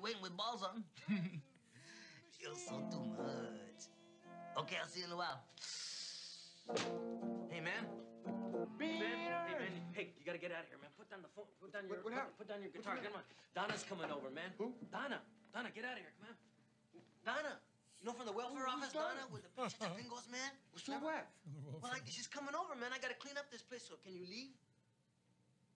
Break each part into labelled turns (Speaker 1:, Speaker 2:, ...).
Speaker 1: waiting with balls on. You're so too much. Okay, I'll see you in a while. Hey, man. Hey, you gotta get out of here, man. Put down the phone. Put down your put down your guitar. Come on. Donna's coming over, man.
Speaker 2: Who?
Speaker 1: Donna, get out of here. Come on. Donna. You know, from the welfare office, Donna, with the chachapingos, man?
Speaker 2: So what?
Speaker 1: Well, she's coming over, man. I gotta clean up this place, so can you leave?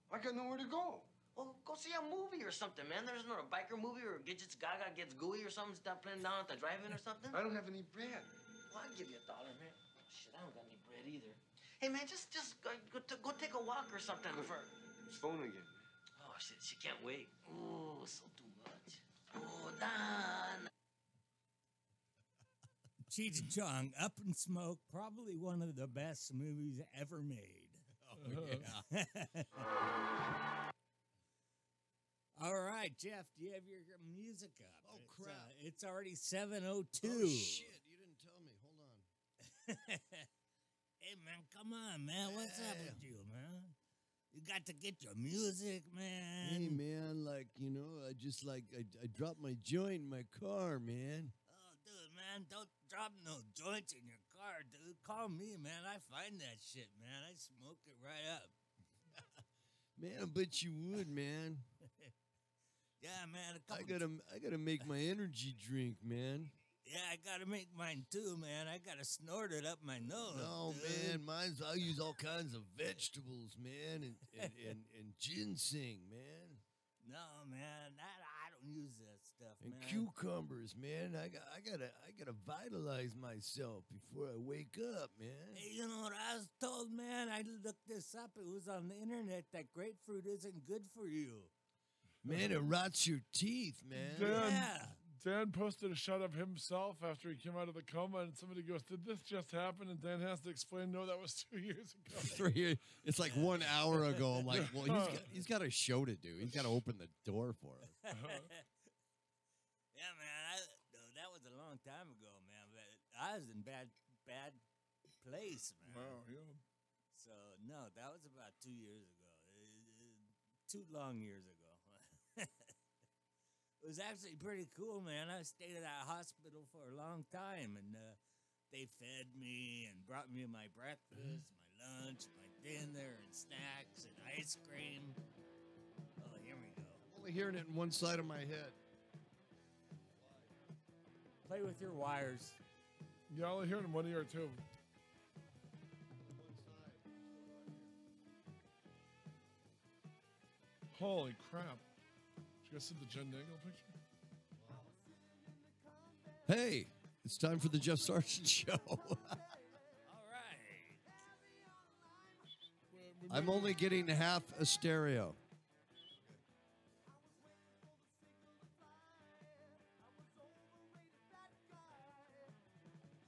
Speaker 2: I got nowhere to go.
Speaker 1: Well, go see a movie or something, man. There's no a biker movie or Gadgets Gaga Gets Gooey or something. Stop playing down at the drive-in or something.
Speaker 2: I don't have any bread.
Speaker 1: Well, I'll give you $1, man. Oh, shit, I don't got any bread either. Hey, man, just go take a walk or something for...
Speaker 2: His phone again.
Speaker 1: Oh, shit, she can't wait. Oh, so too much. Oh, Don.
Speaker 3: Cheech and Chong, Up in Smoke, probably one of the best movies ever made.
Speaker 4: Oh, yeah.
Speaker 3: All right, Jeff, do you have your music up?
Speaker 4: Oh, crap.
Speaker 3: It's already 7:02.
Speaker 4: Oh, shit. You didn't tell me. Hold on.
Speaker 3: Hey, man, come on, man. What's up with you, man? You got to get your music, man.
Speaker 4: Hey, man, like, you know, I dropped my joint in my car, man.
Speaker 3: Oh, dude, man, don't drop no joints in your car, dude. Call me, man. I find that shit, man. I smoke it right up.
Speaker 4: Man, I bet you would, man.
Speaker 3: Yeah, man.
Speaker 4: I gotta make my energy drink, man.
Speaker 3: Yeah, I gotta make mine too, man. I gotta snort it up my nose.
Speaker 4: No,
Speaker 3: dude.
Speaker 4: man, I use all kinds of vegetables, man, and ginseng, man.
Speaker 3: No, man, I don't use that stuff,
Speaker 4: And
Speaker 3: man.
Speaker 4: cucumbers, man. I gotta vitalize myself before I wake up, man.
Speaker 3: Hey, you know what I was told, man? I looked this up. It was on the internet that grapefruit isn't good for you.
Speaker 4: Man, it rots your teeth, man.
Speaker 3: Yeah.
Speaker 5: Dan posted a shot of himself after he came out of the coma, and somebody goes, "Did this just happen?" And Dan has to explain, "No, that was 2 years ago."
Speaker 4: 3 years. It's like 1 hour ago. I'm like, well, he's got a show to do. He's got to open the door for us.
Speaker 3: Yeah, man, that was a long time ago, man. But I was in bad place, man.
Speaker 5: Wow, yeah.
Speaker 3: So no, that was about 2 years ago. 2 long years ago. It was actually pretty cool, man. I stayed at that hospital for a long time, and they fed me and brought me my breakfast, my lunch, my dinner, and snacks and ice cream. Oh, here we go.
Speaker 4: I'm only hearing it in one side of my head.
Speaker 3: Play with your wires.
Speaker 5: Yeah, I'll hear it in 1 ear or two. Holy crap. Did you guys see the Jen Dangle picture?
Speaker 4: Hey, it's time for the Jeff Sargent Show.
Speaker 3: All right.
Speaker 4: I'm only getting half a stereo.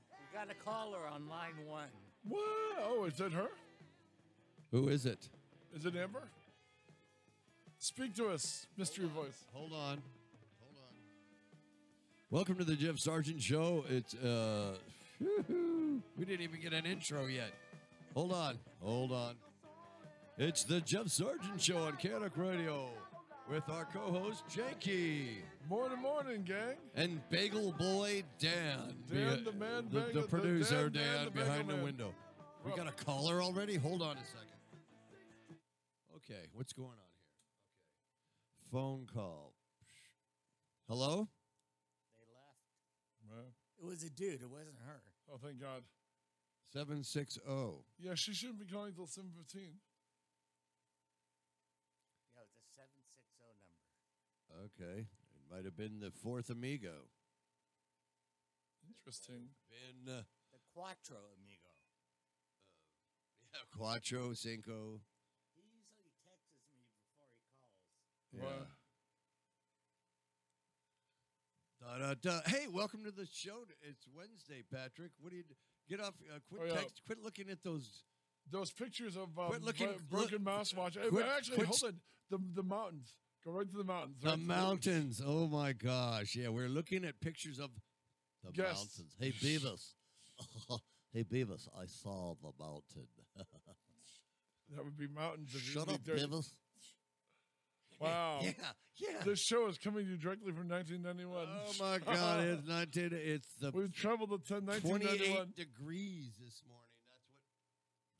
Speaker 3: We got a caller on line 1.
Speaker 5: What? Oh, is that her?
Speaker 4: Who is it?
Speaker 5: Is it Amber? Speak to us, mystery voice.
Speaker 4: Hold on. Welcome to the Jeff Sargent Show. It's, we didn't even get an intro yet. Hold on. It's the Jeff Sargent Show on Canuck Radio with our co-host, Jakey.
Speaker 5: Morning, gang.
Speaker 4: And Bagel Boy, Dan.
Speaker 5: Dan, the man,
Speaker 4: the producer, Dan,
Speaker 5: the
Speaker 4: behind
Speaker 5: bagel
Speaker 4: the
Speaker 5: man.
Speaker 4: window. We got a caller already? Hold on a second. Okay, what's going on here? Okay. Phone call. Hello?
Speaker 3: They left.
Speaker 5: Right.
Speaker 3: It was a dude. It wasn't her.
Speaker 5: Oh, thank God.
Speaker 4: 760.
Speaker 5: Yeah, she shouldn't be calling until 7:15.
Speaker 3: Yeah, it's a 760 number.
Speaker 4: Okay. It might have been the fourth amigo.
Speaker 5: Interesting.
Speaker 4: Been,
Speaker 3: The Quattro Amigo.
Speaker 4: Quattro, Cinco.
Speaker 3: He usually texts me before he calls.
Speaker 5: What?
Speaker 4: Da. Hey, welcome to the show. It's Wednesday, Patrick. What do you get off? Quit looking at those
Speaker 5: pictures of
Speaker 4: broken
Speaker 5: mouse watch. Hold on. The mountains. Go right to the mountains.
Speaker 4: The mountains. Oh my gosh. Yeah, we're looking at pictures of the mountains. Hey, Beavis. Hey, Beavis, I saw the mountain.
Speaker 5: That would be mountains.
Speaker 4: Shut up, Beavis.
Speaker 5: Wow.
Speaker 4: Yeah.
Speaker 5: This show is coming to you directly from 1991.
Speaker 4: Oh my God! It's 19. It's the
Speaker 5: We've traveled to
Speaker 4: 28
Speaker 5: 1991.
Speaker 4: degrees this morning.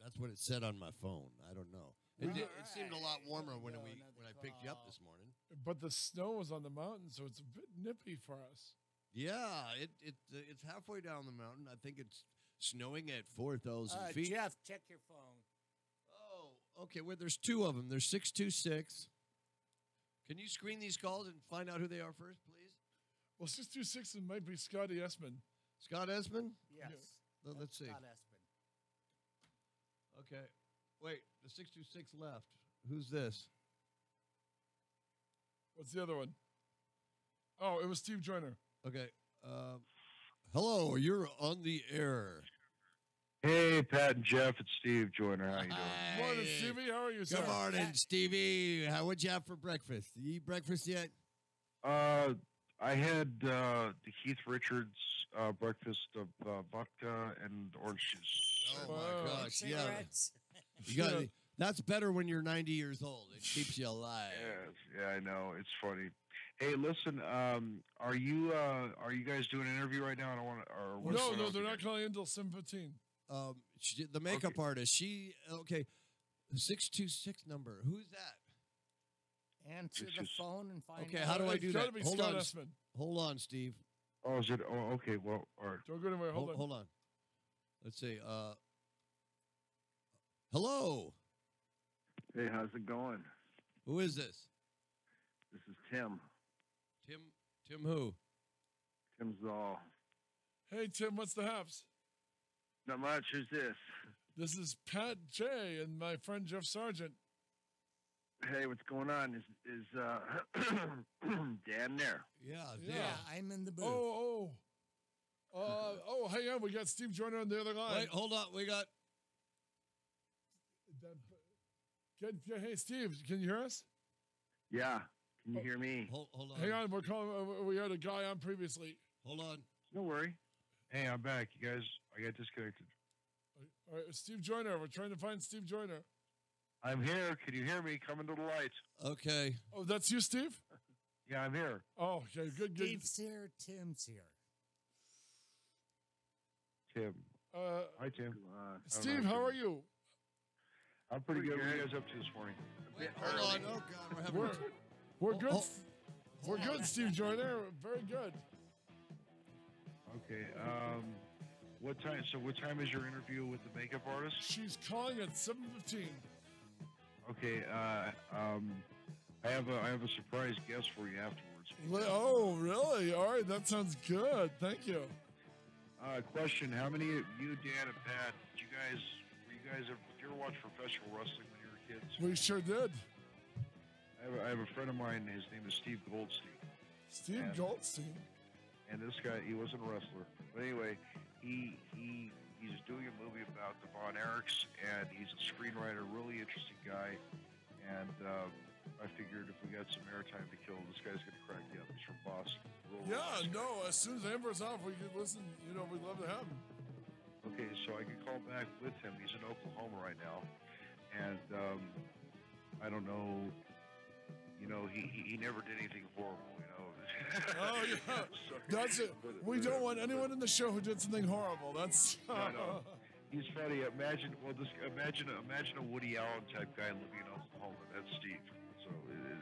Speaker 4: That's what it said on my phone. I don't know. It seemed a lot warmer when I picked you up this morning.
Speaker 5: But the snow was on the mountain, so it's a bit nippy for us.
Speaker 4: Yeah, it's halfway down the mountain. I think it's snowing at 4,000 feet.
Speaker 3: Jeff, check your phone.
Speaker 4: Oh, okay. Well, there's two of them. There's 626. Can you screen these calls and find out who they are first, please?
Speaker 5: Well, 626 might be Scotty Esman.
Speaker 4: Scott Esmond?
Speaker 3: Yes.
Speaker 4: Let's see.
Speaker 3: Scott Espen.
Speaker 4: Okay. Wait, the 626 left. Who's this?
Speaker 5: What's the other one? Oh, it was Steve Joyner.
Speaker 4: Okay. Hello, you're on the air.
Speaker 6: Hey, Pat and Jeff, it's Steve Joyner. How you doing?
Speaker 5: Morning, Stevie. How are you, sir?
Speaker 4: Good morning, Stevie. What'd you have for breakfast? Did you eat breakfast yet?
Speaker 6: I had the Keith Richards breakfast of vodka and orange juice.
Speaker 4: Oh my gosh,
Speaker 3: Cigarettes.
Speaker 4: You got that's better when you're 90 years old. It keeps you alive.
Speaker 6: Yeah, I know. It's funny. Hey, listen, are you guys doing an interview right now? I don't want to.
Speaker 5: No, they're not calling in until 7:15.
Speaker 4: The makeup artist. Okay. 626 number. Who's that?
Speaker 3: Answer the phone and find
Speaker 4: Okay,
Speaker 3: out.
Speaker 4: how do I do
Speaker 5: It's
Speaker 4: that?
Speaker 5: gotta be
Speaker 4: Hold
Speaker 5: Scott
Speaker 4: on.
Speaker 5: Esman.
Speaker 4: Hold on, Steve.
Speaker 6: Oh, is it? Oh, okay. Well, all right.
Speaker 5: Don't go anywhere. Hold on.
Speaker 4: Hold on. Let's see. Hello.
Speaker 6: Hey, how's it going?
Speaker 4: Who is this?
Speaker 6: This is Tim.
Speaker 4: Tim who?
Speaker 6: Tim Zoll.
Speaker 5: Hey, Tim, what's the haps?
Speaker 6: Not much. Who's this?
Speaker 5: This is Pat J and my friend Jeff Sargent.
Speaker 6: Hey, what's going on? Is Dan there?
Speaker 4: Yeah.
Speaker 3: Yeah, I'm in the booth.
Speaker 5: Hang on. We got Steve Joyner on the other line.
Speaker 4: Wait, hold on. We got.
Speaker 5: Hey, Steve, can you hear us?
Speaker 6: Yeah. Can you hear me?
Speaker 4: Hold on.
Speaker 5: Hang on. We're calling. We had a guy on previously.
Speaker 4: Hold on.
Speaker 6: No worry. Hey, I'm back. You guys, I got disconnected.
Speaker 5: All right, Steve Joyner. We're trying to find Steve Joyner.
Speaker 6: I'm here. Can you hear me? Coming to the light.
Speaker 4: Okay.
Speaker 5: Oh, that's you, Steve?
Speaker 6: Yeah, I'm here.
Speaker 5: Oh, okay. Good.
Speaker 3: Steve's here. Tim's here.
Speaker 6: Tim. Hi, Tim.
Speaker 5: Steve, how are you?
Speaker 6: I'm pretty good. What are you guys up to this morning?
Speaker 4: Wait, hold on. Oh God, we're having.
Speaker 5: We're good.
Speaker 4: Oh,
Speaker 5: We're good, Steve Joyner. Very good.
Speaker 6: Okay. What time? So, what time is your interview with the makeup artist?
Speaker 5: She's calling at 7:15.
Speaker 6: Okay. I have a surprise guest for you afterwards.
Speaker 5: Oh, really? All right. That sounds good. Thank you.
Speaker 6: Question: how many of you, Dan and Pat, did you guys ever watch professional wrestling when you were kids?
Speaker 5: We sure did.
Speaker 6: I have a friend of mine. His name is Steve Goldstein.
Speaker 5: Steve Goldstein.
Speaker 6: And this guy, he wasn't a wrestler, but anyway, he's doing a movie about the Von Erichs, and he's a screenwriter, really interesting guy. And I figured if we got some airtime to kill, this guy's gonna crack you up. He's from Boston.
Speaker 5: Yeah, no. As soon as Amber's off, we could listen. We'd love to have him.
Speaker 6: Okay, so I could call back with him. He's in Oklahoma right now, and I don't know. He never did anything horrible.
Speaker 5: Oh yeah,
Speaker 6: So-
Speaker 5: that's it. We don't want anyone in the show who did something horrible. That's
Speaker 6: No. He's funny. Imagine a Woody Allen type guy living in Oklahoma. That's Steve. So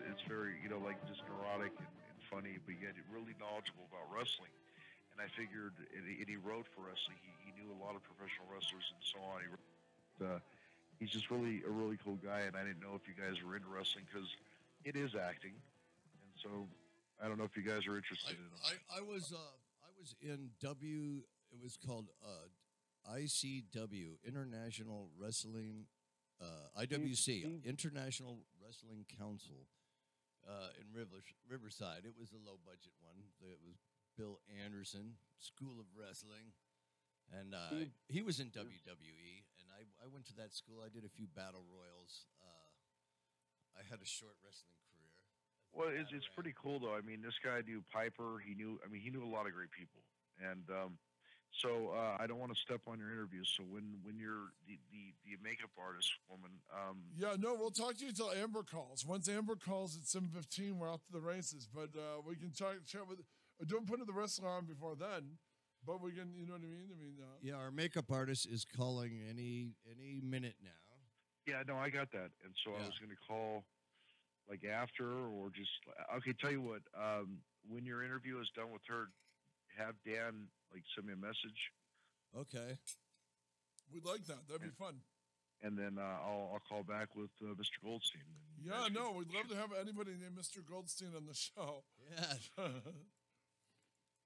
Speaker 6: it's very, like just neurotic and funny, but yet really knowledgeable about wrestling. And I figured, and he wrote for wrestling. He knew a lot of professional wrestlers and so on. He's just really a really cool guy. And I didn't know if you guys were into wrestling because it is acting. And so I don't know if you guys are interested in it.
Speaker 4: I was in it was called ICW, International Wrestling, IWC, International Wrestling Council, in Riverside. It was a low budget one. It was Bill Anderson, School of Wrestling, and he was in WWE. And I went to that school. I did a few battle royals. I had a short wrestling career.
Speaker 6: Well, it's pretty cool though. I mean, this guy knew Piper. He knew a lot of great people, and So I don't want to step on your interview. So when you're the makeup artist woman,
Speaker 5: Yeah, no, we'll talk to you till Amber calls. Once Amber calls at 7:15, we're off to the races. But we can chat with. Don't put the wrestler on before then. But we can, you know what I mean?
Speaker 4: Yeah, our makeup artist is calling any minute now.
Speaker 6: yeah, no, I got that. And so I
Speaker 4: Yeah.
Speaker 6: was going to call like after or just okay. Tell you what, when your interview is done with her, have Dan like send me a message,
Speaker 4: Okay.
Speaker 5: we'd like that. That'd be fun.
Speaker 6: and then I'll call back with Mr. Goldstein. And you
Speaker 5: Yeah,
Speaker 6: guys
Speaker 5: no,
Speaker 6: can-
Speaker 5: we'd love to have anybody named Mr. Goldstein on the show.
Speaker 4: Yeah.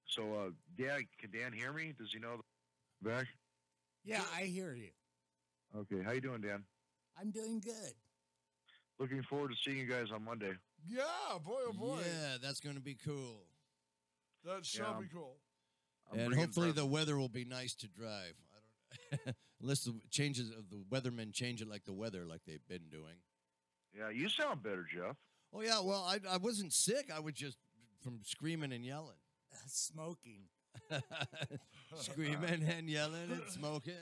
Speaker 6: So, Dan, can Dan hear me? Does he know the back?
Speaker 3: Yeah, I hear you.
Speaker 6: Okay, how you doing, Dan?
Speaker 3: I'm doing good.
Speaker 6: Looking forward to seeing you guys on Monday.
Speaker 5: Yeah, boy, oh boy.
Speaker 4: Yeah, that's going to be cool.
Speaker 5: That shall
Speaker 6: Yeah.
Speaker 5: be cool.
Speaker 6: I'm
Speaker 4: And
Speaker 6: bringing
Speaker 4: hopefully the
Speaker 6: presents.
Speaker 4: weather will be nice to drive. I don't unless the changes of the weathermen change it like the weather like they've been doing.
Speaker 6: Yeah, you sound better, Jeff.
Speaker 4: Oh yeah, well I wasn't sick. I was just from screaming and yelling.
Speaker 3: Smoking.
Speaker 4: Screaming and yelling and smoking.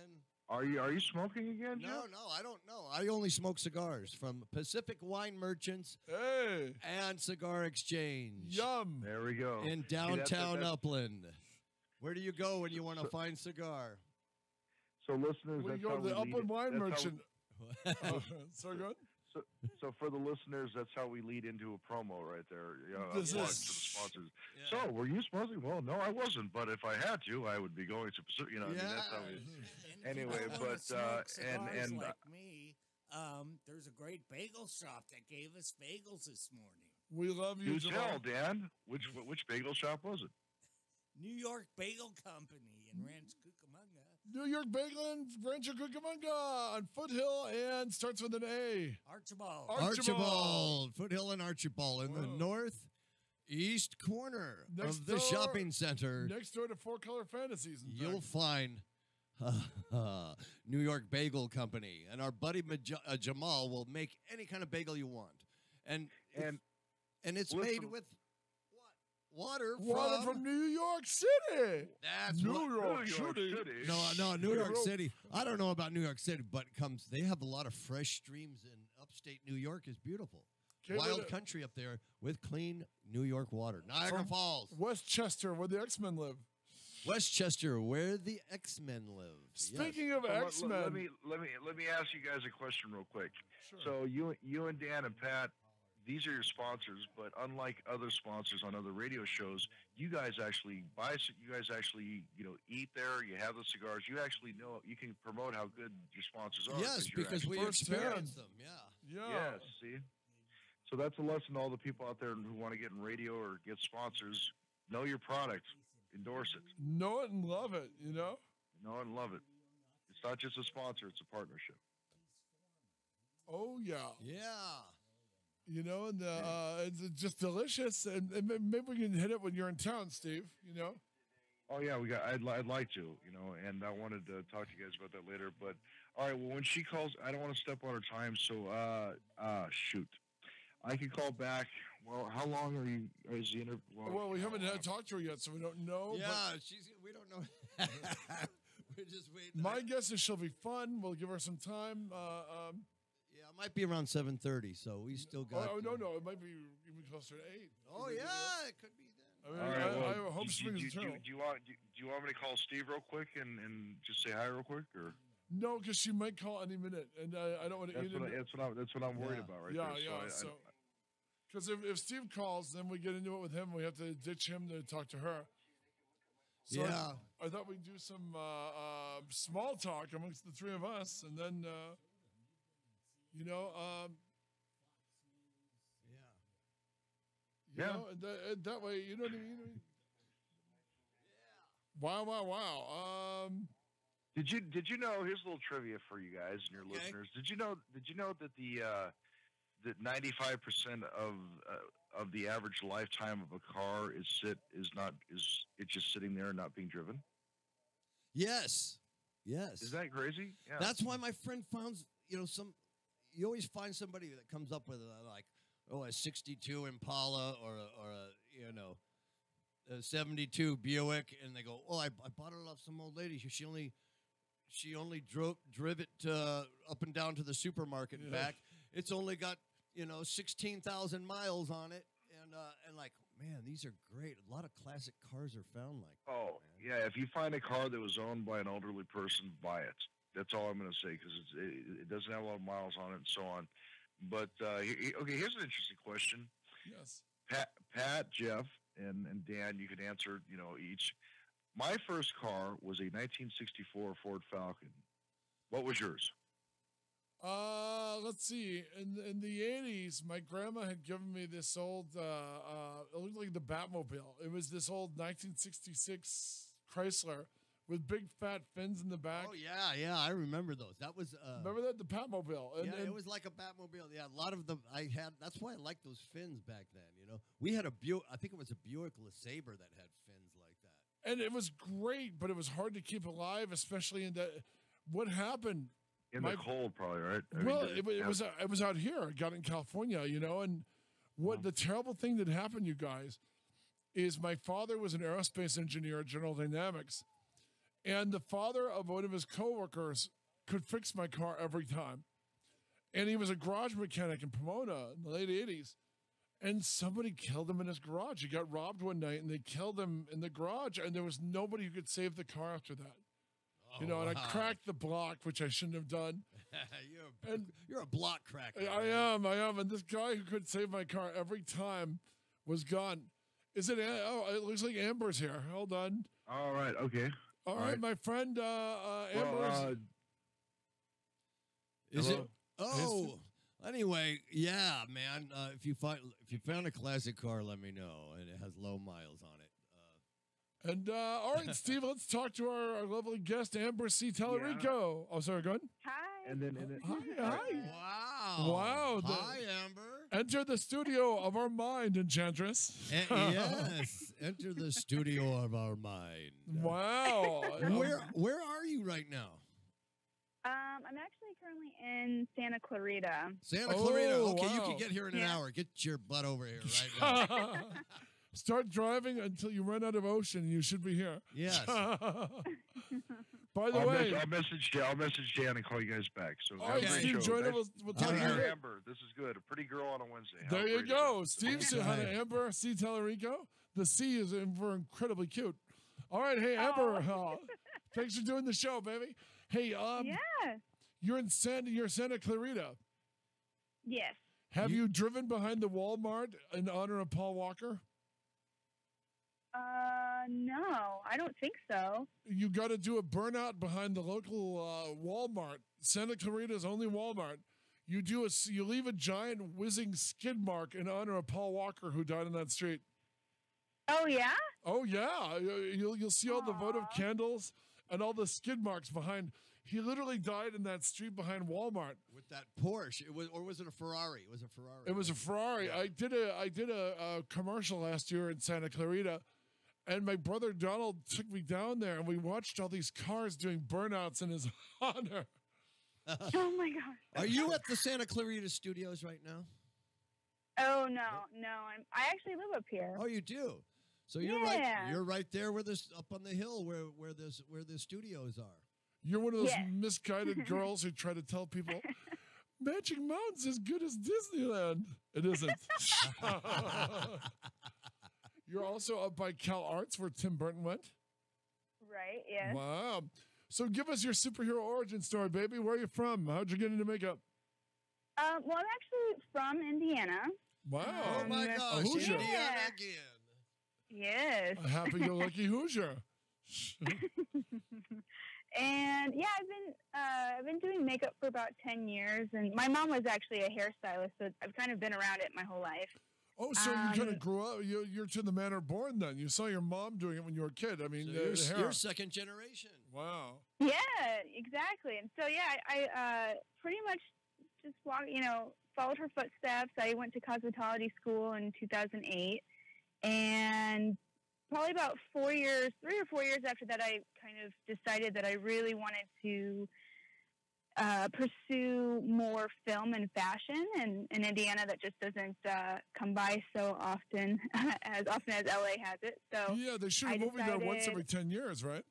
Speaker 6: Are you smoking again, Jeff?
Speaker 4: No, I don't know. I only smoke cigars from Pacific Wine Merchants
Speaker 5: Hey,
Speaker 4: and Cigar Exchange
Speaker 5: yum.
Speaker 6: There we go.
Speaker 4: in
Speaker 6: See,
Speaker 4: downtown
Speaker 6: that's-
Speaker 4: Upland. Where do you go when you want a fine cigar?
Speaker 6: So, listeners,
Speaker 5: We
Speaker 6: that's
Speaker 5: go
Speaker 6: how
Speaker 5: to the
Speaker 6: we lead
Speaker 5: Upland
Speaker 6: it-
Speaker 5: Wine
Speaker 6: that's how-
Speaker 5: Merchant. Oh, so good.
Speaker 6: So for the listeners, that's how we lead into a promo right there. You know,
Speaker 5: This
Speaker 6: a plug
Speaker 5: is-
Speaker 6: to the sponsors.
Speaker 4: Yeah.
Speaker 6: So, were you smoking? Well, no, I wasn't. But if I had to, I would be going to. You know, I mean, that's how we.
Speaker 3: And if
Speaker 6: Anyway,
Speaker 3: you don't wanna
Speaker 6: but,
Speaker 3: smoke
Speaker 6: and-
Speaker 3: cigars
Speaker 6: and,
Speaker 3: like me, there's a great bagel shop that gave us bagels this morning.
Speaker 5: We love you,
Speaker 6: Do
Speaker 5: Jamal.
Speaker 6: tell, Dan. Which bagel shop was it?
Speaker 3: New York Bagel Company in Ranch Cucamonga.
Speaker 5: New York Bagel and Rancho Cucamonga on Foothill and starts with an A.
Speaker 3: Archibald.
Speaker 5: Archibald.
Speaker 4: Foothill and Archibald in the
Speaker 5: Wow.
Speaker 4: northeast corner
Speaker 5: Next
Speaker 4: of the
Speaker 5: door-
Speaker 4: shopping center.
Speaker 5: Next door to Four Color Fantasies. in
Speaker 4: You'll
Speaker 5: fact.
Speaker 4: find New York Bagel Company, and our buddy Jamal will make any kind of bagel you want, and
Speaker 6: And
Speaker 4: it's
Speaker 6: listen-
Speaker 4: made with what water
Speaker 5: Water from New York City.
Speaker 4: that's
Speaker 5: New
Speaker 4: what,
Speaker 5: York City.
Speaker 4: no New York
Speaker 5: Road.
Speaker 4: City. I don't know about New York City, but they have a lot of fresh streams in upstate New York. Is beautiful.
Speaker 5: Okay,
Speaker 4: Wild
Speaker 5: wait,
Speaker 4: country up there with clean New York water. Niagara
Speaker 5: From-
Speaker 4: Falls,
Speaker 5: Westchester, where the X-Men live.
Speaker 4: Westchester, where the X-Men live. Yes.
Speaker 5: Speaking of
Speaker 6: so let
Speaker 5: X-Men.
Speaker 6: me ask you guys a question real quick.
Speaker 5: Sure.
Speaker 6: So you and Dan and Pat, these are your sponsors, but unlike other sponsors on other radio shows, you guys actually eat there. You have the cigars. You actually know you can promote how good your sponsors are.
Speaker 4: Yes,
Speaker 6: you're
Speaker 4: because we
Speaker 6: actually-
Speaker 5: First
Speaker 4: experience
Speaker 5: hand.
Speaker 4: them. Yeah.
Speaker 5: Yeah.
Speaker 6: Yes, see. So that's a lesson to all the people out there who want to get in radio or get sponsors. Know your product, endorse it,
Speaker 5: Know it and love it, you know?
Speaker 6: know it and love it. It's not just a sponsor; it's a partnership.
Speaker 5: Oh, yeah.
Speaker 4: Yeah.
Speaker 5: You know, and it's just delicious. And maybe we can hit it when you're in town, Steve, you know?
Speaker 6: Oh yeah, I'd like to, and I wanted to talk to you guys about that later. But all right, well, when she calls, I don't want to step on her time, so shoot, I can call back. Well, how long are you? Is the interview?
Speaker 5: Well, we haven't talked to her yet, so we don't know.
Speaker 4: Yeah, we don't know. We're just waiting.
Speaker 5: But my guess is she'll be fun. We'll give her some time.
Speaker 4: Yeah, it might be around 7:30, so we still got.
Speaker 5: Oh, no, it might be even closer to 8.
Speaker 4: Oh yeah, it could be then.
Speaker 5: I mean,
Speaker 6: All right, well,
Speaker 5: I hope springs
Speaker 6: do
Speaker 5: eternal.
Speaker 6: you want me to call Steve real quick and just say hi real quick, or
Speaker 5: No, because she might call any minute, and I don't want to eat it.
Speaker 6: that's what I'm worried
Speaker 4: Yeah.
Speaker 6: about right
Speaker 5: Yeah,
Speaker 6: there.
Speaker 5: yeah. So, because if Steve calls, then we get into it with him. We have to ditch him to talk to her. So
Speaker 4: Yeah.
Speaker 5: I thought we'd do some small talk amongst the three of us, and then, you know,
Speaker 4: Yeah.
Speaker 5: you know, that way, you know what I mean? Wow.
Speaker 6: Did you know? Here's a little trivia for you guys and your
Speaker 4: Okay.
Speaker 6: listeners. Did you know that that 95% of the average lifetime of a car is it's just sitting there and not being driven?
Speaker 4: Yes.
Speaker 6: Is that crazy? Yeah.
Speaker 4: That's why my friend found, you always find somebody that comes up with a 62 Impala or a '72 Buick, and they go, "Oh, I bought it off some old lady. She only drove it up and down to the supermarket and back. It's only got 16,000 miles on it, and like, man, these are great. A lot of classic cars are found like that,
Speaker 6: Oh,
Speaker 4: man.
Speaker 6: yeah. If you find a car that was owned by an elderly person, buy it. That's all I'm going to say because it doesn't have a lot of miles on it and so on. But okay, here's an interesting question.
Speaker 5: Yes.
Speaker 6: Pat, Jeff, and Dan, you can answer. Each. My first car was a 1964 Ford Falcon. What was yours?
Speaker 5: Let's see. In the 80s, my grandma had given me this old, it looked like the Batmobile. It was this old 1966 Chrysler with big fat fins in the back.
Speaker 4: Oh yeah, I remember those. That was
Speaker 5: Remember that? The Batmobile.
Speaker 4: yeah, it was like a Batmobile. Yeah, a lot of them I had. That's why I liked those fins back then. We had a Buick. I think it was a Buick LeSabre that had fins like that.
Speaker 5: And it was great, but it was hard to keep alive, especially in that. What happened?
Speaker 6: In the cold, probably, right?
Speaker 5: It was out here. I got it in California, and what the terrible thing that happened, you guys, is my father was an aerospace engineer at General Dynamics, and the father of one of his coworkers could fix my car every time, and he was a garage mechanic in Pomona in the late 80s, and somebody killed him in his garage. He got robbed one night, and they killed him in the garage, and there was nobody who could save the car after that. And I cracked the block, which I shouldn't have done.
Speaker 4: You're a block cracker.
Speaker 5: I am. And this guy who could save my car every time was gone. Is it? Oh, it looks like Amber's here. Hold on.
Speaker 6: All right. Okay.
Speaker 5: All right, my friend Amber's.
Speaker 4: Is
Speaker 5: Hello?
Speaker 4: it? Oh, anyway, yeah, man. If you found a classic car, let me know, and it has low miles on it.
Speaker 5: And all right, Steve, let's talk to our lovely guest, Amber C. Tellerico.
Speaker 6: Yeah.
Speaker 5: Oh, sorry, go ahead.
Speaker 7: Hi.
Speaker 6: And then
Speaker 5: Hi.
Speaker 4: Wow.
Speaker 5: Wow.
Speaker 4: Hi, Amber.
Speaker 5: Enter the studio of our mind, Enchantress.
Speaker 4: Yes. Enter the studio of our mind.
Speaker 5: Wow.
Speaker 4: Where are you right now?
Speaker 7: I'm actually currently in Santa Clarita.
Speaker 4: Santa Clarita. Okay, you
Speaker 5: wow.
Speaker 4: can get here in an hour. Get your butt over here right now.
Speaker 5: Start driving until you run out of ocean. And you should be here.
Speaker 4: Yes.
Speaker 5: By the way,
Speaker 6: I'll message Dan and call you guys back. So
Speaker 5: all right, Steve, join us. We'll talk
Speaker 6: Take
Speaker 5: to
Speaker 6: care,
Speaker 5: you.
Speaker 6: Amber. This is good. A pretty girl on a Wednesday. How
Speaker 5: There you
Speaker 6: great is
Speaker 5: go.
Speaker 6: that?
Speaker 5: Steve said hi to Amber C. Tellerico. The C is incredibly cute. All right, hey Amber, thanks for doing the show, baby. Hey,
Speaker 7: Yeah.
Speaker 5: you're Santa Clarita.
Speaker 7: Yes.
Speaker 5: Have you driven behind the Walmart in honor of Paul Walker?
Speaker 7: No, I don't think so.
Speaker 5: You got to do a burnout behind the local Walmart, Santa Clarita's only Walmart. You leave a giant whizzing skid mark in honor of Paul Walker, who died on that street.
Speaker 7: Oh, yeah?
Speaker 5: Oh yeah, you'll see all the votive
Speaker 7: Aw.
Speaker 5: candles and all the skid marks behind. He literally died in that street behind Walmart.
Speaker 4: With that Porsche, or was it a Ferrari? It was a Ferrari.
Speaker 5: It was a Ferrari.
Speaker 4: Yeah.
Speaker 5: I did a commercial last year in Santa Clarita, and my brother Donald took me down there, and we watched all these cars doing burnouts in his honor.
Speaker 7: Oh, my God.
Speaker 4: Are you at the Santa Clarita studios right now?
Speaker 7: Oh, no. I actually live up here.
Speaker 4: Oh, you do. So
Speaker 7: Yeah.
Speaker 4: you're right there up on the hill where the studios are.
Speaker 5: You're one of those
Speaker 7: Yes.
Speaker 5: misguided girls who try to tell people Magic Mountain's as good as Disneyland. It isn't. You're also up by Cal Arts, where Tim Burton went.
Speaker 7: Right, yes.
Speaker 5: Wow. So give us your superhero origin story, baby. Where are you from? How'd you get into makeup?
Speaker 7: Well, I'm actually from Indiana.
Speaker 5: Wow.
Speaker 4: Oh my
Speaker 7: Um,
Speaker 4: gosh,
Speaker 5: Hoosier.
Speaker 4: Indiana
Speaker 7: Yeah.
Speaker 4: again.
Speaker 7: Yes.
Speaker 5: A happy-go-lucky Hoosier.
Speaker 7: And yeah, I've been doing makeup for about 10 years, and my mom was actually a hairstylist, so I've kind of been around it my whole life.
Speaker 5: Oh, so you kind
Speaker 7: Um,
Speaker 5: of grew up. You're to the manner born then. You saw your mom doing it when you were a kid. I mean,
Speaker 4: So
Speaker 5: the hair.
Speaker 4: you're second generation.
Speaker 5: Wow.
Speaker 7: Yeah, exactly. And so yeah, I pretty much just followed her footsteps. I went to cosmetology school in 2008, and probably about 3 or 4 years after that, I kind of decided that I really wanted to pursue more film and fashion in Indiana that just doesn't come by so often as LA has it. So
Speaker 5: Yeah, they shoot a movie there once every 10 years, right?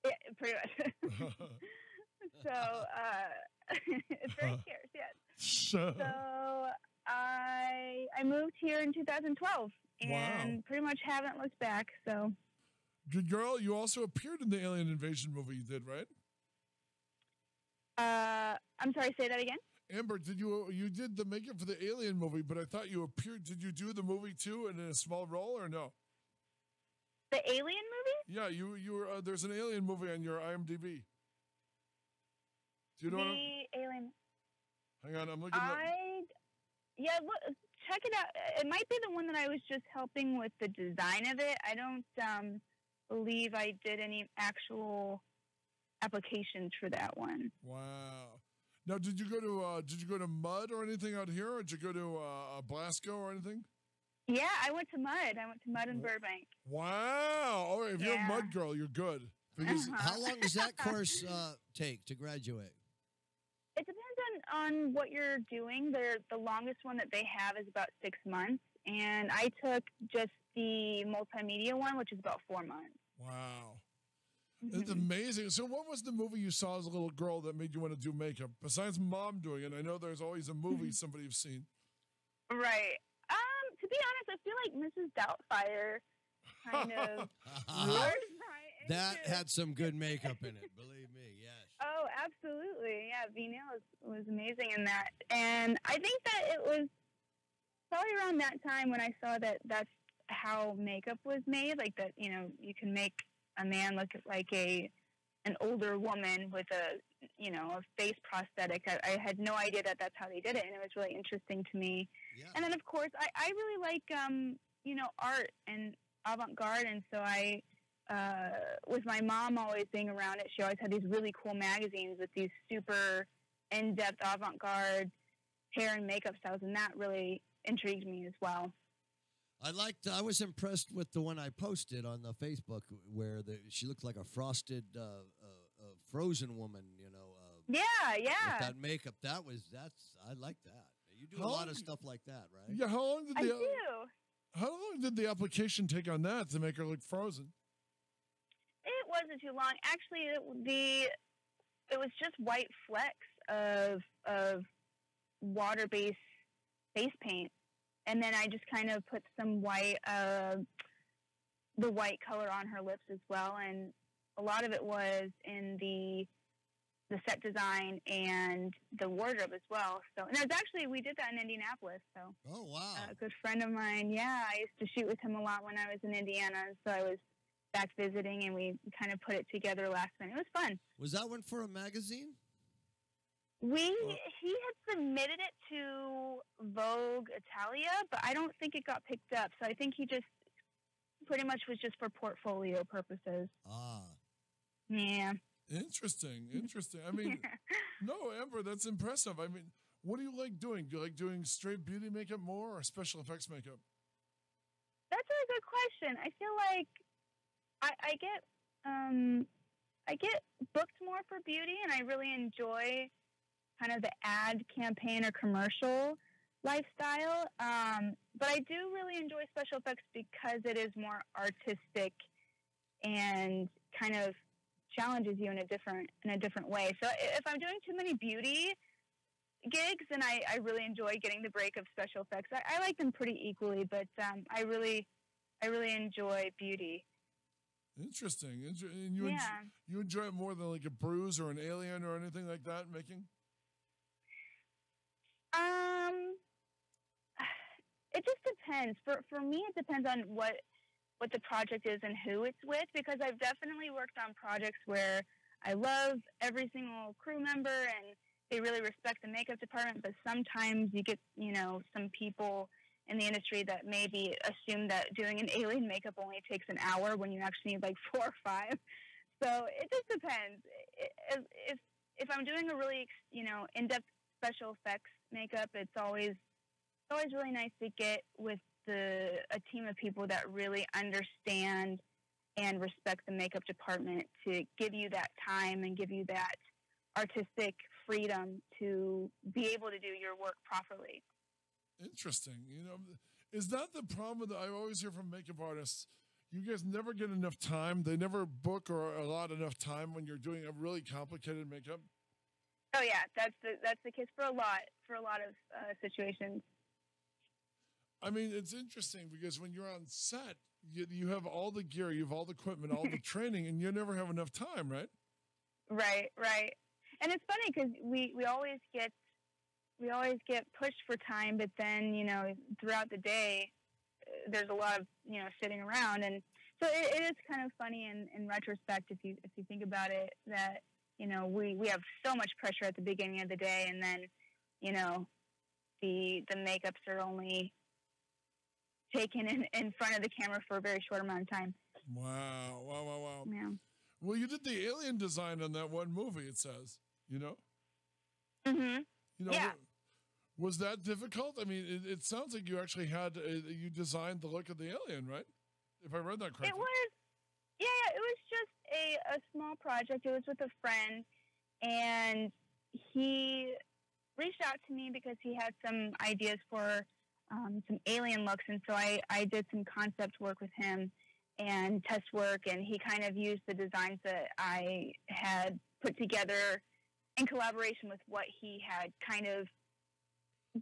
Speaker 7: Yeah, pretty much. So it's very scarce, yes. So I moved here in 2012 and pretty much haven't looked back. So
Speaker 5: good girl. You also appeared in the Alien Invasion movie, you did, right?
Speaker 7: I'm sorry, say that again?
Speaker 5: Amber, you did the makeup for the Alien movie, but I thought you appeared. Did you do the movie too in a small role or no?
Speaker 7: The Alien movie?
Speaker 5: Yeah, you were. There's an Alien movie on your IMDb. Do you know
Speaker 7: the Alien?
Speaker 5: Hang on, I'm looking.
Speaker 7: Yeah, look, check it out. It might be the one that I was just helping with the design of it. I don't believe I did any actual applications for that one.
Speaker 5: Wow. Now, did you go to Mud or anything out here, or did you go to Blasco or anything?
Speaker 7: Yeah, I went to Mud. I went to Mud in Burbank.
Speaker 5: Wow. All right, if you're a Mud girl, you're good. Because
Speaker 4: how long does that course take to graduate?
Speaker 7: It depends on what you're doing. The longest one that they have is about 6 months, and I took just the multimedia one, which is about 4 months.
Speaker 5: Wow. It's amazing. So what was the movie you saw as a little girl that made you want to do makeup? Besides Mom doing it, I know there's always a movie somebody you've seen.
Speaker 7: Right. To be honest, I feel like Mrs. Doubtfire kind of
Speaker 4: that had some good makeup in it, believe me, yes.
Speaker 7: Oh, absolutely. Yeah, V-Nail was amazing in that. And I think that it was probably around that time when I saw that that's how makeup was made, like that, you can make a man look like an older woman with a face prosthetic. I had no idea that that's how they did it, and it was really interesting to me. Yeah. And then, of course, I really like, art and avant-garde, and so I, with my mom always being around it, she always had these really cool magazines with these super in-depth avant-garde hair and makeup styles, and that really intrigued me as well.
Speaker 4: I was impressed with the one I posted on the Facebook where she looked like a frosted frozen woman,
Speaker 7: Yeah.
Speaker 4: With that makeup, I like that. You do a lot of stuff like that, right?
Speaker 5: Yeah. How long did
Speaker 7: I do.
Speaker 5: How long did the application take on that to make her look frozen?
Speaker 7: It wasn't too long. Actually, it was just white flecks of water-based face paint. And then I just kind of put some white, the white color on her lips as well. And a lot of it was in the set design and the wardrobe as well. So, and we did that in Indianapolis. So,
Speaker 4: oh wow,
Speaker 7: a good friend of mine. Yeah, I used to shoot with him a lot when I was in Indiana. So I was back visiting, and we kind of put it together last minute. It was fun.
Speaker 4: Was that one for a magazine?
Speaker 7: He had submitted it to Vogue Italia, but I don't think it got picked up. So I think he just pretty much was just for portfolio purposes.
Speaker 4: Ah.
Speaker 7: Yeah.
Speaker 5: Interesting. I mean, no, Amber, that's impressive. I mean, what do you like doing? Do you like doing straight beauty makeup more or special effects makeup?
Speaker 7: That's a good question. I feel like I get booked more for beauty, and I really enjoy kind of the ad campaign or commercial lifestyle. But I do really enjoy special effects because it is more artistic and kind of challenges you in a different way. So if I'm doing too many beauty gigs, then I really enjoy getting the break of special effects. I like them pretty equally, but I really enjoy beauty.
Speaker 5: Interesting. And you enjoy it more than like a Bruise or an Alien or anything like that making?
Speaker 7: It just depends. For me, it depends on what the project is and who it's with, because I've definitely worked on projects where I love every single crew member and they really respect the makeup department, but sometimes you get, some people in the industry that maybe assume that doing an alien makeup only takes an hour when you actually need like 4 or 5. So it just depends. If I'm doing a really, in-depth special effects makeup, it's always really nice to get with a team of people that really understand and respect the makeup department to give you that time and give you that artistic freedom to be able to do your work properly.
Speaker 5: Interesting. You know, is that the problem that I always hear from makeup artists? You guys never get enough time. They never book or allot enough time when you're doing a really complicated makeup.
Speaker 7: Oh yeah, that's the case for a lot of situations.
Speaker 5: I mean, it's interesting because when you're on set, you have all the gear, you have all the equipment, all the training, and you never have enough time, right?
Speaker 7: Right. And it's funny because we always get pushed for time, but then throughout the day, there's a lot of sitting around, and so it is kind of funny in retrospect if you think about it that we have so much pressure at the beginning of the day, and then the makeups are only taken in front of the camera for a very short amount of time.
Speaker 5: Wow.
Speaker 7: Yeah.
Speaker 5: Well, you did the alien design on that one movie, it says,
Speaker 7: Mm-hmm. Yeah.
Speaker 5: Was that difficult? I mean, it sounds like you actually had, you designed the look of the alien, right? If I read that correctly.
Speaker 7: It was just a small project. It was with a friend, and he reached out to me because he had some ideas for some alien looks, and so I did some concept work with him and test work, and he kind of used the designs that I had put together in collaboration with what he had kind of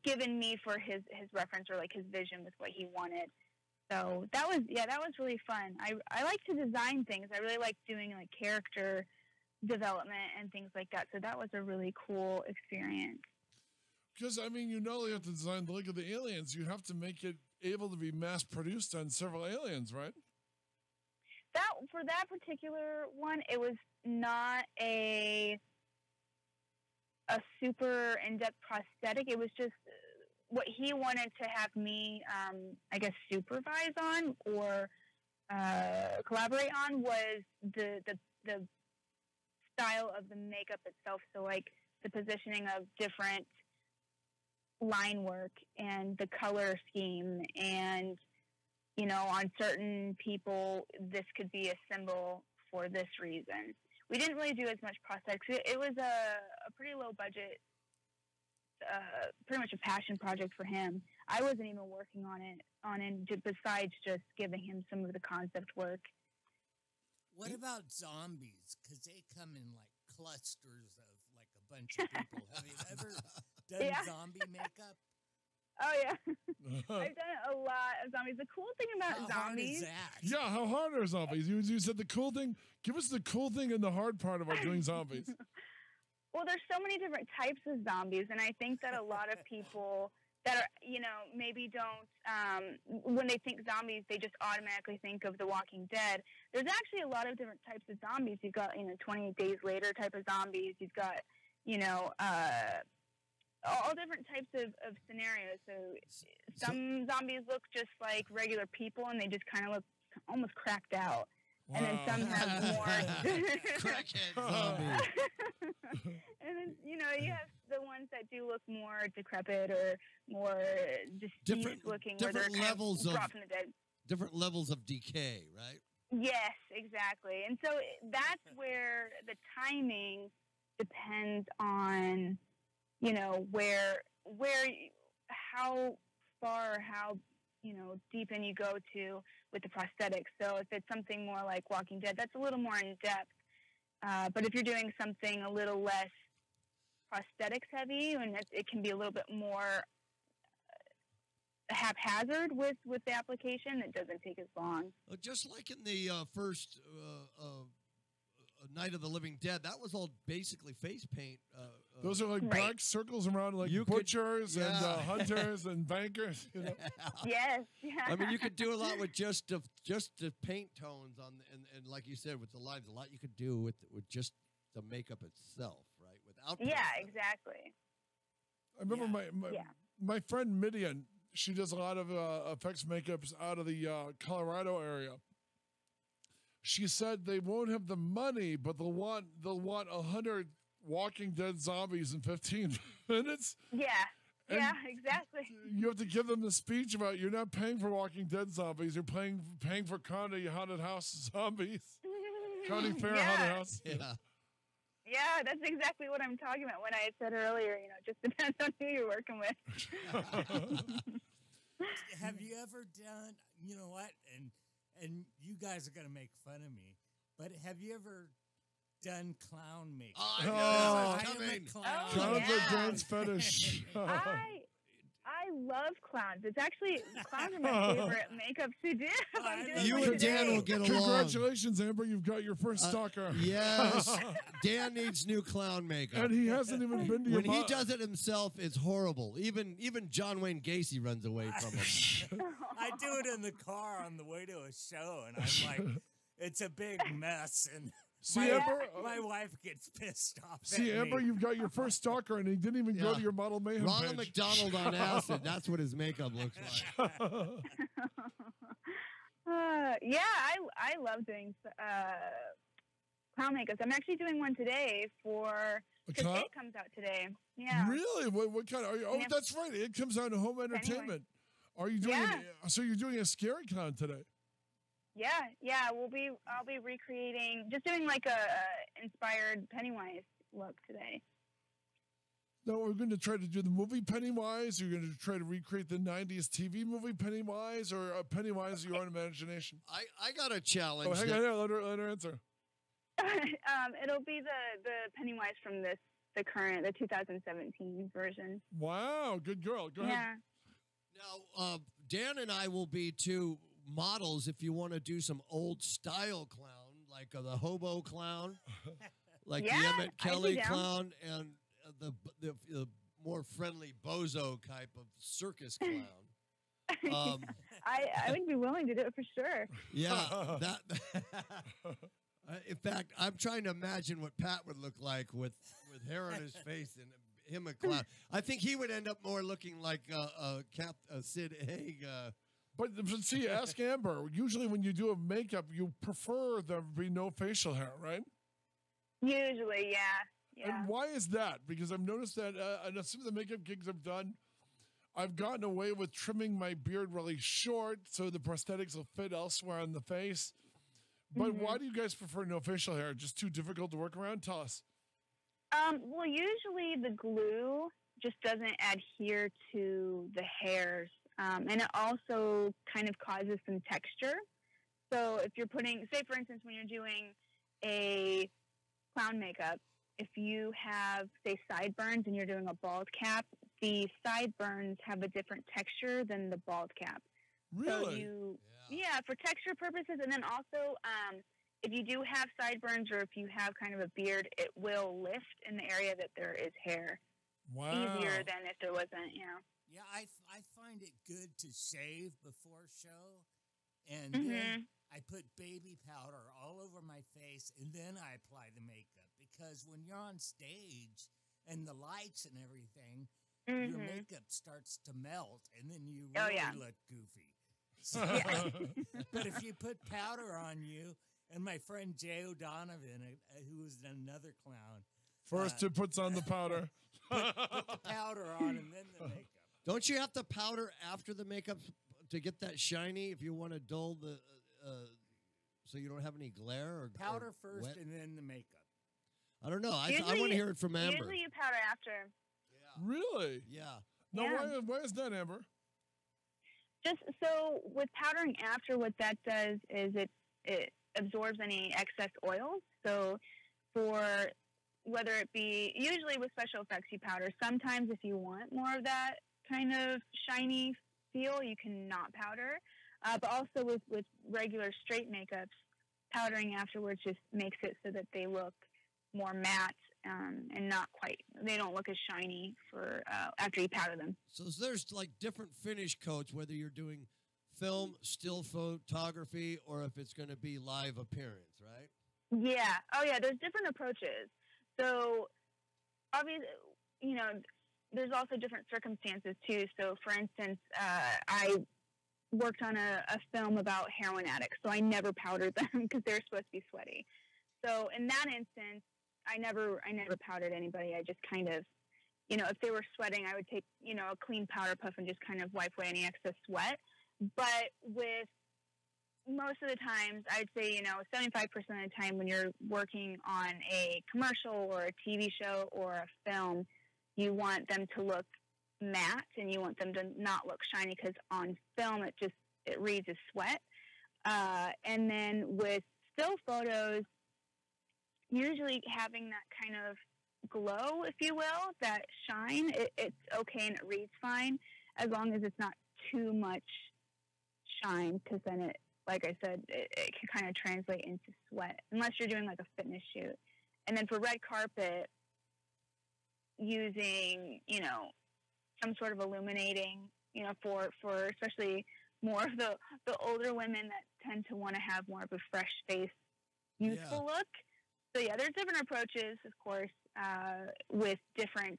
Speaker 7: given me for his reference, or like his vision with what he wanted. So that was really fun. I like to design things. I really like doing like character development and things like that. So that was a really cool experience.
Speaker 5: Because, I mean, you have to design the look of the aliens. You have to make it able to be mass produced on several aliens, right?
Speaker 7: For that particular one, it was not a super in-depth prosthetic. It was just what he wanted to have me, I guess, supervise on or collaborate on was the style of the makeup itself. So, like, the positioning of different line work and the color scheme, and on certain people this could be a symbol for this reason. We didn't really do as much prosthetics. It was a pretty low budget, pretty much a passion project for him. I wasn't even working on it besides just giving him some of the concept work.
Speaker 3: What about zombies? Because they come in like clusters of like a bunch of people. Have you ever done zombie makeup?
Speaker 7: Oh, yeah. I've done a lot of zombies. The cool thing about zombies...
Speaker 3: How hard is that?
Speaker 5: Yeah, how hard are zombies? You said the cool thing. Give us the cool thing and the hard part about doing zombies.
Speaker 7: Well, there's so many different types of zombies, and I think that a lot of people that are, maybe don't, when they think zombies, they just automatically think of The Walking Dead. There's actually a lot of different types of zombies. You've got, 28 Days Later type of zombies. You've got, all different types of scenarios. So some zombies look just like regular people, and they just kind of look almost cracked out. Wow. And then some have more
Speaker 4: crackhead zombie.
Speaker 7: And then you have the ones that do look more decrepit or more deceased looking,
Speaker 4: different levels of
Speaker 7: dropped from the dead.
Speaker 4: Different levels of decay, right?
Speaker 7: Yes, exactly. And so that's where the timing depends on how far, how deep in you go to with the prosthetics. So if it's something more like Walking Dead, that's a little more in depth. But if you're doing something a little less prosthetics heavy, and it can be a little bit more haphazard with the application, it doesn't take as long.
Speaker 4: Just like in the first Night of the Living Dead, that was all basically face paint.
Speaker 5: Those are like black circles around like butchers and hunters and bankers.
Speaker 7: Yes. Yeah.
Speaker 4: I mean, you could do a lot with just the paint tones on, and like you said, with the lines. A lot you could do with just the makeup itself, right? Without.
Speaker 7: Yeah, exactly.
Speaker 5: I remember my friend Midian. She does a lot of effects makeups out of the Colorado area. She said they won't have the money, but they'll want 100 Walking Dead zombies in 15 minutes.
Speaker 7: Yeah.
Speaker 5: And
Speaker 7: yeah, exactly.
Speaker 5: You have to give them the speech about you're not paying for Walking Dead zombies, you're paying for County Haunted House zombies. County Fair Haunted House.
Speaker 4: Yeah.
Speaker 7: Yeah, that's exactly what I'm talking about. When I had said earlier, you know, it just depends on who you're working with.
Speaker 3: Have you ever done? You know what? And you guys are gonna make fun of me, but have you ever done clown makeup?
Speaker 4: Oh, I
Speaker 5: Oh,
Speaker 4: knew
Speaker 3: I
Speaker 4: that was
Speaker 3: am a
Speaker 4: coming.
Speaker 3: clown.
Speaker 5: Clowns
Speaker 7: yeah.
Speaker 5: are Dan's fetish.
Speaker 7: I love clowns. It's actually clowns are my favorite makeup to do. I'm doing
Speaker 4: You
Speaker 7: one
Speaker 4: and Dan
Speaker 7: today.
Speaker 4: will get along.
Speaker 5: Congratulations, Amber. You've got your first stalker.
Speaker 4: Yes. Dan needs new clown makeup.
Speaker 5: And he hasn't even been to your
Speaker 4: When he
Speaker 5: mo-
Speaker 4: does it himself, it's horrible. Even John Wayne Gacy runs away from him.
Speaker 3: I do it in the car on the way to a show, and I'm like, it's a big mess, and
Speaker 5: See,
Speaker 3: my,
Speaker 5: Amber?
Speaker 3: my wife gets pissed off.
Speaker 5: See,
Speaker 3: at
Speaker 5: Amber,
Speaker 3: me.
Speaker 5: you've got your first stalker, and he didn't even go
Speaker 4: Yeah.
Speaker 5: to your Model Mayhem
Speaker 4: Ronald
Speaker 5: page.
Speaker 4: McDonald on acid. That's what his makeup looks like.
Speaker 7: Yeah, I love doing clown makeups. I'm actually doing one today for
Speaker 5: A
Speaker 7: because
Speaker 5: clown?
Speaker 7: it comes out today. Yeah.
Speaker 5: Really? What kind of? Are you, oh,
Speaker 7: Yeah.
Speaker 5: that's right. It comes out in home entertainment. Are you doing?
Speaker 7: Yeah.
Speaker 5: So you're doing a scary clown today?
Speaker 7: Yeah. I'll be recreating, just doing like a inspired Pennywise look today.
Speaker 5: No, we're going to try to do the movie Pennywise. You're going to try to recreate the '90s TV movie Pennywise, or Pennywise your own imagination.
Speaker 4: I got a challenge.
Speaker 5: Oh, hang
Speaker 4: that-
Speaker 5: on, here, let her answer.
Speaker 7: It'll be the Pennywise from the 2017 version.
Speaker 5: Wow, good girl. Go ahead.
Speaker 7: Yeah.
Speaker 4: Now, Dan and I will be two models if you want to do some old style clown, like the hobo clown, like
Speaker 7: Yeah,
Speaker 4: the Emmett
Speaker 7: I'd be
Speaker 4: Kelly
Speaker 7: down.
Speaker 4: clown, and the more friendly bozo type of circus clown.
Speaker 7: I would be willing to do it for sure.
Speaker 4: Yeah, that. In fact, I'm trying to imagine what Pat would look like with hair on his face and him a clown. I think he would end up more looking like Sid Haig.
Speaker 5: But see, ask Amber. Usually, when you do a makeup, you prefer there be no facial hair, right?
Speaker 7: Usually, yeah.
Speaker 5: And why is that? Because I've noticed that on some of the makeup gigs I've done, I've gotten away with trimming my beard really short so the prosthetics will fit elsewhere on the face. But why do you guys prefer no facial hair? Just too difficult to work around? Tell us.
Speaker 7: Well, usually the glue just doesn't adhere to the hairs, and it also kind of causes some texture. So if you're putting, say for instance, when you're doing a clown makeup, if you have, say, sideburns and you're doing a bald cap, the sideburns have a different texture than the bald cap. So
Speaker 5: Really?
Speaker 7: yeah, for texture purposes, and then also if you do have sideburns or if you have kind of a beard, it will lift in the area that there is hair
Speaker 5: Wow.
Speaker 7: easier than if there wasn't, you know.
Speaker 3: Yeah, I find it good to shave before show, and
Speaker 7: Mm-hmm.
Speaker 3: then I put baby powder all over my face, and then I apply the makeup, because when you're on stage and the lights and everything, your makeup starts to melt, and then you
Speaker 7: Oh,
Speaker 3: really
Speaker 7: yeah.
Speaker 3: look goofy. So, but if you put powder on you, and my friend Jay O'Donovan, who was another clown,
Speaker 5: First, who puts on the powder?
Speaker 3: put the powder on and then the makeup.
Speaker 4: Don't you have to powder after the makeup to get that shiny if you want to dull the so you don't have any glare or
Speaker 3: Powder
Speaker 4: or
Speaker 3: first
Speaker 4: wet?
Speaker 3: and then the makeup.
Speaker 4: I don't know. I
Speaker 7: Usually
Speaker 4: want to
Speaker 7: you-
Speaker 4: hear it from Amber.
Speaker 7: Usually you powder after.
Speaker 5: Really?
Speaker 4: Yeah.
Speaker 5: No,
Speaker 7: Yeah.
Speaker 5: why is that, Amber?
Speaker 7: Just so with powdering after, what that does is it absorbs any excess oils. So for whether it be, usually with special effects you powder. Sometimes if you want more of that kind of shiny feel, you can not powder. But also with regular straight makeups, powdering afterwards just makes it so that they look more matte and not quite, they don't look as shiny for after you powder them.
Speaker 4: So there's like different finish coats, whether you're doing film, still photography, or if it's going to be live appearance, right?
Speaker 7: Yeah. Oh, yeah. There's different approaches. So, obviously, you know, there's also different circumstances too. So, for instance, I worked on a film about heroin addicts, so I never powdered them because they were supposed to be sweaty. So, in that instance, I never powdered anybody. I just kind of, you know, if they were sweating, I would take, you know, a clean powder puff and just kind of wipe away any excess sweat. But with most of the times, I'd say, 75% of the time when you're working on a commercial or a TV show or a film, you want them to look matte and you want them to not look shiny, because on film it reads as sweat. And then with still photos, usually having that kind of glow, if you will, that shine, it's okay and it reads fine, as long as it's not too much shine, because then it, like I said, it can kind of translate into sweat, unless you're doing like a fitness shoot. And then for red carpet, using, some sort of illuminating, for especially more of the older women that tend to want to have more of a fresh face, youthful look. So yeah, there's different approaches, of course, with different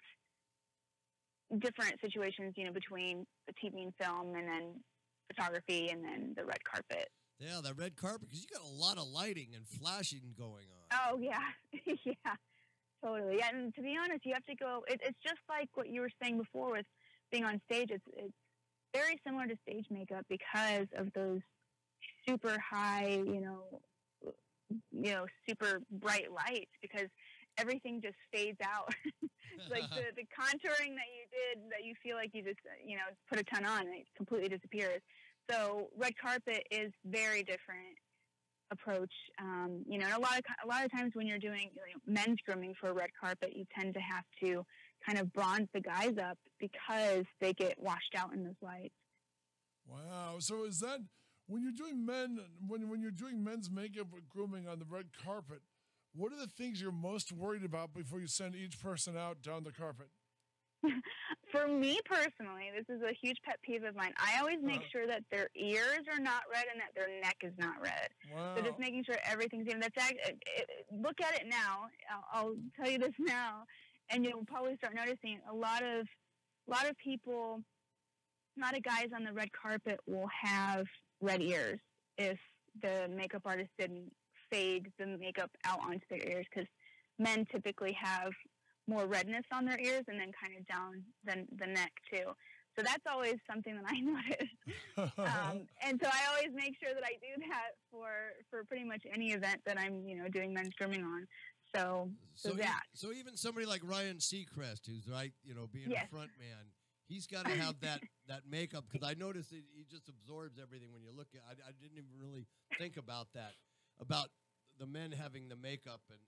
Speaker 7: situations, between the TV and film, and then photography, and then the red carpet.
Speaker 4: Yeah, that red carpet, because you got a lot of lighting and flashing going on.
Speaker 7: Oh yeah, yeah, totally. Yeah, and to be honest, you have to go. It's just like what you were saying before with being on stage. It's very similar to stage makeup because of those super high, super bright lights, because everything just fades out. Like the contouring that you did, that you feel like you just, put a ton on, it completely disappears. So red carpet is very different approach. And a lot of times when you're doing men's grooming for a red carpet, you tend to have to kind of bronze the guys up because they get washed out in those lights.
Speaker 5: Wow. So is that when you're doing when you're doing men's makeup or grooming on the red carpet, what are the things you're most worried about before you send each person out down the carpet?
Speaker 7: For me personally, this is a huge pet peeve of mine. I always make sure that their ears are not red and that their neck is not red.
Speaker 5: Wow.
Speaker 7: So just making sure everything's even. Look at it now. I'll tell you this now, and you'll probably start noticing a lot of people, a lot of guys on the red carpet will have red ears if the makeup artist didn't fade the makeup out onto their ears, because men typically have more redness on their ears and then kind of down the neck too. So that's always something that I notice. And so I always make sure that I do that for pretty much any event that I'm, doing men's grooming on. So
Speaker 4: even somebody like Ryan Seacrest, who's being a front man, he's got to have that makeup, because I noticed that he just absorbs everything when you look at. I didn't even really think about that, about the men having the makeup and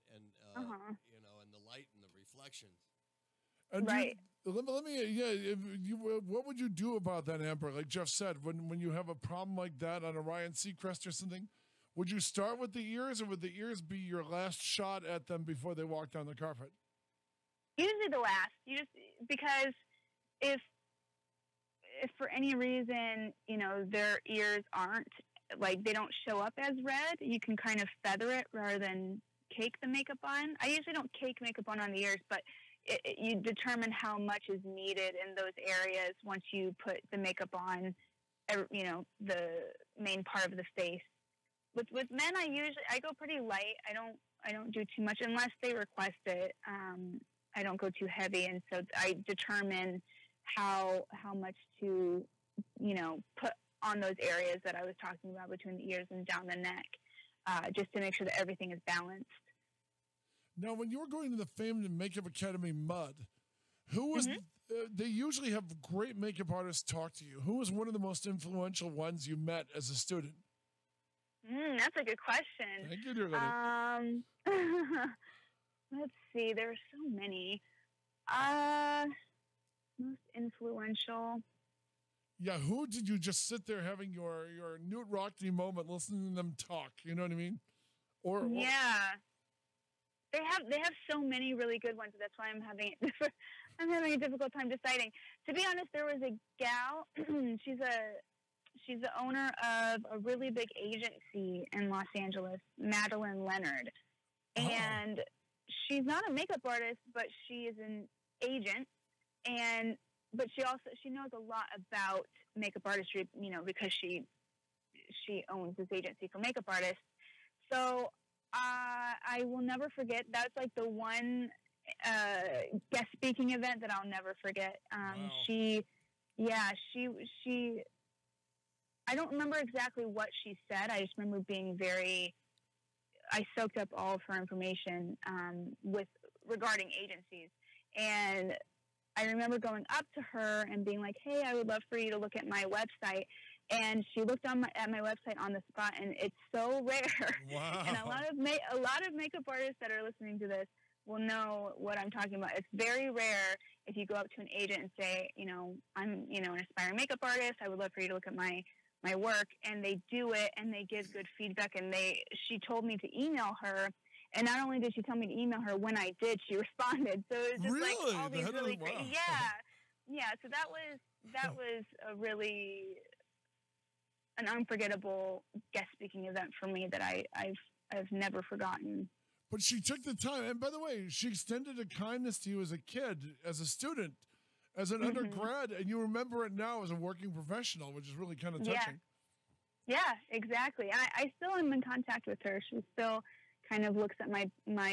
Speaker 4: the light and the reflections.
Speaker 5: And
Speaker 7: right.
Speaker 5: Let me. What would you do about that, Amber? Like Jeff said, when you have a problem like that on a Ryan Seacrest or something, would you start with the ears, or would the ears be your last shot at them before they walk down the carpet?
Speaker 7: Usually the last. Because if for any reason, their ears aren't, like, they don't show up as red, you can kind of feather it rather than cake the makeup on. I usually don't cake makeup on the ears, but you determine how much is needed in those areas once you put the makeup on, the main part of the face. With men, I go pretty light. I don't do too much unless they request it. I don't go too heavy, and so I determine how much to, put on those areas that I was talking about between the ears and down the neck, just to make sure that everything is balanced.
Speaker 5: Now, when you were going to the famed Makeup Academy MUD, who was? They usually have great makeup artists talk to you. Who was one of the most influential ones you met as a student?
Speaker 7: That's a good question.
Speaker 5: Thank you, dear lady.
Speaker 7: Let's see. There are so many. Most influential.
Speaker 5: Yeah, who did you just sit there having your Newt Rockney moment, listening to them talk? You know what I mean? Or they have so many really good ones. That's why I'm having a difficult time deciding. To be honest, there was a gal. She's the owner of a really big agency in Los Angeles, Madeline Leonard, and she's not a makeup artist, but she is an agent, but she knows a lot about makeup artistry, because she owns this agency for makeup artists. So I will never forget. That's like the one guest speaking event that I'll never forget. Wow.
Speaker 7: She I don't remember exactly what she said. I just remember being I soaked up all of her information regarding agencies. And I remember going up to her and being like, hey, I would love for you to look at my website. And she looked at my website on the spot, and it's so rare.
Speaker 5: Wow.
Speaker 7: And a lot of makeup artists that are listening to this will know what I'm talking about. It's very rare if you go up to an agent and say, I'm, an aspiring makeup artist. I would love for you to look at my work, and they do it, and they give good feedback. And she told me to email her, and not only did she tell me to email her, when I did, she responded. So it was just
Speaker 5: Really?
Speaker 7: like all these really great,
Speaker 5: wow.
Speaker 7: yeah. So that was a really an unforgettable guest speaking event for me that I've never forgotten.
Speaker 5: But she took the time, and by the way, she extended a kindness to you as a kid, as a student, as an undergrad, and you remember it now as a working professional, which is really kind of touching.
Speaker 7: Yeah, exactly. I still am in contact with her. She still kind of looks at my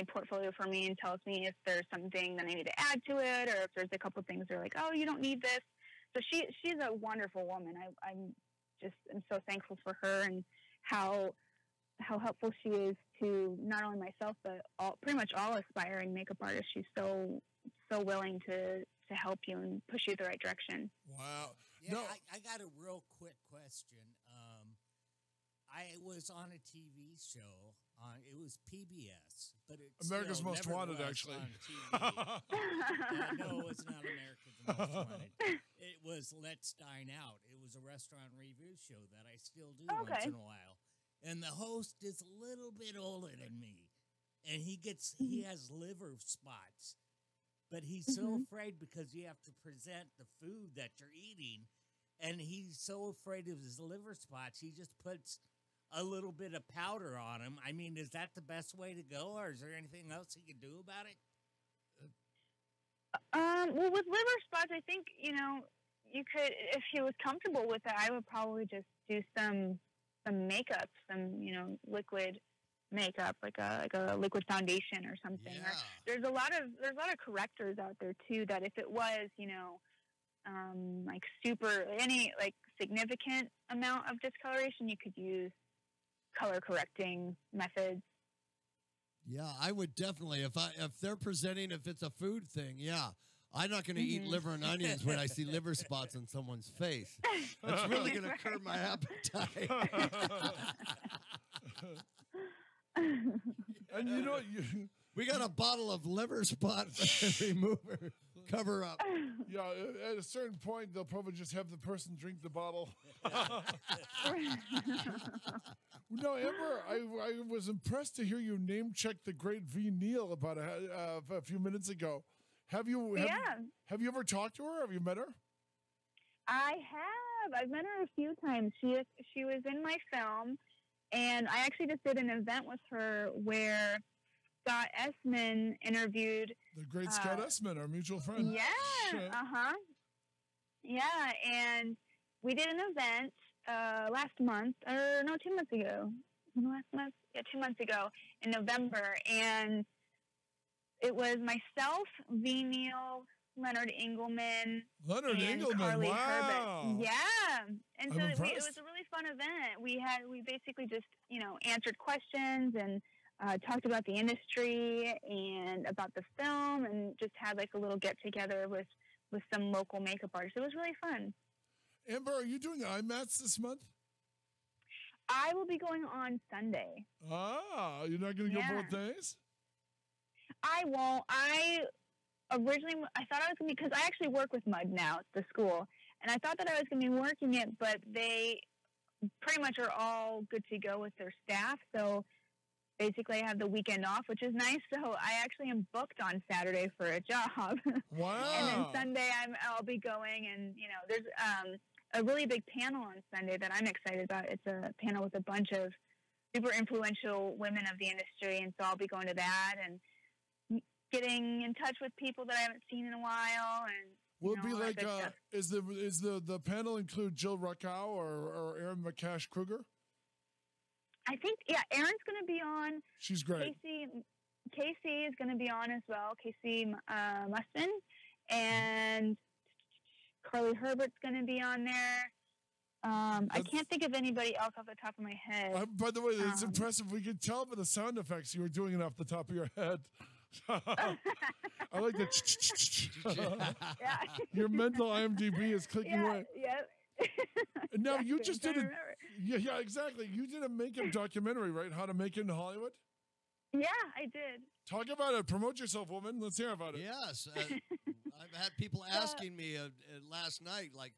Speaker 7: portfolio for me and tells me if there's something that I need to add to it, or if there's a couple things they're like, oh, you don't need this. So she's a wonderful woman. I'm so thankful for her and how helpful she is to not only myself but pretty much all aspiring makeup artists. She's so willing to help you and push you the right direction.
Speaker 5: Wow.
Speaker 3: Yeah,
Speaker 5: No.
Speaker 3: I got a real quick question. I was on a TV show. It was PBS, but it's
Speaker 5: America's Most Wanted, actually.
Speaker 3: On TV. No, it was not America's Most Wanted. It was Let's Dine Out. It was a restaurant review show that I still do once in a while. And the host is a little bit older than me, and he has liver spots, but he's so afraid because you have to present the food that you're eating, and he's so afraid of his liver spots, he just puts a little bit of powder on him. I mean, is that the best way to go, or is there anything else he can do about it?
Speaker 7: Well, with liver spots, I think, you could, if he was comfortable with it, I would probably just do some makeup, some, liquid makeup, like a liquid foundation or something.
Speaker 4: Yeah.
Speaker 7: Or there's a lot of correctors out there too, that if it was, like any significant amount of discoloration, you could use color correcting methods.
Speaker 4: Yeah, I would definitely if they're presenting, if it's a food thing, yeah. I'm not going to eat liver and onions when I see liver spots on someone's face. That's really going to curb my appetite.
Speaker 5: And you know what?
Speaker 4: We got a bottle of liver spot remover cover up.
Speaker 5: Yeah, at a certain point, they'll probably just have the person drink the bottle. No, Amber, I was impressed to hear you name check the great V. Neal about a few minutes ago. Have you ever talked to her? Have you met her?
Speaker 7: I have. I've met her a few times. She was in my film, and I actually just did an event with her where Scott Essman interviewed
Speaker 5: The great Scott Essman, our mutual friend.
Speaker 7: Yeah. Yeah, and we did an event last month, or no, 2 months ago. Last month? Yeah, 2 months ago in November, and it was myself, V. Neal, Leonard Engelman, and Carly Herbert. Yeah, and so it was a really fun event. We basically just answered questions and talked about the industry and about the film, and just had like a little get together with some local makeup artists. It was really fun.
Speaker 5: Amber, are you doing IMATS this month?
Speaker 7: I will be going on Sunday.
Speaker 5: Ah, you're not going to go both days?
Speaker 7: I won't. I thought I was going to, because I actually work with Mud now at the school, and I thought that I was going to be working it, but they pretty much are all good to go with their staff, so basically I have the weekend off, which is nice. So I actually am booked on Saturday for a job.
Speaker 5: Wow.
Speaker 7: And then Sunday I'll be going, and there's a really big panel on Sunday that I'm excited about. It's a panel with a bunch of super influential women of the industry, and so I'll be going to that and getting in touch with people that I haven't seen in a while. And
Speaker 5: will it be like is the panel include Jill Ruckow or Erin McCash Kruger?
Speaker 7: I think Erin's going to be on.
Speaker 5: She's great.
Speaker 7: Casey is going to be on as well. Casey Mustin, and Carly Herbert's going to be on there. I can't think of anybody else off the top of my head.
Speaker 5: By the way, it's impressive. We can tell by the sound effects you were doing it off the top of your head. I like the.
Speaker 7: Yeah.
Speaker 5: Your mental IMDb is clicking away.
Speaker 7: Yeah.
Speaker 5: And now you
Speaker 7: Exactly,
Speaker 5: just
Speaker 7: I'm
Speaker 5: did
Speaker 7: trying
Speaker 5: a.
Speaker 7: to remember.
Speaker 5: Yeah, exactly. You did a makeup documentary, right? How to make it in Hollywood.
Speaker 7: Yeah, I did.
Speaker 5: Talk about it. Promote yourself, woman. Let's hear about it.
Speaker 4: Yes. I've had people asking me last night, like,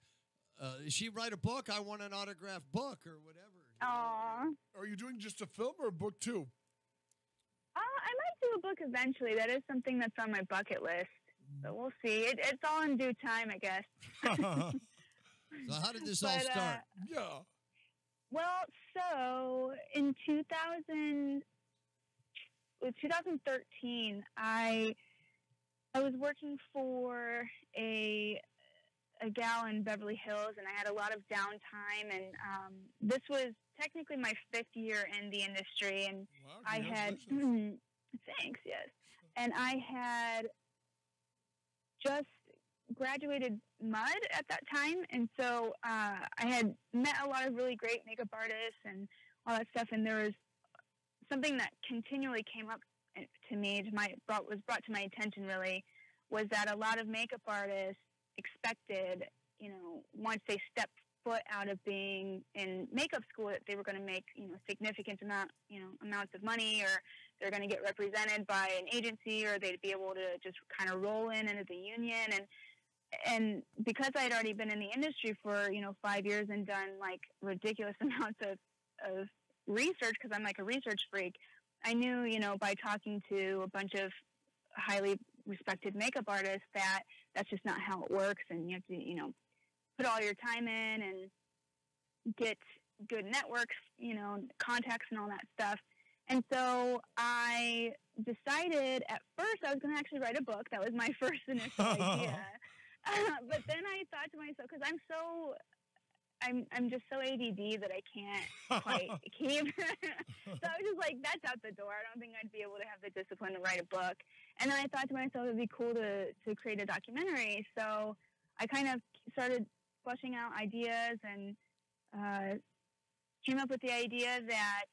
Speaker 4: does she write a book? I want an autographed book or whatever.
Speaker 7: Aw.
Speaker 5: Are you doing just a film or a book too?
Speaker 7: I might do a book eventually. That is something that's on my bucket list. So we'll see. It's all in due time, I guess.
Speaker 4: So how did this all start?
Speaker 5: Yeah.
Speaker 7: Well, so in 2013, I was working for a gal in Beverly Hills, and I had a lot of downtime. And this was technically my 5th year in the industry, and
Speaker 5: Wow,
Speaker 7: I had thanks, yes, and I had just graduated MUD at that time, and so I had met a lot of really great makeup artists and all that stuff. And there was something that continually came up to me, was brought to my attention, really, was that a lot of makeup artists expected, once they stepped foot out of being in makeup school, that they were going to make, significant amounts of money, or they're going to get represented by an agency, or they'd be able to just kind of roll into the union. And because I had already been in the industry for, 5 years and done like ridiculous amounts of research, because I'm like a research freak, I knew, by talking to a bunch of highly respected makeup artists, that that's just not how it works. And you have to, put all your time in and get good networks, contacts and all that stuff. And so I decided at first I was going to actually write a book. That was my first initial idea. But then I thought to myself, because I'm just so ADD that I can't quite keep. So I was just like, that's out the door. I don't think I'd be able to have the discipline to write a book. And then I thought to myself, it'd be cool to create a documentary. So I kind of started fleshing out ideas and came up with the idea that,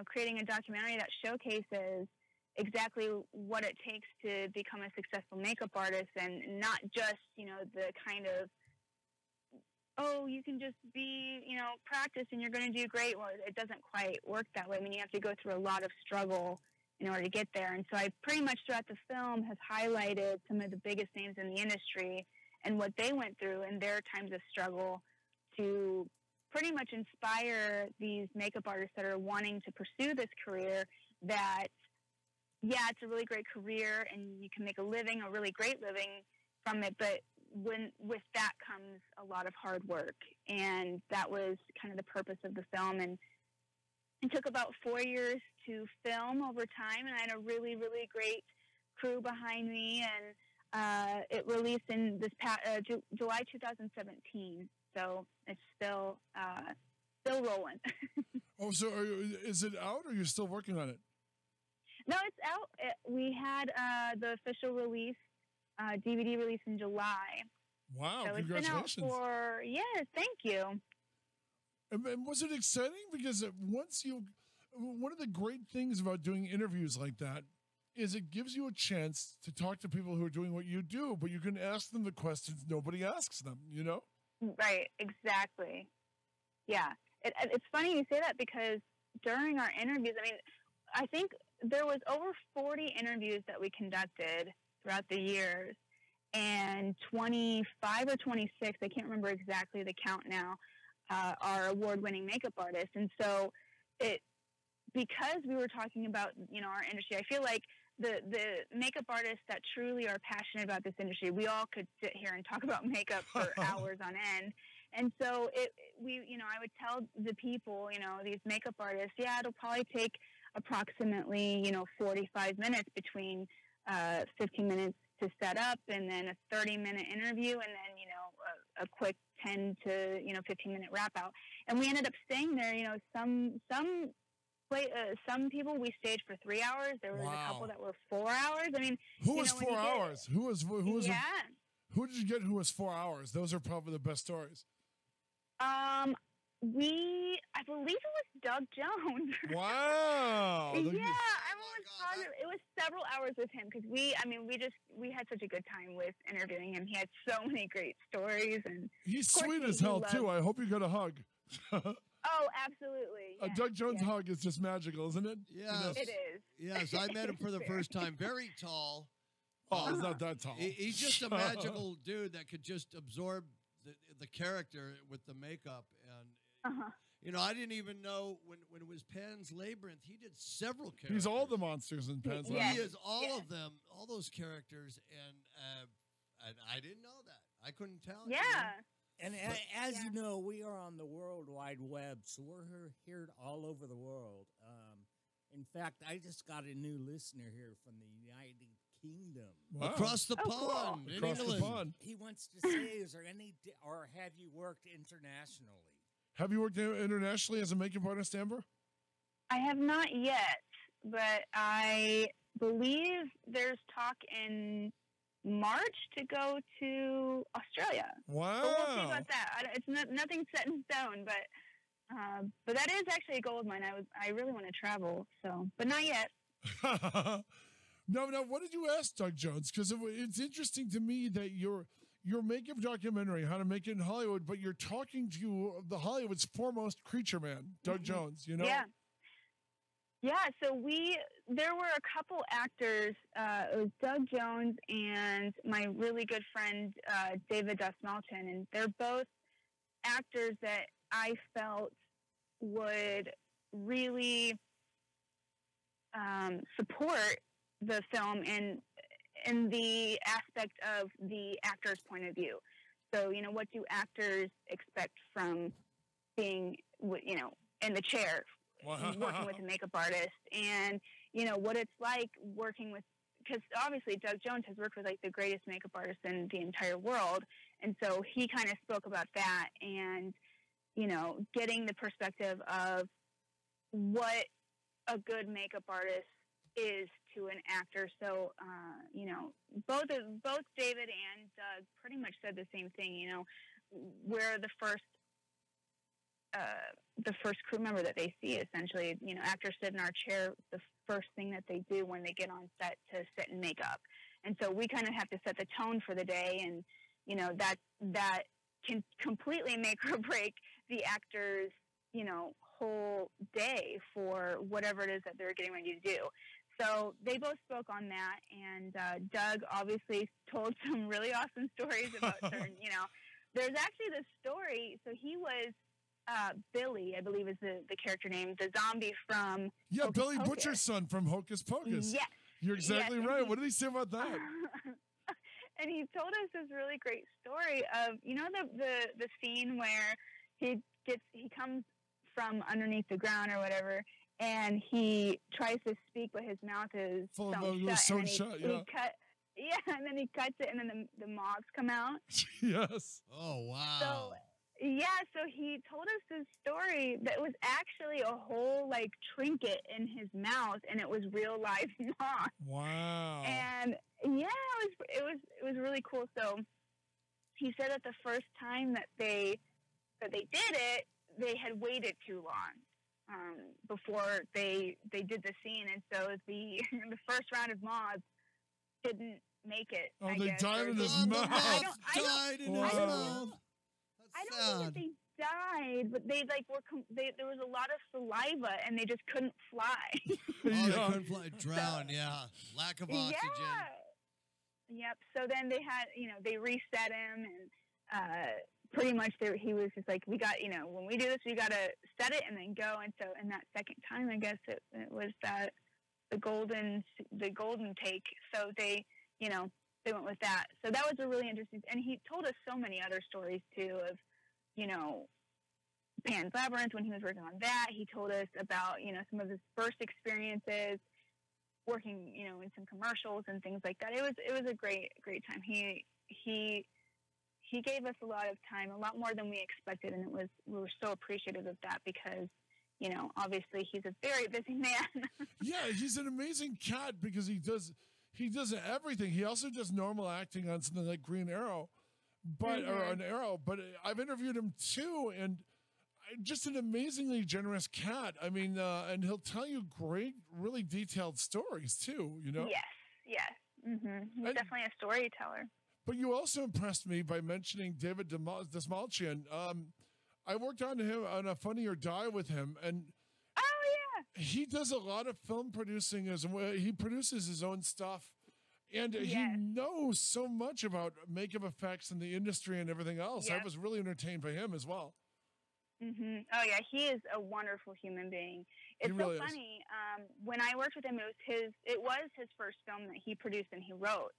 Speaker 7: creating a documentary that showcases exactly what it takes to become a successful makeup artist, and not just, the kind of, oh, you can just be, practice and you're going to do great. Well, it doesn't quite work that way. I mean, you have to go through a lot of struggle in order to get there. And so I pretty much throughout the film have highlighted some of the biggest names in the industry and what they went through in their times of struggle, to pretty much inspire these makeup artists that are wanting to pursue this career, that, yeah, it's a really great career and you can make a living, a really great living from it, but with that comes a lot of hard work. And that was kind of the purpose of the film. And it took about 4 years to film over time, and I had a really, really great crew behind me, and it released in this July 2017. So it's still rolling.
Speaker 5: Oh, so is it out, or are you still working on it?
Speaker 7: No, it's out. We had the official release, DVD release in July.
Speaker 5: Wow,
Speaker 7: so
Speaker 5: congratulations.
Speaker 7: It's been out yes, thank you.
Speaker 5: And was it exciting? Because one of the great things about doing interviews like that is it gives you a chance to talk to people who are doing what you do, but you can ask them the questions nobody asks them,
Speaker 7: Right, exactly. Yeah. It's funny you say that, because during our interviews, I think there was over 40 interviews that we conducted throughout the years, and 25 or 26, I can't remember exactly the count now, are award-winning makeup artists. And so because we were talking about, our industry, I feel like the makeup artists that truly are passionate about this industry, we all could sit here and talk about makeup for hours on end. And so I would tell the people, these makeup artists, yeah, it'll probably take approximately, 45 minutes between 15 minutes to set up, and then a 30-minute interview, and then, a quick 10 to, 15-minute wrap out. And we ended up staying there, some people we stayed for 3 hours. There was a couple that were 4 hours.
Speaker 5: Who was 4 hours? Who was?
Speaker 7: Yeah.
Speaker 5: Who did you get? Who was 4 hours? Those are probably the best stories.
Speaker 7: I believe it was Doug Jones.
Speaker 5: Wow.
Speaker 7: Yeah, I'm
Speaker 4: my
Speaker 7: almost
Speaker 4: God,
Speaker 7: positive. It was several hours with him because we had such a good time with interviewing him. He had so many great stories, and
Speaker 5: He's
Speaker 7: of course
Speaker 5: sweet
Speaker 7: he-
Speaker 5: as
Speaker 7: he
Speaker 5: hell,
Speaker 7: loves-
Speaker 5: too. I hope you got a hug.
Speaker 7: Oh, absolutely.
Speaker 5: A
Speaker 7: yes,
Speaker 5: Doug Jones
Speaker 7: yes.
Speaker 5: hug is just magical, isn't it?
Speaker 4: Yes.
Speaker 7: It is.
Speaker 4: Yes, I met him for the
Speaker 7: Fair.
Speaker 4: first time. Very tall.
Speaker 5: Oh, he's not that tall.
Speaker 4: He's just a magical dude that could just absorb the character with the makeup. And,
Speaker 7: Uh-huh.
Speaker 4: you know, I didn't even know when it was Pan's Labyrinth, he did several characters.
Speaker 5: He's all the monsters in Pan's
Speaker 7: Yeah.
Speaker 4: He
Speaker 5: Labyrinth.
Speaker 4: is all
Speaker 7: Yes.
Speaker 4: of them, all those characters. And I didn't know that. I couldn't tell.
Speaker 7: Yeah.
Speaker 3: And as
Speaker 7: Yeah.
Speaker 3: you know, we are on the World Wide Web, so we're heard all over the world. In fact, I just got a new listener here from the United Kingdom.
Speaker 5: Wow.
Speaker 4: Across the
Speaker 7: Oh, cool.
Speaker 4: pond in
Speaker 5: Across the
Speaker 4: England.
Speaker 5: pond.
Speaker 3: He wants to say, is there any, or have you worked internationally?
Speaker 5: Have you worked internationally as a makeup artist, Amber?
Speaker 7: I have not yet, but I believe there's talk in March to go to Australia.
Speaker 5: Wow.
Speaker 7: But we'll see about that. It's nothing set in stone, but that is actually a goal of mine. I really want to travel, so but not yet.
Speaker 5: No, what did you ask Doug Jones? Because it's interesting to me that your makeup documentary, How to Make It in Hollywood, but you're talking to the Hollywood's foremost creature man, Doug Jones. You know?
Speaker 7: Yeah. Yeah, so there were a couple actors. It was Doug Jones and my really good friend David Dustmalton, and they're both actors that I felt would really support the film in the aspect of the actor's point of view. So, you know, what do actors expect from being, you know, in the chair, working with a makeup artist, and, you know, what it's like working with, because obviously Doug Jones has worked with like the greatest makeup artists in the entire world. And so he kind of spoke about that and, you know, getting the perspective of what a good makeup artist is to an actor. So, you know, both David and Doug pretty much said the same thing. You know, we're the first crew member that they see. Essentially, you know, actors sit in our chair. The first thing that they do when they get on set to sit and make up, and so we kind of have to set the tone for the day. And you know that can completely make or break the actor's, you know, whole day for whatever it is that they're getting ready to do. So they both spoke on that, and Doug obviously told some really awesome stories about certain, you know, there's actually this story. So he was Billy, I believe is the character name, the zombie from
Speaker 5: Yeah,
Speaker 7: Hocus
Speaker 5: Billy
Speaker 7: Pocus.
Speaker 5: Butcher's son from Hocus Pocus.
Speaker 7: Yes.
Speaker 5: You're exactly
Speaker 7: Yes,
Speaker 5: right.
Speaker 7: and
Speaker 5: What did he say about that?
Speaker 7: And he told us this really great story of, you know, the scene where he comes from underneath the ground or whatever, and he tries to speak, but his mouth is
Speaker 5: Full of
Speaker 7: sewn shut.
Speaker 5: sewn
Speaker 7: And
Speaker 5: shut, yeah.
Speaker 7: and then he cuts it, and then the moths come out.
Speaker 5: Yes.
Speaker 4: Oh, wow.
Speaker 7: So he told us this story that was actually a whole like trinket in his mouth, and it was real live moth.
Speaker 5: Wow.
Speaker 7: And yeah, it was really cool. So he said that the first time that they did it, they had waited too long before they did the scene, and so the first round of moths didn't make it.
Speaker 5: Oh,
Speaker 7: I
Speaker 5: they
Speaker 7: guess,
Speaker 5: died
Speaker 7: or
Speaker 5: in
Speaker 7: they-
Speaker 5: his mouth.
Speaker 4: Died in his
Speaker 5: Wow.
Speaker 4: mouth.
Speaker 7: I
Speaker 4: That's
Speaker 7: don't know
Speaker 4: sad.
Speaker 7: that they died, but they like there was a lot of saliva, and they just couldn't fly.
Speaker 4: Oh, they
Speaker 5: Yeah.
Speaker 4: couldn't fly. Drown, yeah. Lack of oxygen.
Speaker 7: Yeah. Yep. So then they had, you know, they reset him, and pretty much he was just like, we got, you know, when we do this, we got to set it and then go. And so in that second time, I guess it was that the golden take. So they, you know, they went with that. So that was a really interesting, and he told us so many other stories too of, you know, Pan's Labyrinth when he was working on that. He told us about, you know, some of his first experiences working, you know, in some commercials and things like that. It was a great time. He gave us a lot of time, a lot more than we expected, and we were so appreciative of that because, you know, obviously he's a very busy man.
Speaker 5: Yeah, he's an amazing cat because he does everything. He also does normal acting on something like Green Arrow. but or an arrow. But I've interviewed him too, and just an amazingly generous cat. I mean, and he'll tell you great, really detailed stories too. You know.
Speaker 7: Yes. He's definitely a storyteller.
Speaker 5: But you also impressed me by mentioning David Desmalchian. I worked on him on a Funny or Die with him, and he does a lot of film producing as well. He produces his own stuff, and he knows so much about makeup effects in the industry and everything else. I was really entertained by him as well.
Speaker 7: Oh yeah, he is a wonderful human being. It's really so funny. When I worked with him, it was his first film that he produced and he wrote,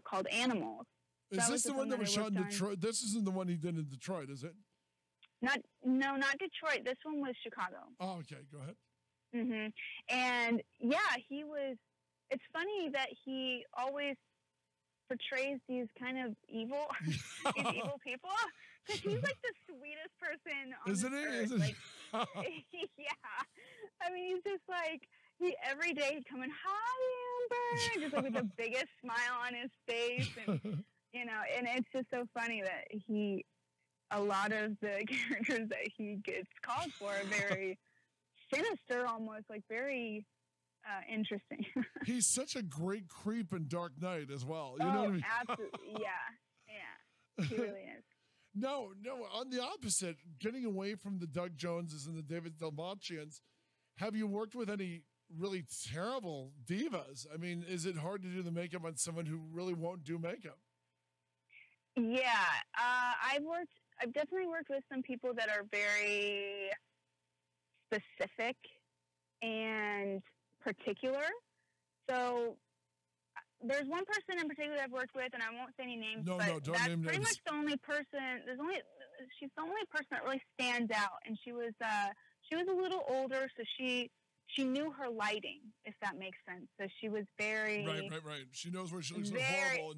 Speaker 7: called Animals.
Speaker 5: Is this the one that was shot in Detroit? This isn't the one he did in Detroit, is it?
Speaker 7: Not Detroit. This one was Chicago.
Speaker 5: Oh, okay. Go ahead.
Speaker 7: And he was. It's funny that he always portrays these kind of evil, these evil people, because he's like the sweetest person on
Speaker 5: Isn't
Speaker 7: this
Speaker 5: he?
Speaker 7: earth.
Speaker 5: Isn't
Speaker 7: Like, I mean, he's just like every day he'd come in, hi Amber, just like with the biggest smile on his face, and and it's just so funny that a lot of the characters that he gets called for are very sinister, almost like very interesting.
Speaker 5: He's such a great creep in Dark Knight as well. You know what I mean?
Speaker 7: Absolutely. Yeah. He really is.
Speaker 5: No, on the opposite, getting away from the Doug Joneses and the David Dalmatians, have you worked with any really terrible divas? I mean, is it hard to do the makeup on someone who really won't do makeup?
Speaker 7: Yeah. I've definitely worked with some people that are very specific and particular. So there's one person in particular I've worked with, and I won't say any names, but
Speaker 5: don't
Speaker 7: that's
Speaker 5: name
Speaker 7: pretty
Speaker 5: names.
Speaker 7: much the only person. She's the only person that really stands out, and she was a little older, so she knew her lighting, if that makes sense. So she was very
Speaker 5: right. She knows where she looks horrible.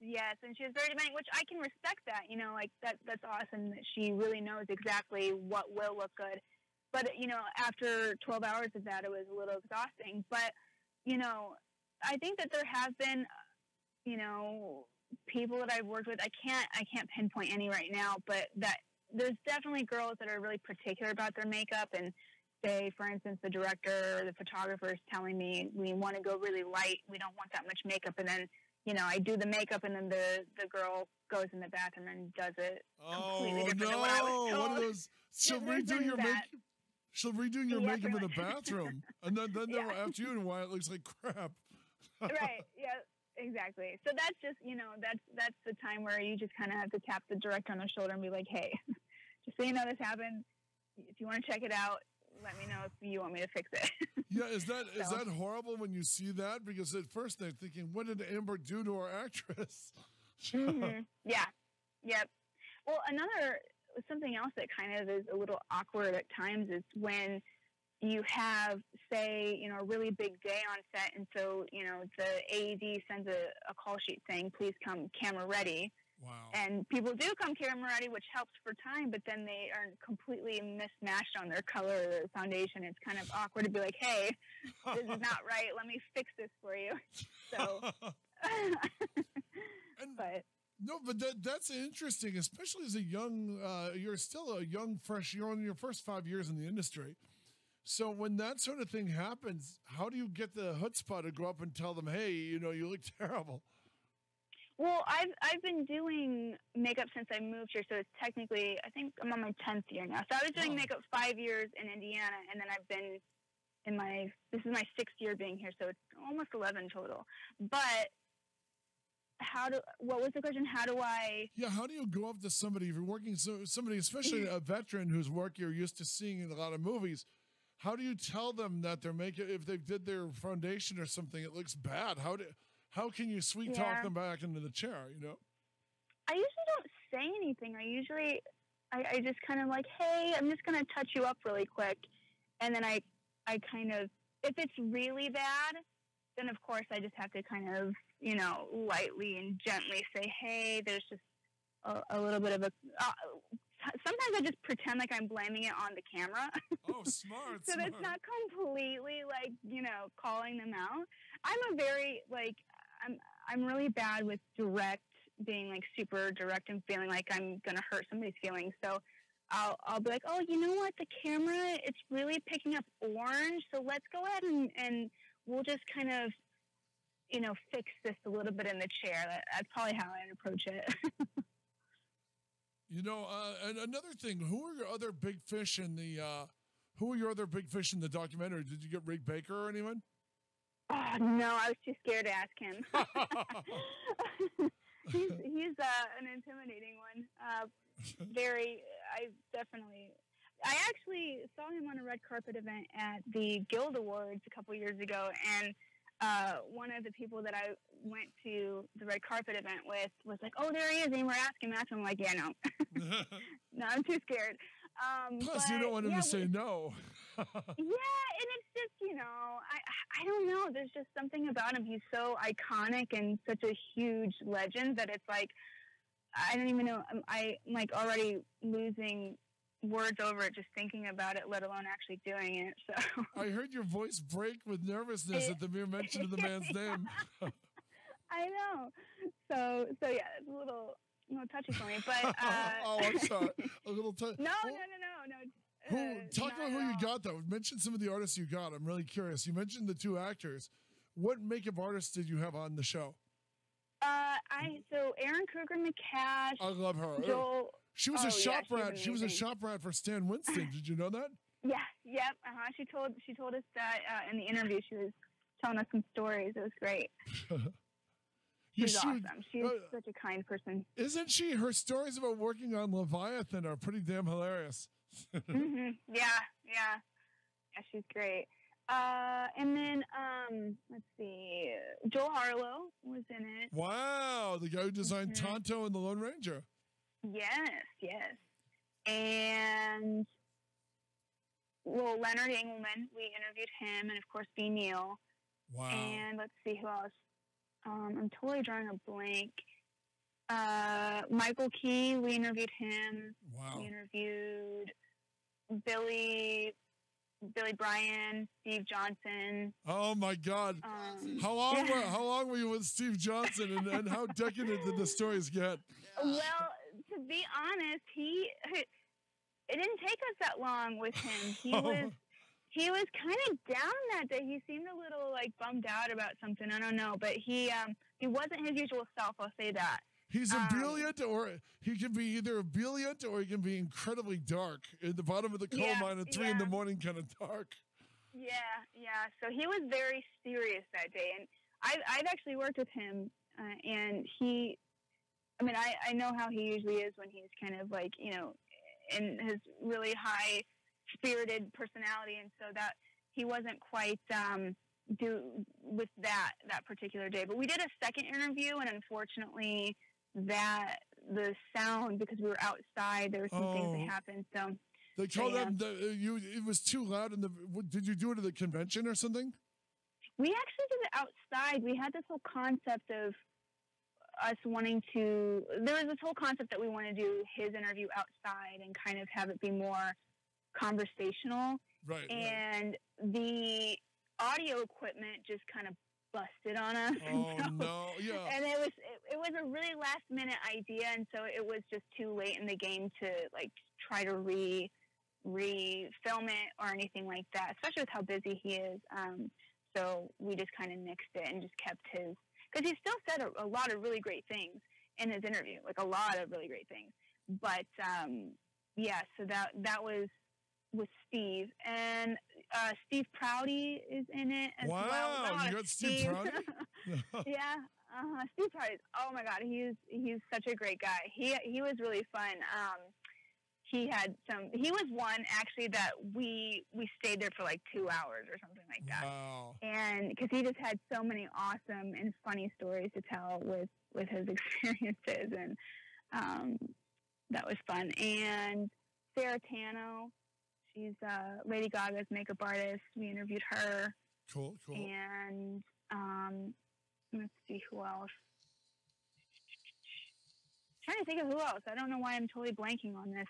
Speaker 7: Yes, and she was very demanding, which I can respect that. Like that's awesome that she really knows exactly what will look good. But, after 12 hours of that, it was a little exhausting. But, I think that there have been, people that I've worked with. I can't pinpoint any right now, but that there's definitely girls that are really particular about their makeup. And say, for instance, the director or the photographer is telling me we want to go really light. We don't want that much makeup. And then, I do the makeup, and then the girl goes in the bathroom and does it completely different than what I was told.
Speaker 5: One of those. She'll redo your makeup in the bathroom, and then they'll after you and why it looks like crap.
Speaker 7: Right. Yeah. Exactly. So that's just that's the time where you just kind of have to tap the director on the shoulder and be like, hey, just so you know this happened. If you want to check it out, let me know if you want me to fix it.
Speaker 5: Yeah. Is that horrible when you see that? Because at first they're thinking, what did Amber do to our actress?
Speaker 7: Yeah. Yep. Well, something else that kind of is a little awkward at times is when you have, say, a really big day on set, and so, the AED sends a call sheet saying, please come camera ready.
Speaker 5: Wow.
Speaker 7: And people do come camera ready, which helps for time, but then they are completely mismatched on their color or their foundation. It's kind of awkward to be like, hey, this is not right. Let me fix this for you. So, but...
Speaker 5: No, but that's interesting, especially as a young, you're still a young, fresh, you're on your first 5 years in the industry. So when that sort of thing happens, how do you get the chutzpah to go up and tell them, hey, you look terrible?
Speaker 7: Well, I've been doing makeup since I moved here, so it's technically, I think I'm on my 10th year now. So I was doing makeup 5 years in Indiana, and then I've been this is my 6th year being here, so it's almost 11 total. But what was the question? How do you
Speaker 5: go up to somebody if you're working, somebody, especially a veteran whose work you're used to seeing in a lot of movies, how do you tell them that their makeup, if they did their foundation or something, it looks bad? How can you sweet talk them back into the chair,
Speaker 7: I usually don't say anything. I just kind of like, hey, I'm just going to touch you up really quick. And then I kind of, if it's really bad, then of course I just have to kind of, lightly and gently say, hey, there's just a little bit of sometimes I just pretend like I'm blaming it on the camera.
Speaker 5: Oh, smart.
Speaker 7: So that's not completely like, calling them out. I'm a very, I'm really bad with direct, being like super direct and feeling like I'm gonna hurt somebody's feelings. So I'll be like, oh, you know what? The camera, it's really picking up orange. So let's go ahead and we'll just kind of, fix this a little bit in the chair. That's probably how I'd approach it.
Speaker 5: And another thing, who are your other big fish in the documentary? Did you get Rick Baker or anyone?
Speaker 7: Oh, no, I was too scared to ask him. He's an intimidating one. I actually saw him on a red carpet event at the Guild Awards a couple years ago, and one of the people that I went to the red carpet event with was like, "Oh, there he is," and we're asking Matt. I'm like, "Yeah, no, no, I'm too scared."
Speaker 5: Plus, you don't want him to say no.
Speaker 7: Yeah, and it's just, I don't know. There's just something about him. He's so iconic and such a huge legend that it's like, I don't even know. I'm like already losing words over it just thinking about it, let alone actually doing it. So
Speaker 5: I heard your voice break with nervousness at the mere mention of the man's name.
Speaker 7: I know. So yeah, it's a little touchy for me, but
Speaker 5: oh, I'm sorry. A little touchy.
Speaker 7: No.
Speaker 5: Talk about who you got though. Mention some of the artists you got. I'm really curious. You mentioned the two actors. What makeup artists did you have on the show?
Speaker 7: So Erin Kruger McCash.
Speaker 5: I love her.
Speaker 7: Joel.
Speaker 5: She was a shop rat. She was a shop rat for Stan Winston. Did you know that?
Speaker 7: Yeah. Yep. She told us that in the interview. She was telling us some stories. It was great. She's awesome. She's such a kind person.
Speaker 5: Isn't she? Her stories about working on Leviathan are pretty damn hilarious.
Speaker 7: Mm-hmm. Yeah. She's great. And then let's see, Joel Harlow was in it.
Speaker 5: Wow, the guy who designed Tonto and the Lone Ranger.
Speaker 7: Yes. And Leonard Engelman, we interviewed him, and of course B. Neal.
Speaker 5: Wow.
Speaker 7: And let's see who else. I'm totally drawing a blank. Michael Key, we interviewed him.
Speaker 5: Wow.
Speaker 7: We interviewed Billy Bryan, Steve Johnson.
Speaker 5: Oh my God! How long were you with Steve Johnson, and how decadent did the stories get?
Speaker 7: Well, to be honest, it didn't take us that long with him. He was kind of down that day. He seemed a little like bummed out about something. I don't know, but he wasn't his usual self. I'll say that.
Speaker 5: He's ebullient, or he can be either ebullient or he can be incredibly dark. In the bottom of the coal mine at 3 a.m, kind of dark.
Speaker 7: Yeah. So he was very serious that day, and I've actually worked with him, and I know how he usually is when he's kind of like, in his really high spirited personality, and so that he wasn't quite with that particular day. But we did a second interview, and unfortunately that the sound, because we were outside, there were some things that happened. So
Speaker 5: they told them that it was too loud. Did you do it at the convention or something?
Speaker 7: We actually did it outside. We had this whole concept of us wanting to. There was this whole concept that we want to do his interview outside and kind of have it be more conversational.
Speaker 5: Right.
Speaker 7: And the audio equipment just kind of busted on us.
Speaker 5: Oh no! Yeah.
Speaker 7: And it was a really last minute idea, and so it was just too late in the game to like try to re-film it or anything like that, especially with how busy he is. So we just kind of nixed it and just kept his, because he still said a lot of really great things in his interview, like a lot of really great things. But so that was with Steve, and Steve Prouty is in it as well.
Speaker 5: Wow, you got Steve Prouty?
Speaker 7: Yeah, Steve Prouty. Oh my God, he's such a great guy. He was really fun. He was one actually that we stayed there for like 2 hours or something like that.
Speaker 5: Wow.
Speaker 7: And because he just had so many awesome and funny stories to tell with his experiences, and that was fun. And Sarah Tano, she's Lady Gaga's makeup artist. We interviewed her.
Speaker 5: Cool.
Speaker 7: And let's see who else. Trying to think of who else. I don't know why I'm totally blanking on this.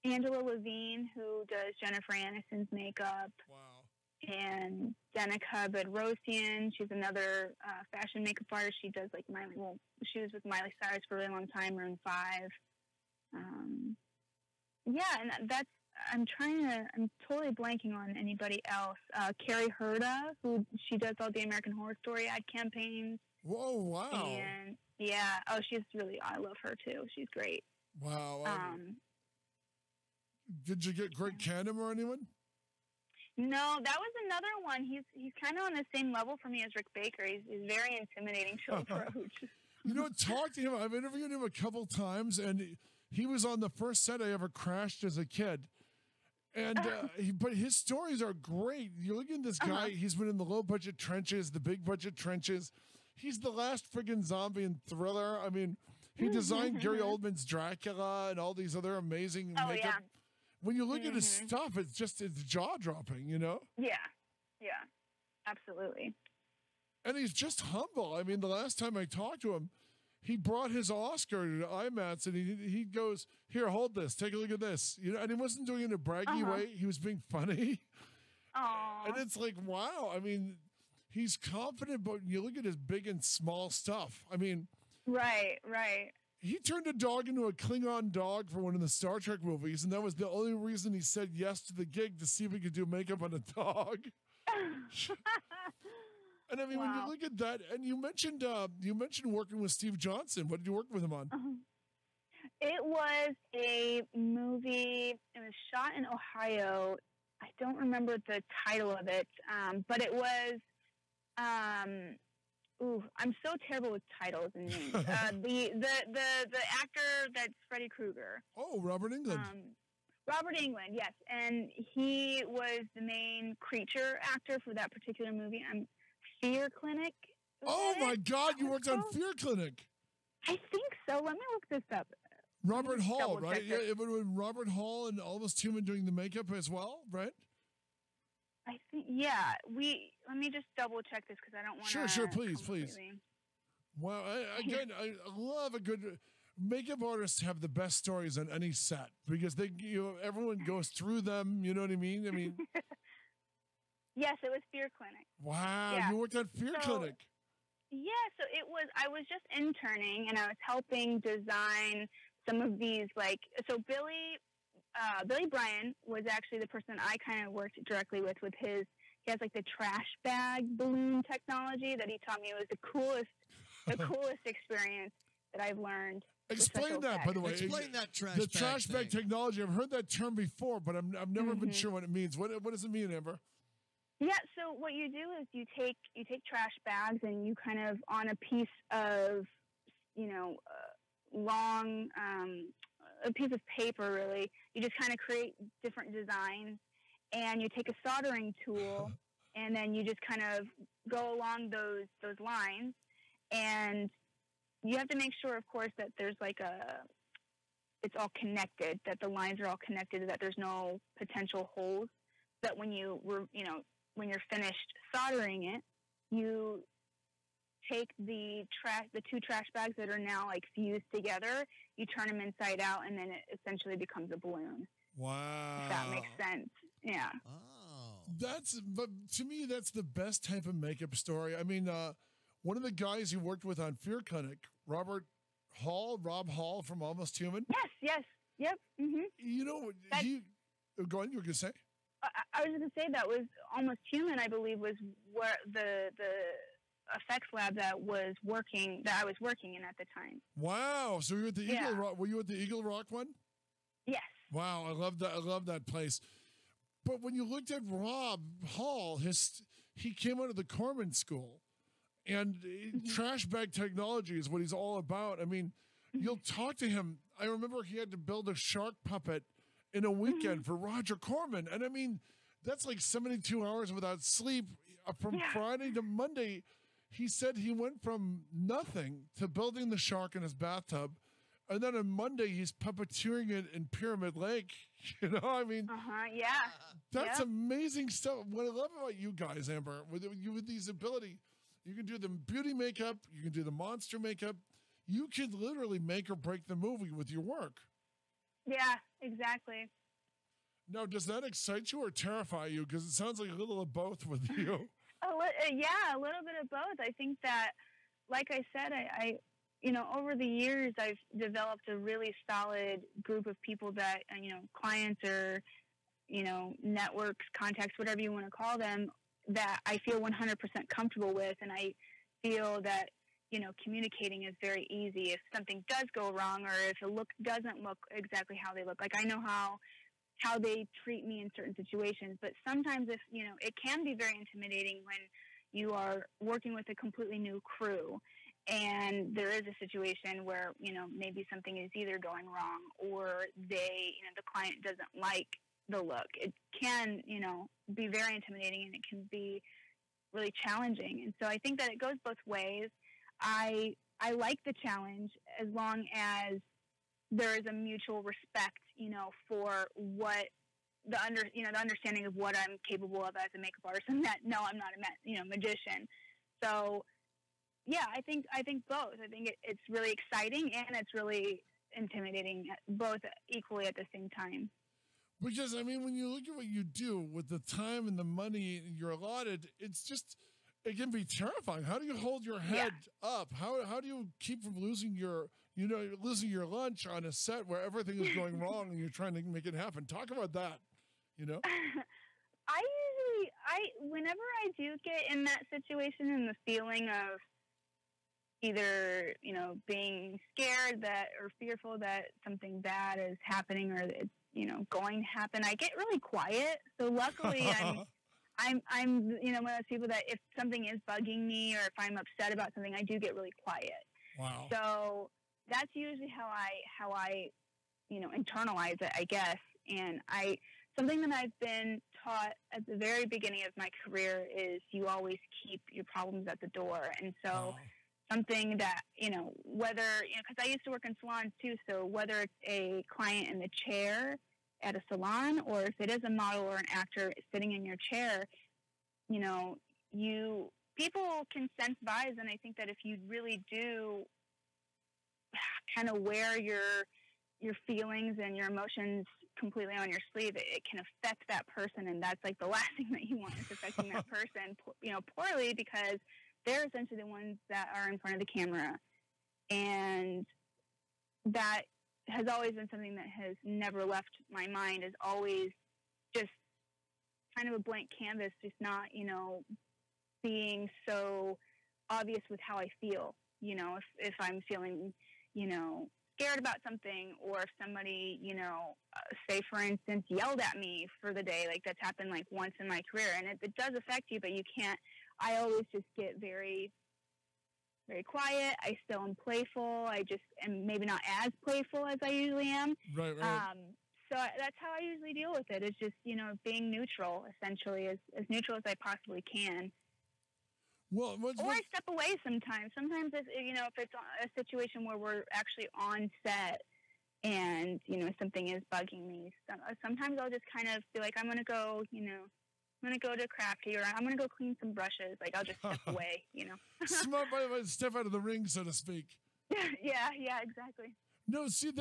Speaker 7: Angela Levine, who does Jennifer Aniston's makeup.
Speaker 5: Wow.
Speaker 7: and Danica Bedrosian. She's another fashion makeup artist. She does like Miley. Well, she was with Miley Cyrus for a really long time. Maroon 5. Yeah, and that's. I'm totally blanking on anybody else. Carrie Herda, who she does all the American Horror Story ad campaigns.
Speaker 5: Whoa, wow.
Speaker 7: And yeah, she's really. I love her too. She's great.
Speaker 5: Wow. Did you get Greg Canham or anyone?
Speaker 7: No, that was another one. He's kind of on the same level for me as Rick Baker. He's very intimidating to approach.
Speaker 5: You know, talk to him. I've interviewed him a couple times, and he was on the first set I ever crashed as a kid. And but his stories are great. You look at this guy; he's been in the low budget trenches, the big budget trenches. He's the last friggin' zombie in Thriller. I mean, he designed Gary Oldman's Dracula and all these other amazing makeup.
Speaker 7: Yeah.
Speaker 5: When you look at his stuff, it's jaw dropping, you know?
Speaker 7: Yeah, absolutely.
Speaker 5: And he's just humble. I mean, the last time I talked to him, he brought his Oscar to IMATS, and he goes, "Here, hold this. Take a look at this." You know, and he wasn't doing it in a braggy way. He was being funny.
Speaker 7: Aww.
Speaker 5: And it's like, wow. I mean, he's confident, but you look at his big and small stuff. I mean,
Speaker 7: right.
Speaker 5: He turned a dog into a Klingon dog for one of the Star Trek movies, and that was the only reason he said yes to the gig, to see if he could do makeup on a dog. And I mean, when you look at that, and you mentioned working with Steve Johnson. What did you work with him on?
Speaker 7: It was a movie. It was shot in Ohio. I don't remember the title of it, but it was. I'm so terrible with titles and names. The actor that's Freddy Krueger.
Speaker 5: Oh, Robert Englund.
Speaker 7: Robert Englund, yes, and he was the main creature actor for that particular movie. Fear Clinic.
Speaker 5: Oh my God! You worked on Fear Clinic.
Speaker 7: I think so. Let me look this up.
Speaker 5: Robert Hall, right? Yeah, it would have been Robert Hall and Almost Human doing the makeup as well, right?
Speaker 7: I think, yeah. Let me just double check this because I don't want to.
Speaker 5: Sure, please. Well, I love a good makeup. Artists have the best stories on any set because everyone goes through them. You know what I mean?
Speaker 7: Yes, it was Fear Clinic.
Speaker 5: Wow,
Speaker 7: yeah.
Speaker 5: You worked at Fear Clinic.
Speaker 7: Yeah, so I was just interning and I was helping design some of these, Billy Bryan was actually the person I kind of worked directly with he has like the trash bag balloon technology that he taught me. It was the coolest experience that I've learned.
Speaker 5: Explain that, by the way.
Speaker 4: Explain that
Speaker 5: the trash bag technology. I've heard that term before, but I've never been sure what it means. What does it mean, Amber?
Speaker 7: Yeah, so what you do is you take trash bags and you kind of, on a piece of, long, a piece of paper really, you just kind of create different designs, and you take a soldering tool and then you just kind of go along those lines, and you have to make sure, of course, that there's it's all connected, that the lines are all connected, that there's no potential holes, that when when you're finished soldering it, you take the two trash bags that are now fused together, you turn them inside out, and then it essentially becomes a balloon.
Speaker 5: Wow.
Speaker 7: If that makes sense. Yeah.
Speaker 5: Oh. But to me, that's the best type of makeup story. I mean, one of the guys you worked with on Fear Clinic, Rob Hall from Almost Human.
Speaker 7: Yes. Yep. Mm-hmm.
Speaker 5: Go on, you were going to say?
Speaker 7: I was going to say that was Almost Human, I believe, was where the effects lab that I was working in at the time.
Speaker 5: Wow. So you were at the Eagle Rock. Were you at the Eagle Rock one?
Speaker 7: Yes.
Speaker 5: Wow. I love that place. But when you looked at Rob Hall, he came out of the Corman School, and trash bag technology is what he's all about. I mean, you'll talk to him. I remember he had to build a shark puppet in a weekend for Roger Corman. And I mean, that's 72 hours without sleep from Friday to Monday. He said he went from nothing to building the shark in his bathtub. And then on Monday, he's puppeteering it in Pyramid Lake. You know, I mean,
Speaker 7: yeah.
Speaker 5: That's amazing stuff. What I love about you guys, Amber, with these ability, you can do the beauty makeup, you can do the monster makeup. You could literally make or break the movie with your work.
Speaker 7: Yeah, exactly.
Speaker 5: Now, does that excite you or terrify you? Because it sounds like a little of both with you.
Speaker 7: Yeah, a little bit of both. I think that, like I said, I over the years, I've developed a really solid group of people that, clients or, networks, contacts, whatever you want to call them, that I feel 100% comfortable with. And I feel that, communicating is very easy. If something does go wrong or if a look doesn't look exactly how they look, like I know how they treat me in certain situations. But sometimes if, it can be very intimidating when you are working with a completely new crew and there is a situation where, maybe something is either going wrong or the client doesn't like the look. It can, be very intimidating and it can be really challenging. And so I think that it goes both ways. I like the challenge as long as there is a mutual respect, for what the understanding of what I'm capable of as a makeup artist, and that no, I'm not a magician. So yeah, I think both. I think it's really exciting and it's really intimidating, both equally at the same time.
Speaker 5: Because, when you look at what you do with the time and the money you're allotted, it can be terrifying. How do you hold your head up? How do you keep from losing your lunch on a set where everything is going wrong and you're trying to make it happen? Talk about that,
Speaker 7: Whenever I do get in that situation and the feeling of either, being scared or fearful that something bad is happening or it's, going to happen, I get really quiet. So luckily I'm one of those people that if something is bugging me or if I'm upset about something, I do get really quiet.
Speaker 5: Wow.
Speaker 7: So that's usually how I internalize it, I guess. And something that I've been taught at the very beginning of my career is you always keep your problems at the door. And so something that, whether, because I used to work in salons too, so whether it's a client in the chair at a salon or if it is a model or an actor sitting in your chair, people can sense vibes. And I think that if you really do kind of wear your feelings and your emotions completely on your sleeve, it can affect that person. And that's like the last thing that you want is affecting that person, poorly, because they're essentially the ones that are in front of the camera. And that has always been something that has never left my mind, is always just kind of a blank canvas, just not, being so obvious with how I feel. If I'm feeling, scared about something, or if somebody, say for instance, yelled at me for the day, like that's happened like once in my career, and it does affect you, but you can't. I always just get very, very quiet. I still am playful. I just am maybe not as playful as I usually am.
Speaker 5: Right.
Speaker 7: So that's how I usually deal with it. It's just, being neutral, essentially, as neutral as I possibly can.
Speaker 5: Well,
Speaker 7: or I step away sometimes. Sometimes, if it's a situation where we're actually on set and, something is bugging me, sometimes I'll just kind of be like, I'm going to go, I'm going to go to Crafty, or I'm going to go clean some brushes. Like, I'll just step away,
Speaker 5: Smart, by the way, step out of the ring, so to speak.
Speaker 7: Yeah, exactly.
Speaker 5: No, see,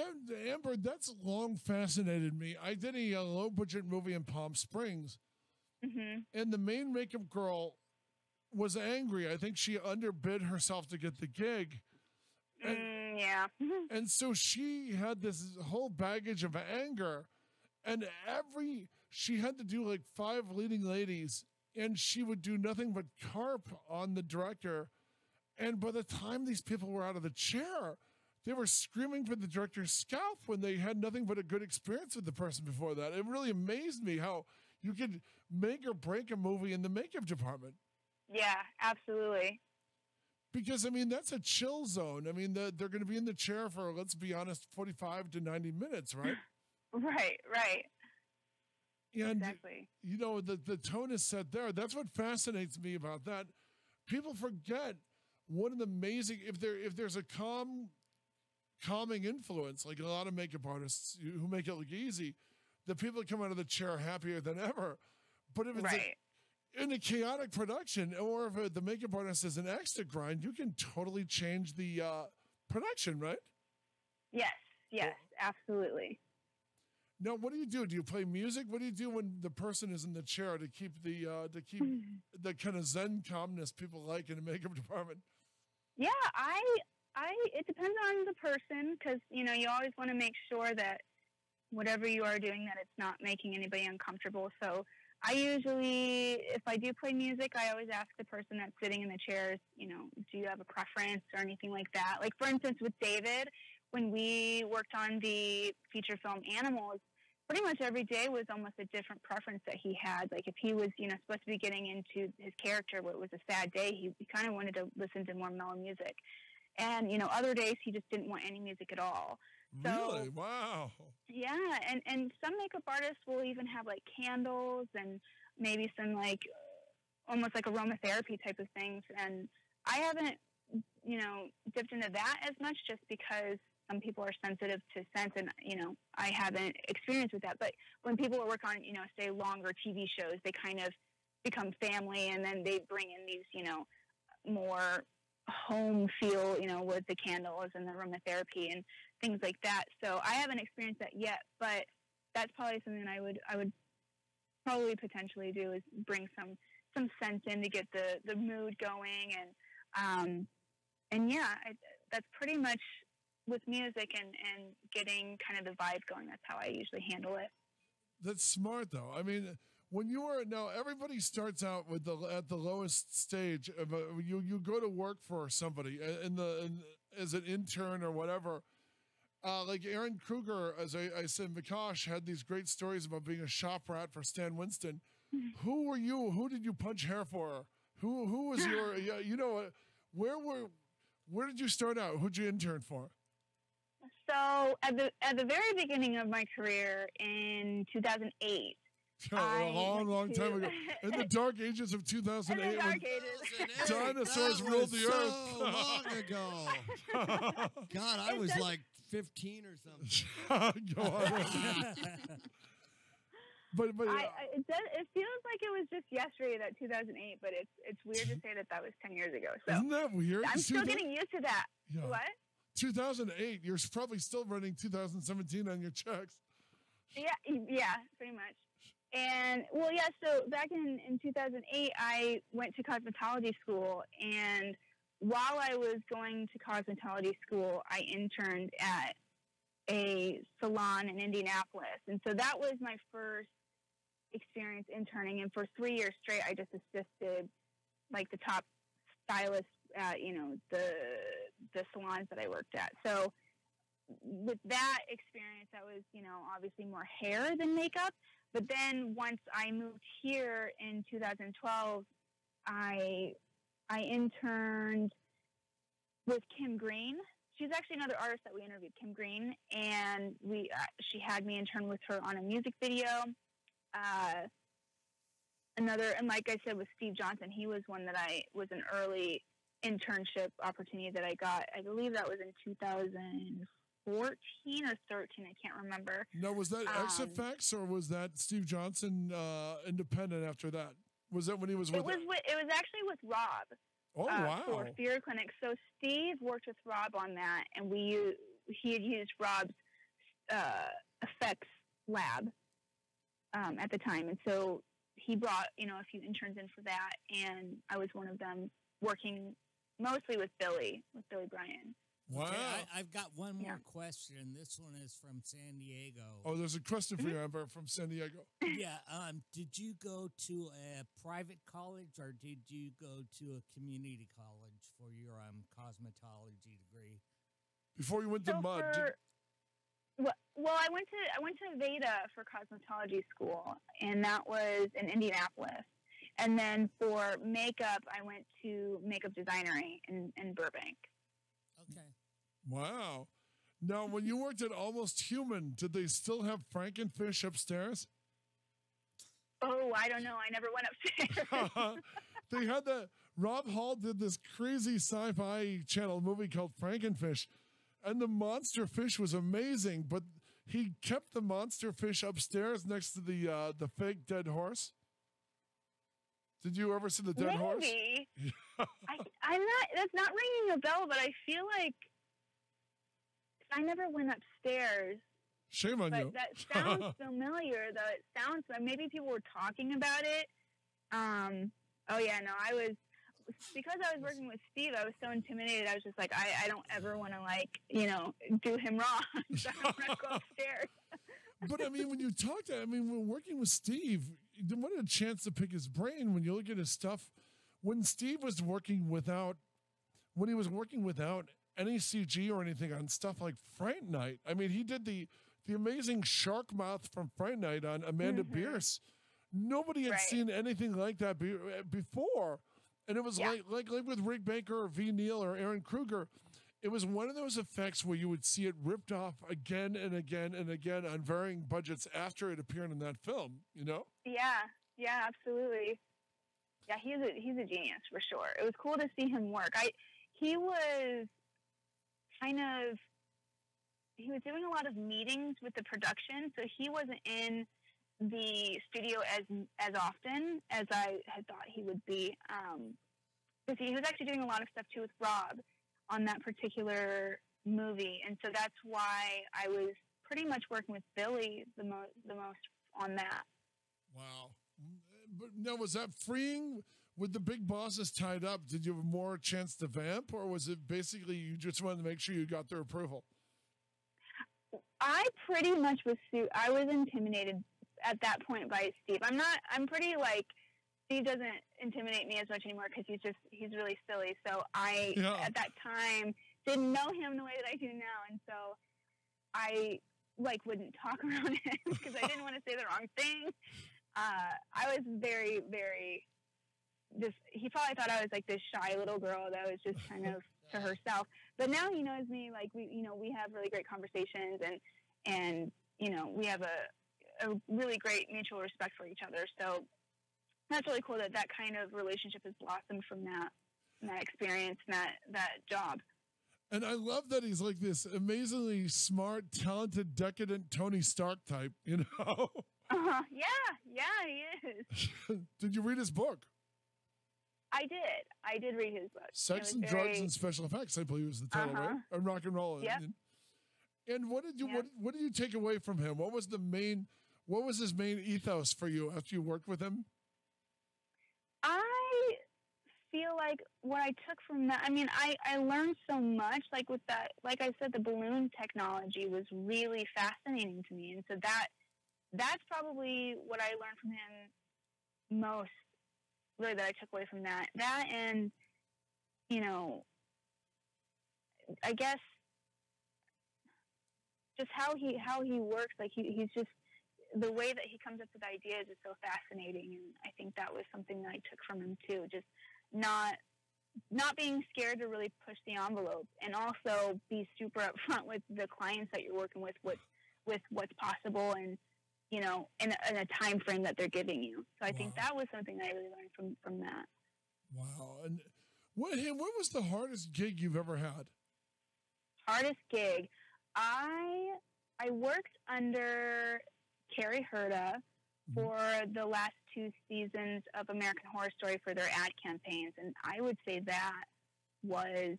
Speaker 5: Amber, that's long fascinated me. I did a low-budget movie in Palm Springs, and the main makeup girl was angry. I think she underbid herself to get the gig. And,
Speaker 7: yeah.
Speaker 5: And so she had this whole baggage of anger, and she had to do like 5 leading ladies, and she would do nothing but carp on the director. And by the time these people were out of the chair, they were screaming for the director's scalp when they had nothing but a good experience with the person before that. It really amazed me how you could make or break a movie in the makeup department.
Speaker 7: Yeah, absolutely.
Speaker 5: Because, that's a chill zone. They're going to be in the chair for, let's be honest, 45 to 90 minutes, right?
Speaker 7: Right.
Speaker 5: And,
Speaker 7: exactly.
Speaker 5: The tone is set there. That's what fascinates me about that. People forget what an amazing, if there's a calming influence, like a lot of makeup artists who make it look easy, the people that come out of the chair are happier than ever. But if it's in a chaotic production, or if the makeup artist is an extra grind, you can totally change the production, right?
Speaker 7: Yes, absolutely.
Speaker 5: Now, what do you do? Do you play music? What do you do when the person is in the chair to keep the kind of Zen calmness people like in the makeup department?
Speaker 7: Yeah, it depends on the person because, you know, you always want to make sure that whatever you are doing, that it's not making anybody uncomfortable. So I usually, if I do play music, I always ask the person that's sitting in the chairs, you know, do you have a preference or anything like that? Like, for instance, with David, when we worked on the feature film Animals, pretty much every day was almost a different preference that he had. Like, if he was, you know, supposed to be getting into his character, where it was a sad day, he kind of wanted to listen to more mellow music. And, you know, other days he just didn't want any music at all. So,
Speaker 5: really? Wow.
Speaker 7: yeah, and some makeup artists will even have like candles and maybe some like almost like aromatherapy type of things. And I haven't, you know, dipped into that as much just because some people are sensitive to scent, and, you know, I haven't experienced with that. But when people work on, you know, say longer TV shows, they kind of become family, and then they bring in these, you know, more home feel, you know, with the candles and the aromatherapy and things like that. So I haven't experienced that yet, but that's probably something I would probably potentially do, is bring some scent in to get the mood going. And yeah, that's pretty much with music and getting kind of the vibe going. That's how I usually handle it.
Speaker 5: That's smart, though. I mean, when you are now, everybody starts out with at the lowest stage of you go to work for somebody as an intern or whatever. Like Aaron Kruger, as I said, Mikosh had these great stories about being a shop rat for Stan Winston. Who were you? Who did you punch hair for? Who was your? Yeah, you know, where did you start out? Who'd you intern for?
Speaker 7: So at the very beginning of my career in 2008.
Speaker 5: A long time ago. In the dark ages of 2008.
Speaker 7: In the dark ages.
Speaker 5: Dinosaurs ruled the earth.
Speaker 4: So long ago. God, I was like 15 or something.
Speaker 5: Go on. But
Speaker 7: it feels like it was just yesterday, that 2008, but it's weird to say that was 10 years ago. So
Speaker 5: isn't that weird?
Speaker 7: I'm still getting used to that. Yeah. What?
Speaker 5: 2008. You're probably still running 2017 on your checks.
Speaker 7: Yeah, pretty much. And, well, yeah, so back in 2008, I went to cosmetology school, and while I was going to cosmetology school, I interned at a salon in Indianapolis. And so that was my first experience interning, and for 3 years straight, I just assisted, like, the top stylists at, you know, the salons that I worked at. So with that experience, I was, you know, obviously more hair than makeup. But then once I moved here in 2012, I interned with Kim Green. She's actually another artist that we interviewed, Kim Green, and she had me intern with her on a music video. And like I said, with Steve Johnson, he was one that was an early internship opportunity that I got. I believe that was in 2014 or 13. I can't remember.
Speaker 5: No, was that XFX or was that Steve Johnson independent after that? Was that when he was with?
Speaker 7: It was actually with Rob.
Speaker 5: Oh, wow.
Speaker 7: For Fear Clinic. So Steve worked with Rob on that, and he had used Rob's effects lab at the time, and so he brought, you know, a few interns in for that, and I was one of them, working mostly with Billy Bryan.
Speaker 5: Wow.
Speaker 3: Okay, I've got one more question. This one is from San Diego.
Speaker 5: Oh, there's a question for you, Amber, from San Diego.
Speaker 3: Yeah. Did you go to a private college or did you go to a community college for your cosmetology degree?
Speaker 5: Before you went to Mud.
Speaker 7: Well, I went to Veda for cosmetology school, and that was in Indianapolis. And then for makeup, I went to Makeup Designery in Burbank.
Speaker 3: Okay.
Speaker 5: Wow. Now, when you worked at Almost Human, did they still have Frankenfish upstairs?
Speaker 7: Oh, I don't know. I never went upstairs.
Speaker 5: They had that. Rob Hall did this crazy sci-fi channel movie called Frankenfish, and the monster fish was amazing, but he kept the monster fish upstairs next to the fake dead horse. Did you ever see the dead horse?
Speaker 7: Maybe. I'm not. That's not ringing a bell, but I feel like I never went upstairs.
Speaker 5: Shame on
Speaker 7: But
Speaker 5: you.
Speaker 7: that sounds familiar, though. It sounds, maybe people were talking about it. Oh, yeah, no, because I was working with Steve, I was so intimidated. I was just like, I don't ever want to, like, do him wrong. So I don't want to go upstairs.
Speaker 5: But I mean, when you talk to, when working with Steve, you wanted a chance to pick his brain when you look at his stuff. When Steve was working without any CG or anything on stuff like Fright Night, I mean, he did the amazing shark mouth from Fright Night on Amanda Bierce. Nobody had seen anything like that before. And it was like with Rick Baker or V. Neal or Aaron Kruger, it was one of those effects where you would see it ripped off again and again and again on varying budgets after it appeared in that film,
Speaker 7: Yeah, absolutely. Yeah, he's a genius for sure. It was cool to see him work. He was doing a lot of meetings with the production, so he wasn't in the studio as often as I had thought he would be. Because he was actually doing a lot of stuff too with Rob on that particular movie, and so that's why I was pretty much working with Billy the most on that.
Speaker 5: Wow. But now, was that freeing with the big bosses tied up? Did you have more chance to vamp, or was it basically you just wanted to make sure you got their approval?
Speaker 7: I pretty much I was intimidated at that point by Steve. I'm pretty like, Steve doesn't intimidate me as much anymore because he's really silly. So at that time, didn't know him the way that I do now. And so I wouldn't talk around him because I didn't want to say the wrong thing. I was very, very he probably thought I was like this shy little girl that was just kind of to herself. But now he knows me. Like we have really great conversations and we have a really great mutual respect for each other. So that's really cool that kind of relationship has blossomed from that experience and that job.
Speaker 5: And I love that he's like this amazingly smart, talented, decadent Tony Stark type,
Speaker 7: Uh-huh. Yeah, he is.
Speaker 5: Did you read his book?
Speaker 7: I did read his book.
Speaker 5: Sex and Drugs and Special Effects, I believe was the title, right? And rock and roll.
Speaker 7: Yep.
Speaker 5: And what did you take away from him? What was his main ethos for you after you worked with him?
Speaker 7: I feel like what I took from that, I learned so much, like with that, like I said, the balloon technology was really fascinating to me. And so that's probably what I learned from him most, really, that I took away from that. That and, I guess just how he works, like he's just, the way that he comes up with ideas is so fascinating. And I think that was something that I took from him too. Just not being scared to really push the envelope and also be super upfront with the clients that you're working with what's possible and, in a time frame that they're giving you. So I think that was something I really learned from that.
Speaker 5: Wow. And what was the hardest gig you've ever had?
Speaker 7: Hardest gig? I worked under Carrie Herda for the last 2 seasons of American Horror Story for their ad campaigns, and I would say that was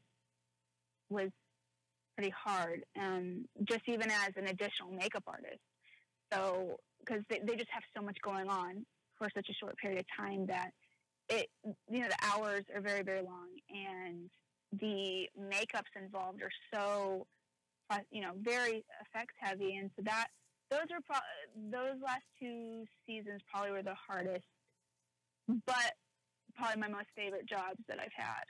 Speaker 7: pretty hard, just even as an additional makeup artist. So, because they just have so much going on for such a short period of time that the hours are very, very long, and the makeups involved are so, very effects heavy, and so that those last 2 seasons probably were the hardest, but probably my most favorite jobs that I've had.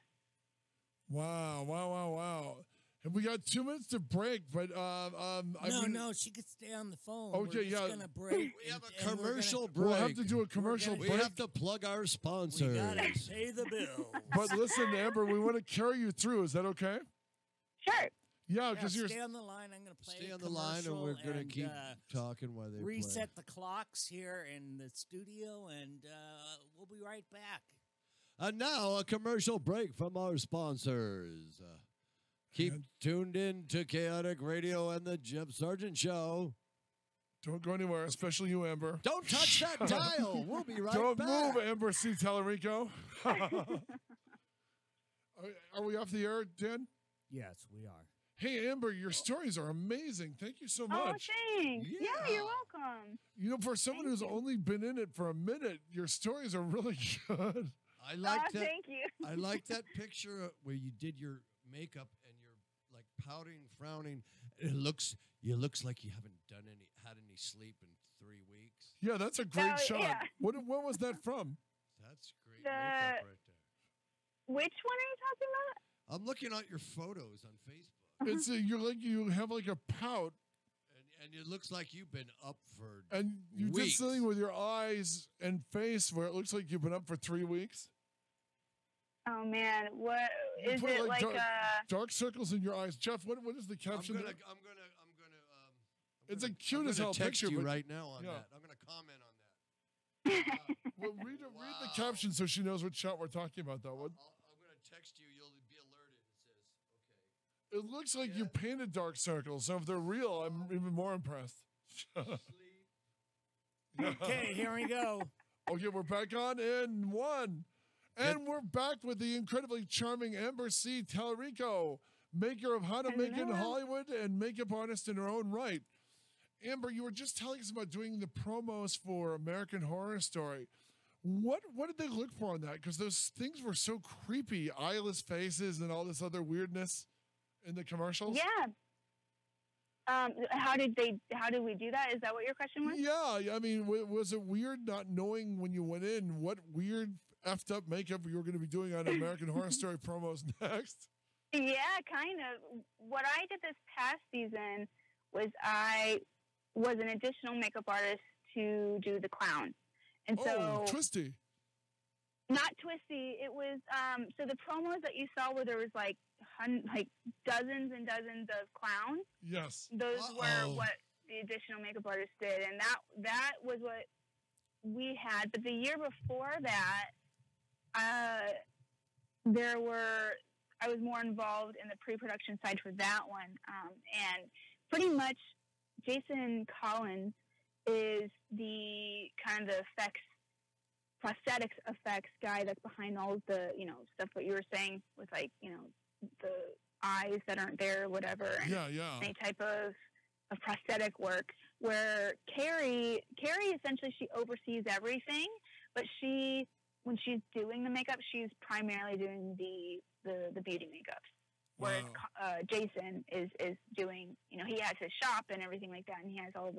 Speaker 5: Wow. And we got 2 minutes to break, but
Speaker 3: no, she could stay on the phone.
Speaker 5: Okay,
Speaker 3: we're just gonna break.
Speaker 4: We have a commercial break.
Speaker 5: We'll have to do a commercial break.
Speaker 4: We have to plug our sponsors.
Speaker 3: We gotta pay the bill.
Speaker 5: But listen, Amber, we want to carry you through. Is that okay?
Speaker 7: Sure.
Speaker 5: Yeah, because you're
Speaker 3: stay on the line. I'm gonna play.
Speaker 4: Stay on the line, and we're gonna keep talking while they
Speaker 3: reset the clocks here in the studio, and we'll be right back.
Speaker 4: And now a commercial break from our sponsors. Keep tuned in to Chaotic Radio and the Jeff Sargent Show.
Speaker 5: Don't go anywhere, especially you, Amber.
Speaker 4: Don't touch that dial. We'll be right
Speaker 5: back. Don't move, Amber C. Tallarico. Are we off the air, Dan?
Speaker 3: Yes, we are.
Speaker 5: Hey, Amber, your stories are amazing. Thank you so
Speaker 7: Oh,
Speaker 5: much.
Speaker 7: thanks. Yeah,
Speaker 4: Yeah.
Speaker 7: you're welcome.
Speaker 5: You know, for someone
Speaker 7: Thank
Speaker 5: who's
Speaker 7: you.
Speaker 5: only been in it for a minute, your stories are really good.
Speaker 4: I like that.
Speaker 7: Thank you.
Speaker 4: I like that picture where you did your makeup and you're like pouting, frowning. It looks like you haven't had any sleep in 3 weeks.
Speaker 5: Yeah, that's a great
Speaker 7: Oh,
Speaker 5: shot.
Speaker 7: yeah.
Speaker 5: What was that from?
Speaker 4: That's great
Speaker 7: The-
Speaker 4: makeup right there.
Speaker 7: Which one are you talking about?
Speaker 4: I'm looking at your photos on Facebook,
Speaker 5: It's you have like a pout,
Speaker 4: and it looks like you've been up for.
Speaker 5: and you did
Speaker 4: Weeks.
Speaker 5: something with your eyes and face where it looks like you've been up for 3 weeks.
Speaker 7: Oh man, what
Speaker 5: You
Speaker 7: is
Speaker 5: put,
Speaker 7: it
Speaker 5: like,
Speaker 7: like?
Speaker 5: Dark circles in your eyes, Jeff. What is the caption?
Speaker 4: I'm gonna.
Speaker 5: It's a
Speaker 4: I'm
Speaker 5: cute
Speaker 4: gonna
Speaker 5: as hell
Speaker 4: text
Speaker 5: picture,
Speaker 4: you
Speaker 5: but-
Speaker 4: right now on
Speaker 5: yeah.
Speaker 4: that. I'm gonna comment on that.
Speaker 5: Well, read the
Speaker 4: Wow.
Speaker 5: caption so she knows what shot we're talking about, though. What?
Speaker 4: I'm gonna text you. You'll be alerted. It says,
Speaker 5: It looks like you
Speaker 4: Yeah.
Speaker 5: painted dark circles, so if they're real, I'm even more impressed.
Speaker 4: okay.
Speaker 3: Okay, here we go.
Speaker 5: Okay, we're back on in 1. And we're back with the incredibly charming Amber C. Tallarico, maker of How to Make It in
Speaker 7: Hello.
Speaker 5: Hollywood and makeup artist in her own right. Amber, you were just telling us about doing the promos for American Horror Story. What did they look for on that? Because those things were so creepy, eyeless faces and all this other weirdness in the commercials.
Speaker 7: Yeah. How did we do that? Is that what your question was?
Speaker 5: Yeah, I mean, was it weird not knowing when you went in what weird effed up makeup you were going to be doing on American Horror Story promos next?
Speaker 7: Yeah, kind of. What I did this past season was I was an additional makeup artist to do the clown. And
Speaker 5: Oh,
Speaker 7: so
Speaker 5: twisty.
Speaker 7: not twisty, it was so the promos that you saw where there was like dozens and dozens of clowns,
Speaker 5: Yes.
Speaker 7: those
Speaker 4: Uh-oh.
Speaker 7: were what the additional makeup artist did, and that was what we had. But the year before that, I was more involved in the pre-production side for that one, and pretty much Jason Collins is the kind of the prosthetics effects guy that's behind all of the stuff what you were saying with like the eyes that aren't there or whatever, and
Speaker 5: Yeah.
Speaker 7: any type of prosthetic work. Where Carrie essentially she oversees everything, but when she's doing the makeup, she's primarily doing the beauty makeups. Whereas
Speaker 5: Wow.
Speaker 7: Jason is doing, he has his shop and everything like that, and he has all of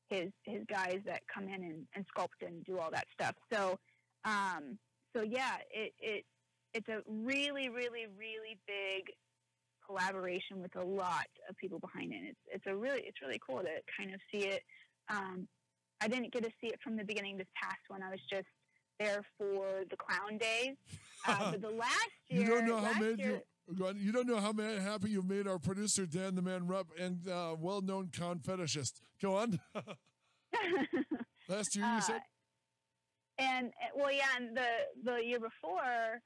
Speaker 7: his guys that come in and sculpt and do all that stuff. So yeah, it's a really, really, really big collaboration with a lot of people behind it. It's really cool to kind of see it. I didn't get to see it from the beginning this past one. I was just there for the clown days. But the last year,
Speaker 5: You don't know how you don't know how happy you've made our producer Dan the Man Rupp and well-known con fetishist. Go on. Last year you said.
Speaker 7: And the year before,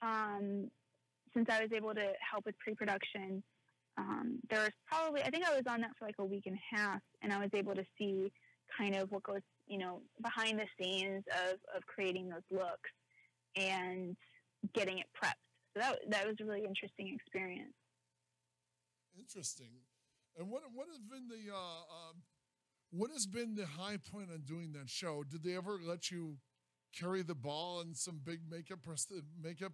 Speaker 7: since I was able to help with pre-production, there was probably, I think I was on that for like a week and a half, and I was able to see kind of what goes, behind the scenes of creating those looks and getting it prepped. So that was a really interesting experience.
Speaker 5: Interesting. And what has been the high point on doing that show? Did they ever let you carry the ball and some big makeup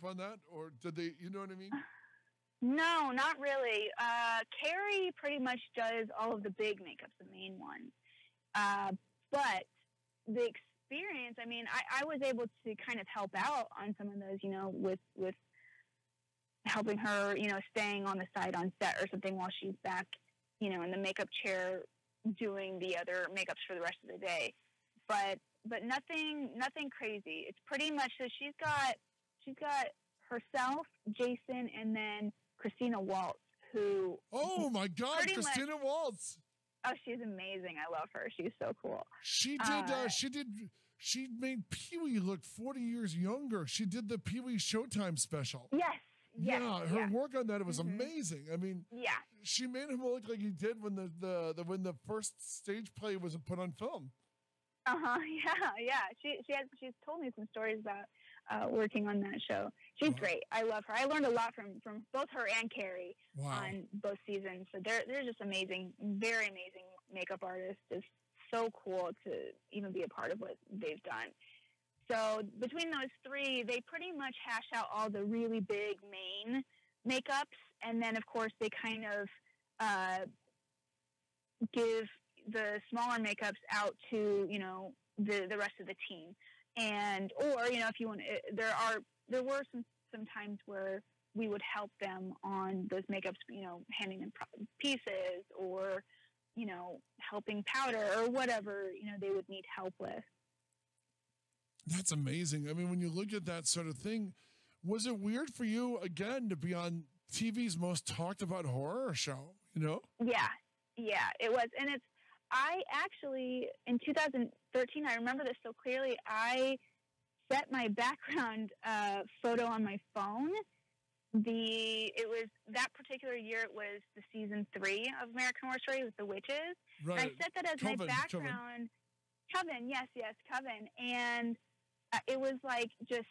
Speaker 5: on that, or did they? You know what I mean?
Speaker 7: No, not really. Carrie pretty much does all of the big makeups, the main ones. But the experience, I mean, I was able to kind of help out on some of those, with helping her, staying on the side on set or something while she's back, in the makeup chair doing the other makeups for the rest of the day. But nothing crazy. It's pretty much so she's got herself, Jason, and then Christina Waltz, who.
Speaker 5: Oh my God,
Speaker 7: pretty
Speaker 5: Christina Waltz!
Speaker 7: Oh, she's amazing. I love her. She's so cool.
Speaker 5: She made Pee-wee look 40 years younger. She did the Pee-wee Showtime special.
Speaker 7: Yes.
Speaker 5: Yeah, her
Speaker 7: yes.
Speaker 5: work on that, it was
Speaker 7: Mhm.
Speaker 5: amazing. I mean,
Speaker 7: Yeah.
Speaker 5: she made him look like he did when the first stage play was put on film.
Speaker 7: Yeah. She's told me some stories about working on that show. She's great. I love her. I learned a lot from both her and Carrie on both seasons. So they're just amazing, very amazing makeup artists. It's so cool to even be a part of what they've done. So between those three, they pretty much hash out all the really big main makeups, and then of course they kind of give the smaller makeups out to the rest of the team. And or if you want, there were some times where we would help them on those makeups, handing them pieces or helping powder or whatever they would need help with.
Speaker 5: That's amazing. I mean, when you look at that sort of thing, was it weird for you again to be on TV's most talked about horror show?
Speaker 7: Yeah, it was, and I actually in 2013, I remember this so clearly. I set my background photo on my phone. It was that particular year. It was the season 3 of American Horror Story with the witches.
Speaker 5: Right.
Speaker 7: And I set that as my background. Coven, yes, Coven, and it was like just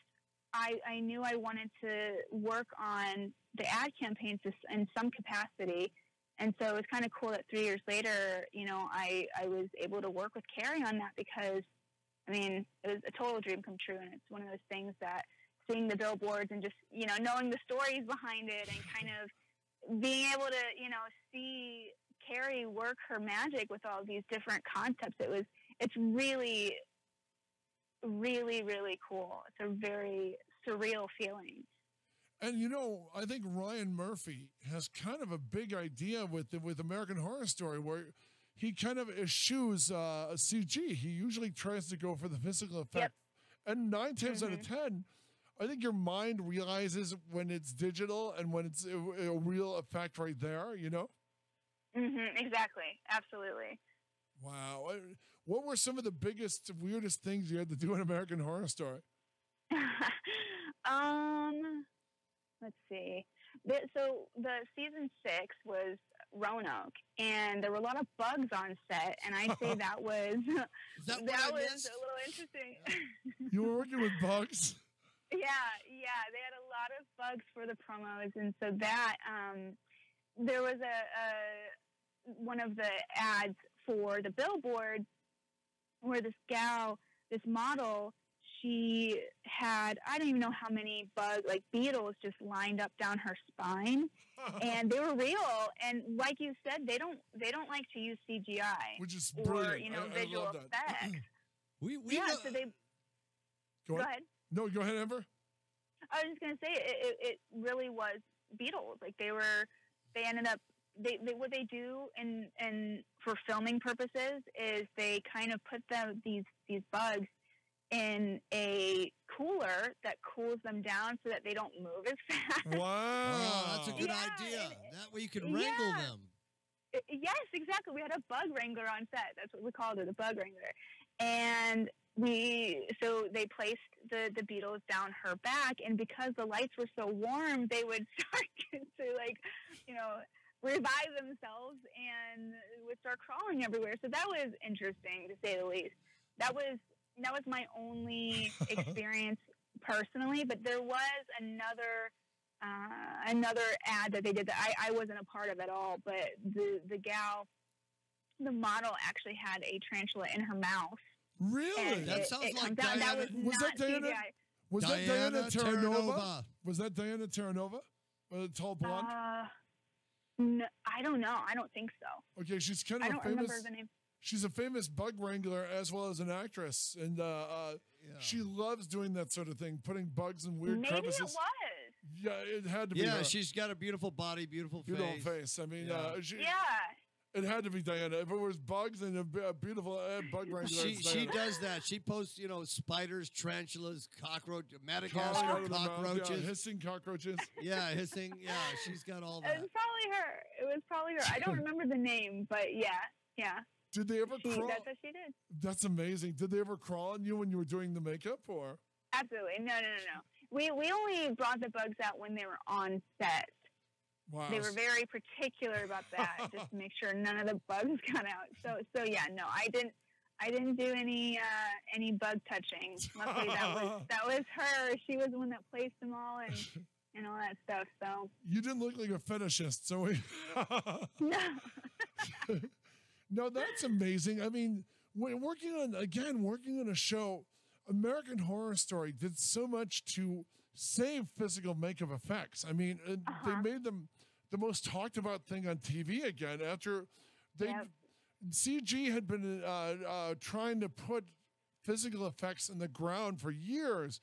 Speaker 7: I knew I wanted to work on the ad campaigns in some capacity. And so it was kind of cool that 3 years later, I was able to work with Carrie on that because, I mean, it was a total dream come true. And it's one of those things that seeing the billboards and just, knowing the stories behind it and kind of being able to, see Carrie work her magic with all these different concepts. It's really, really, really cool. It's a very surreal feeling.
Speaker 5: And I think Ryan Murphy has kind of a big idea with American Horror Story, where he kind of eschews a CG. He usually tries to go for the physical effect, and 9 times out of 10, I think your mind realizes when it's digital and when it's a real effect right there.
Speaker 7: Exactly, absolutely.
Speaker 5: Wow, what were some of the biggest, weirdest things you had to do in American Horror Story?
Speaker 7: Let's see. So the season 6 was Roanoke, and there were a lot of bugs on set, and I'd say that was
Speaker 4: that
Speaker 7: was
Speaker 4: missed?
Speaker 7: a little interesting.
Speaker 5: You were working with bugs?
Speaker 7: Yeah. They had a lot of bugs for the promos, and so that there was one of the ads for the billboard where this model. She had, I don't even know how many beetles just lined up down her spine, and they were real. And like you said, they don't like to use CGI,
Speaker 5: which is
Speaker 7: or
Speaker 5: brilliant.
Speaker 7: visual
Speaker 5: I love that.
Speaker 7: effects.
Speaker 4: we
Speaker 7: So they go
Speaker 5: ahead. No, go ahead, Amber.
Speaker 7: I was just gonna say it really was beetles. Like they ended up. What they do and for filming purposes is they kind of put these bugs in a cooler that cools them down so that they don't move as fast.
Speaker 5: Wow.
Speaker 4: Oh, that's a good idea. That way you can wrangle them.
Speaker 7: Yes, exactly. We had a bug wrangler on set. That's what we called it, a bug wrangler. And so they placed the beetles down her back, and because the lights were so warm, they would start to revive themselves and would start crawling everywhere. So that was interesting, to say the least. That was my only experience personally, but there was another ad that they did that I wasn't a part of at all, but the model actually had a tarantula in her mouth.
Speaker 4: Really? That sounds like
Speaker 5: Diana. Was that Diana? Was that Diana Terranova? Was that Diana Terranova? The tall blonde?
Speaker 7: No, I don't know. I don't think so.
Speaker 5: Okay, she's kind of
Speaker 7: I don't remember the name.
Speaker 5: She's a famous bug wrangler as well as an actress, and she loves doing that sort of thing, putting bugs in weird crevices.
Speaker 7: Maybe it was.
Speaker 5: Yeah, it had to be.
Speaker 4: Yeah,
Speaker 5: her.
Speaker 4: She's got a beautiful body, beautiful face.
Speaker 5: I mean,
Speaker 7: yeah.
Speaker 5: It had to be Diana. If it was bugs and a beautiful bug wrangler,
Speaker 4: she does that. She posts, spiders, tarantulas, Madagascar cockroaches,
Speaker 5: hissing cockroaches.
Speaker 4: Yeah, hissing. Yeah, she's got all that.
Speaker 7: It was probably her. I don't remember the name, but yeah.
Speaker 5: Did they ever crawl?
Speaker 7: That's what she did.
Speaker 5: That's amazing. Did they ever crawl on you when you were doing the makeup, or?
Speaker 7: Absolutely. No. We only brought the bugs out when they were on set.
Speaker 5: Wow.
Speaker 7: They were very particular about that, just to make sure none of the bugs got out. So yeah, no, I didn't. I didn't do any bug touching. Luckily, that was her. She was the one that placed them all and all that stuff. So
Speaker 5: You didn't look like a fetishist, so
Speaker 7: no.
Speaker 5: no, that's amazing. I mean, working on a show, American Horror Story did so much to save physical makeup effects. I mean, they made them the most talked about thing on TV again after they.
Speaker 7: Yep.
Speaker 5: CG had been trying to put physical effects in the ground for years,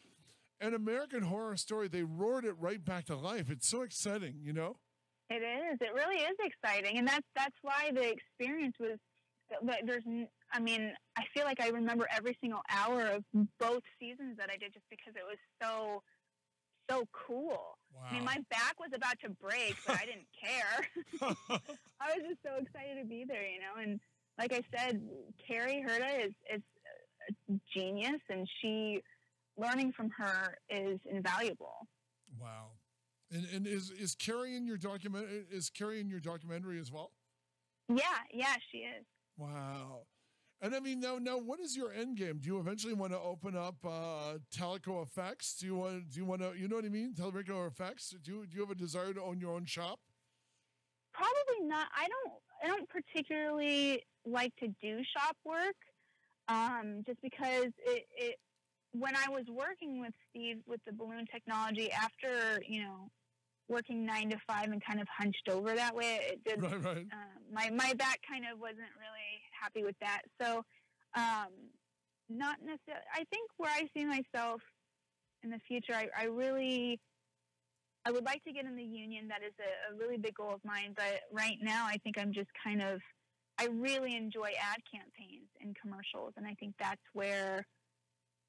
Speaker 5: and American Horror Story, they roared it right back to life. It's so exciting, you know?
Speaker 7: It is. It really is exciting, and that's why the experience was. I mean, I feel like I remember every single hour of both seasons that I did, just because it was so cool.
Speaker 5: Wow.
Speaker 7: I mean, my back was about to break, but I didn't care. I was just so excited to be there, you know. And like I said, Carrie Herta is a genius, and learning from her is invaluable.
Speaker 5: Wow. And is Carrie in your documentary as well?
Speaker 7: Yeah, she is.
Speaker 5: Wow. And I mean, now, what is your end game? Do you eventually want to open up Teleco Effects? Do you want to, you know what I mean? Teleco Effects? Do you have a desire to own your own shop?
Speaker 7: Probably not. I don't particularly like to do shop work, just because it when I was working with Steve with the balloon technology, after, you know, working 9 to 5 and kind of hunched over that way, it did.
Speaker 5: Right.
Speaker 7: My back kind of wasn't really happy with that. So, not necessarily. I think where I see myself in the future, I would like to get in the union. That is a really big goal of mine. But right now, I think I'm just I really enjoy ad campaigns and commercials, and I think that's where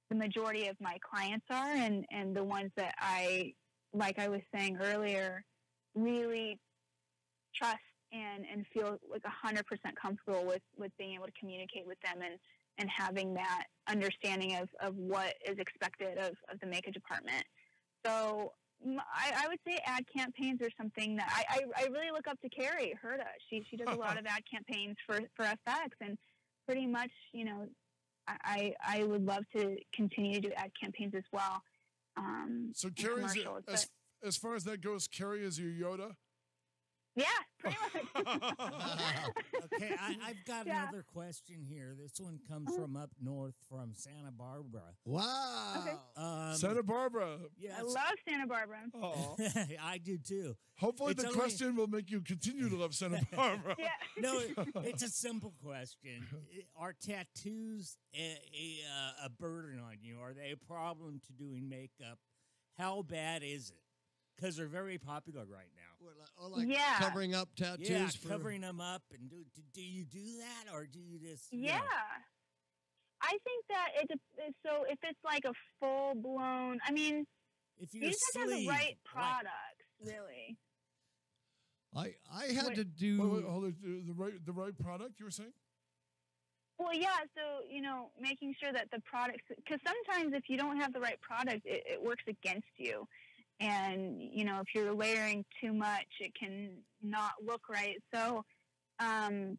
Speaker 7: the majority of my clients are, and the ones that I, like I was saying earlier, really trust and feel like 100% comfortable with being able to communicate with them and having that understanding of what is expected of the makeup department. So I would say ad campaigns are something that I really look up to Carrie Herta. She does a lot of ad campaigns for FX, and pretty much, you know, I would love to continue to do ad campaigns as well.
Speaker 5: So Carrie, as far as that goes, Carrie is your Yoda?
Speaker 7: Yeah, pretty much.
Speaker 3: Okay, I've got another question here. This one comes from up north, from Santa Barbara.
Speaker 4: Wow.
Speaker 7: Okay.
Speaker 5: Santa Barbara.
Speaker 3: Yes.
Speaker 7: I love Santa Barbara.
Speaker 5: Oh.
Speaker 3: I do too.
Speaker 5: Hopefully the question will make you continue to love Santa Barbara.
Speaker 7: Yeah.
Speaker 3: No, it's a simple question. Are tattoos a burden on you? Are they a problem to doing makeup? How bad is it? Because they're very popular right now.
Speaker 4: Like covering up tattoos?
Speaker 3: Yeah, covering them up. And do you do that, or do you just...
Speaker 7: Yeah. I think that so if it's like a full-blown... I mean,
Speaker 3: if
Speaker 7: you just have to have the right products, really.
Speaker 4: I had to do...
Speaker 5: Wait, hold on. The right product, you were saying?
Speaker 7: Well, yeah, so, you know, making sure that the products... Because sometimes if you don't have the right product, it works against you. And, you know, if you're layering too much, it can not look right. So I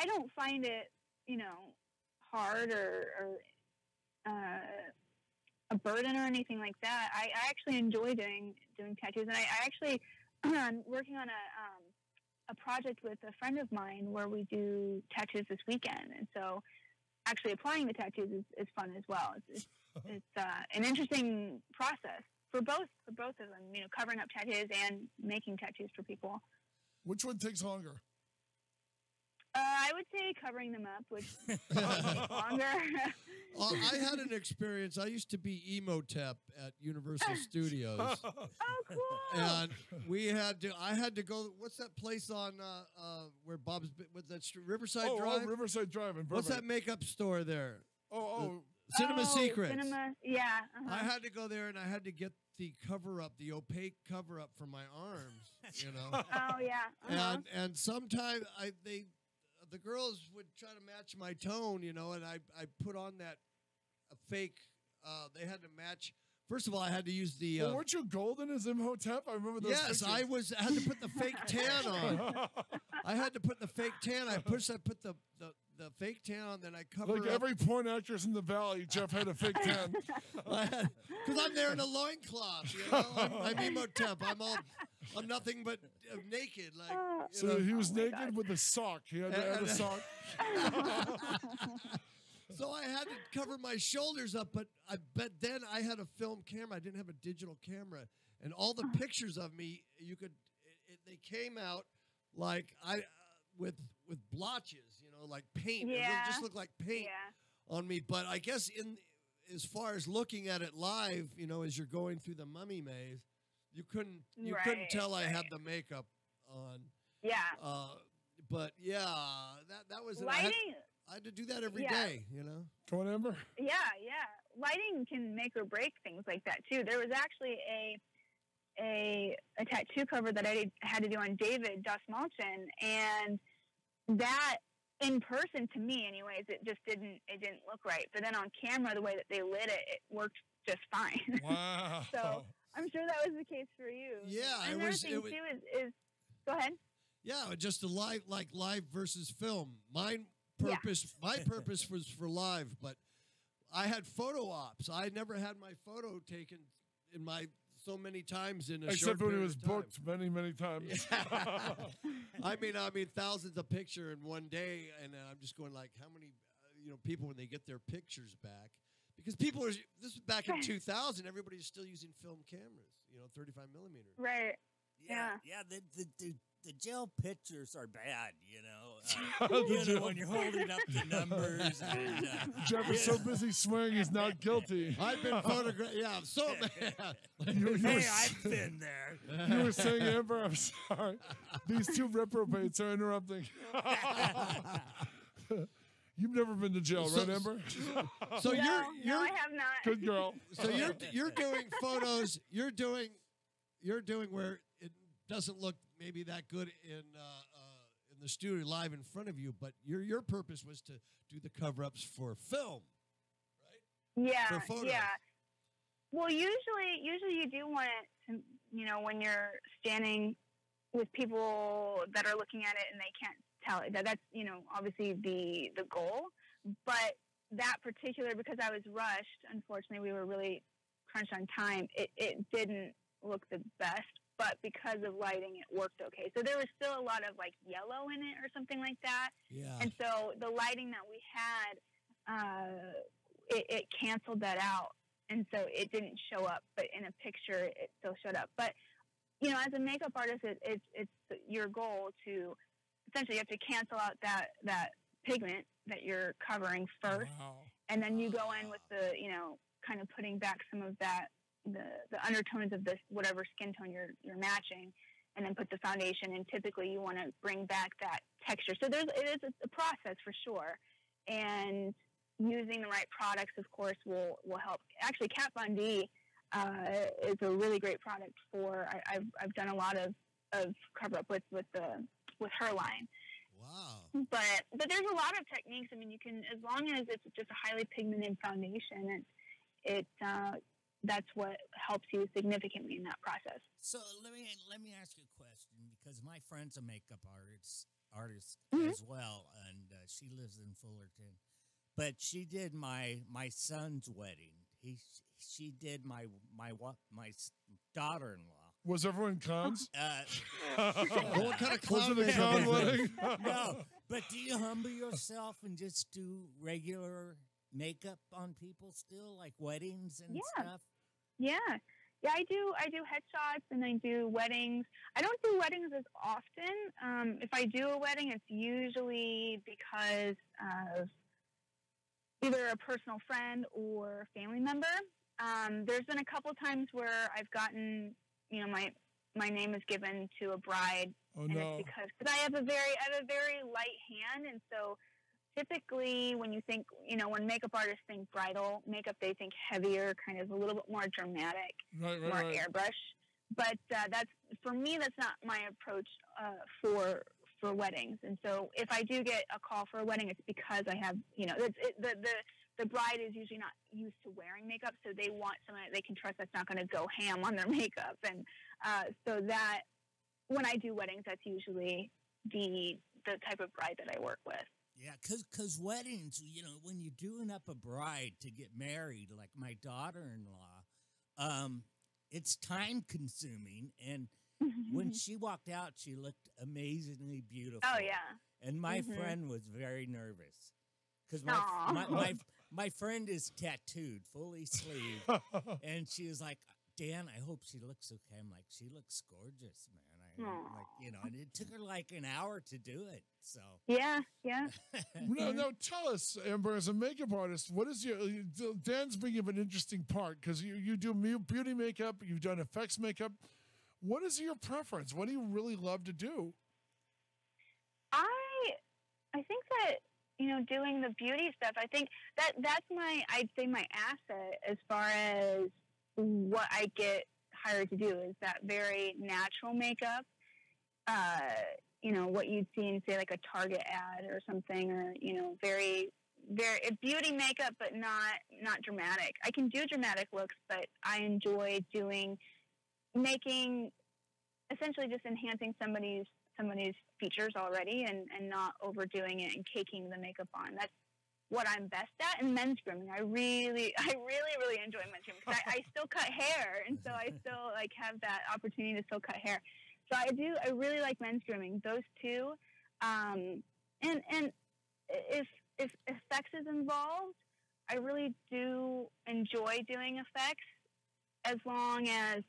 Speaker 7: don't find it, you know, hard or a burden or anything like that. I actually enjoy doing tattoos. And I actually, I'm working on a project with a friend of mine where we do tattoos this weekend. And so actually applying the tattoos is fun as well. It's an interesting process. For both of them, you know, covering up tattoos and making tattoos for people.
Speaker 5: Which one takes longer?
Speaker 7: I would say covering them up, which takes longer.
Speaker 4: I had an experience. I used to be Emotep at Universal Studios.
Speaker 7: Oh, cool!
Speaker 4: And I had to go. What's that place on where Bob's? What's that street? Riverside Drive.
Speaker 5: Oh, Riverside Drive in Burbank.
Speaker 4: What's that makeup store there?
Speaker 5: Cinema
Speaker 4: Secrets.
Speaker 7: Yeah.
Speaker 4: I had to go there, and I had to get the cover-up, the opaque cover-up for my arms, you know.
Speaker 7: Oh, yeah.
Speaker 4: And sometimes the girls would try to match my tone, you know, and I put on that fake, they had to match. First of all, I had to use the...
Speaker 5: weren't you golden as Imhotep? I remember those
Speaker 4: Yes,
Speaker 5: pictures.
Speaker 4: I had to put the fake tan on. I had to put the fake tan. I put the the fake tan, then I cover
Speaker 5: Like
Speaker 4: up.
Speaker 5: every porn actress in the valley, Jeff had a fake tan.
Speaker 4: Because I'm there in a loincloth, you know. I'm Emotep. I'm nothing but naked. Like,
Speaker 5: So
Speaker 4: you know.
Speaker 5: he was
Speaker 7: Oh my
Speaker 5: naked
Speaker 7: God.
Speaker 5: with a sock. He had to add a
Speaker 4: And-
Speaker 5: sock.
Speaker 4: So I had to cover my shoulders up, but then I had a film camera. I didn't have a digital camera, and all the pictures of me, they came out like with blotches, you know, like paint. It
Speaker 7: Yeah.
Speaker 4: just looked like paint
Speaker 7: Yeah.
Speaker 4: on me. But I guess as far as looking at it live, you know, as you're going through the mummy maze, you couldn't
Speaker 7: Right,
Speaker 4: tell I had
Speaker 7: right.
Speaker 4: the makeup on.
Speaker 7: Yeah.
Speaker 4: But yeah, that was
Speaker 7: Lighting.
Speaker 4: I had to do that every day,
Speaker 7: Yeah.
Speaker 4: you know.
Speaker 5: Go on, Amber.
Speaker 7: Yeah. Lighting can make or break things like that too. There was actually a tattoo cover that I had to do on David Dustmalchin, and that in person, to me anyways, it didn't look right. But then on camera, the way that they lit it worked just fine.
Speaker 5: Wow.
Speaker 7: So I'm sure that was the case for you.
Speaker 4: Yeah,
Speaker 7: and
Speaker 4: it
Speaker 7: another
Speaker 4: was-
Speaker 7: thing
Speaker 4: it was-
Speaker 7: too is go ahead.
Speaker 4: Yeah, just a live versus film. My
Speaker 7: Yeah.
Speaker 4: purpose was for live, but I had photo ops. I never had my photo taken in so many times in a short
Speaker 5: Except when he
Speaker 4: period
Speaker 5: was
Speaker 4: of time.
Speaker 5: booked many, many times.
Speaker 4: I mean, thousands of pictures in one day, and I'm just going like, how many, people when they get their pictures back, because this was back in 2000, everybody's still using film cameras, 35 millimeter.
Speaker 7: Right.
Speaker 3: Yeah. The jail pictures are bad, when you're holding up the numbers. And,
Speaker 5: Jeff is so busy swearing he's not guilty.
Speaker 4: I've been photographed. Yeah, I'm so mad.
Speaker 3: hey, I've been there.
Speaker 5: You were saying, Amber, I'm sorry. These two reprobates are interrupting. You've never been to jail, right, Amber?
Speaker 4: So
Speaker 7: No,
Speaker 4: you're
Speaker 7: I have not.
Speaker 5: Good girl.
Speaker 4: So you're doing photos. You're doing where it doesn't look maybe that good in the studio live in front of you, but your purpose was to do the cover-ups for film, right?
Speaker 7: Yeah,
Speaker 4: For photos.
Speaker 7: yeah. Well, usually you do want it to, when you're standing with people that are looking at it and they can't tell it. That's, obviously the goal. But that particular, because I was rushed, unfortunately, we were really crunched on time. It didn't look the best, but because of lighting, it worked okay. So there was still a lot of like yellow in it or something like that.
Speaker 4: Yeah.
Speaker 7: And so the lighting that we had, it canceled that out. And so it didn't show up, but in a picture, it still showed up. But, as a makeup artist, it's your goal to, essentially you have to cancel out that pigment that you're covering first.
Speaker 5: Wow.
Speaker 7: And then you go in with the, kind of putting back some of that, the undertones of this, whatever skin tone you're matching, and then put the foundation. And typically you want to bring back that texture. So it is a process for sure. And using the right products, of course, will help. Actually, Kat Von D is a really great product for. I've done a lot of cover up with her line.
Speaker 4: Wow.
Speaker 7: But there's a lot of techniques. I mean, you can, as long as it's just a highly pigmented foundation, that's what helps you significantly in that process.
Speaker 3: So let me ask you a question, because my friend's a makeup artist
Speaker 7: Mm-hmm.
Speaker 3: as well, and she lives in Fullerton. But she did my son's wedding. She did my daughter-in-law.
Speaker 5: Was everyone cons?
Speaker 4: Well, what kind of
Speaker 5: Was
Speaker 4: clown
Speaker 5: it a
Speaker 4: makeup
Speaker 5: con
Speaker 4: is it?
Speaker 5: wedding?
Speaker 3: No, but do you humble yourself and just do regular makeup on people still, like weddings and stuff?
Speaker 7: Yeah. Yeah, I do headshots and I do weddings. I don't do weddings as often. If I do a wedding, it's usually because of either a personal friend or family member. There's been a couple times where I've gotten, my name is given to a bride,
Speaker 5: Oh,
Speaker 7: and
Speaker 5: no.
Speaker 7: it's because I have a very light hand, and so typically when you think, when makeup artists think bridal makeup, they think heavier, kind of a little bit more dramatic, more
Speaker 5: Right.
Speaker 7: airbrush. But that's, for me, that's not my approach for weddings. And so if I do get a call for a wedding, it's because I have, the bride is usually not used to wearing makeup, so they want someone that they can trust that's not going to go ham on their makeup. And so that when I do weddings, that's usually the type of bride that I work with.
Speaker 3: Yeah, cause weddings, when you're doing up a bride to get married, like my daughter-in-law, it's time consuming. And when she walked out, she looked amazingly beautiful.
Speaker 7: Oh yeah.
Speaker 3: And my friend was very nervous because
Speaker 7: Aw.
Speaker 3: my friend is tattooed, fully sleeved, and she was like, Dan, I hope she looks okay. I'm like, she looks gorgeous, man. And it took her like an hour to do it. So
Speaker 7: Yeah.
Speaker 5: Now tell us, Amber, as a makeup artist, what is Dan's bringing up an interesting part because you do beauty makeup, you've done effects makeup. What is your preference? What do you really love to do?
Speaker 7: I think that doing the beauty stuff. I think that's I'd say my asset as far as what I get hired to do is that very natural makeup. What you'd see in say like a Target ad or something, or very beauty makeup, but not dramatic. I can do dramatic looks, but I enjoy making essentially just enhancing somebody's features already and not overdoing it and caking the makeup on. That's what I'm best at. And men's grooming, I really enjoy men's grooming because I still cut hair, and so I still have that opportunity to still cut hair. So I really like men's grooming. Those two, and if effects is involved, I really do enjoy doing effects as long as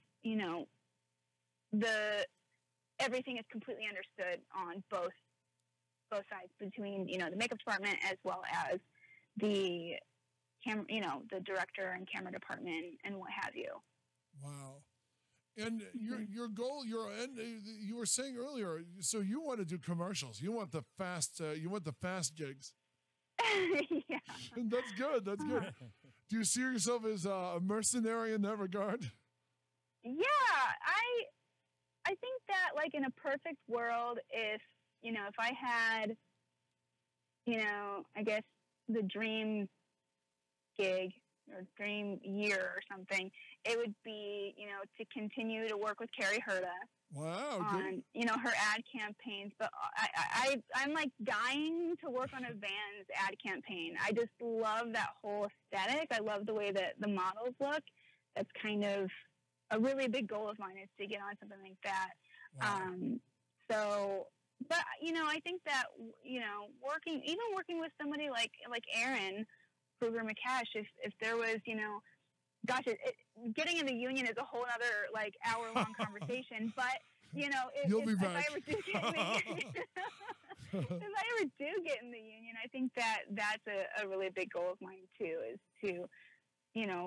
Speaker 7: everything is completely understood on both sides between the makeup department as well as the camera, the director and camera department and what have you.
Speaker 5: Wow. And your goal, you were saying earlier, so you want to do commercials. You want the fast gigs.
Speaker 7: Yeah.
Speaker 5: And that's good. That's good. Do you see yourself as a mercenary in that regard?
Speaker 7: Yeah, I think that in a perfect world, if I had, I guess the dream gig or dream year or something, it would be, to continue to work with Carrie Herda.
Speaker 5: Wow.
Speaker 7: On, her ad campaigns. But I'm dying to work on a Vans ad campaign. I just love that whole aesthetic. I love the way that the models look. That's kind of a really big goal of mine, is to get on something like that.
Speaker 5: Wow.
Speaker 7: But I think that, working with somebody like Aaron Kruger McCash, if there was, getting in the union is a whole other hour-long conversation. But if I ever do get in the union, I think that's a really big goal of mine too, is to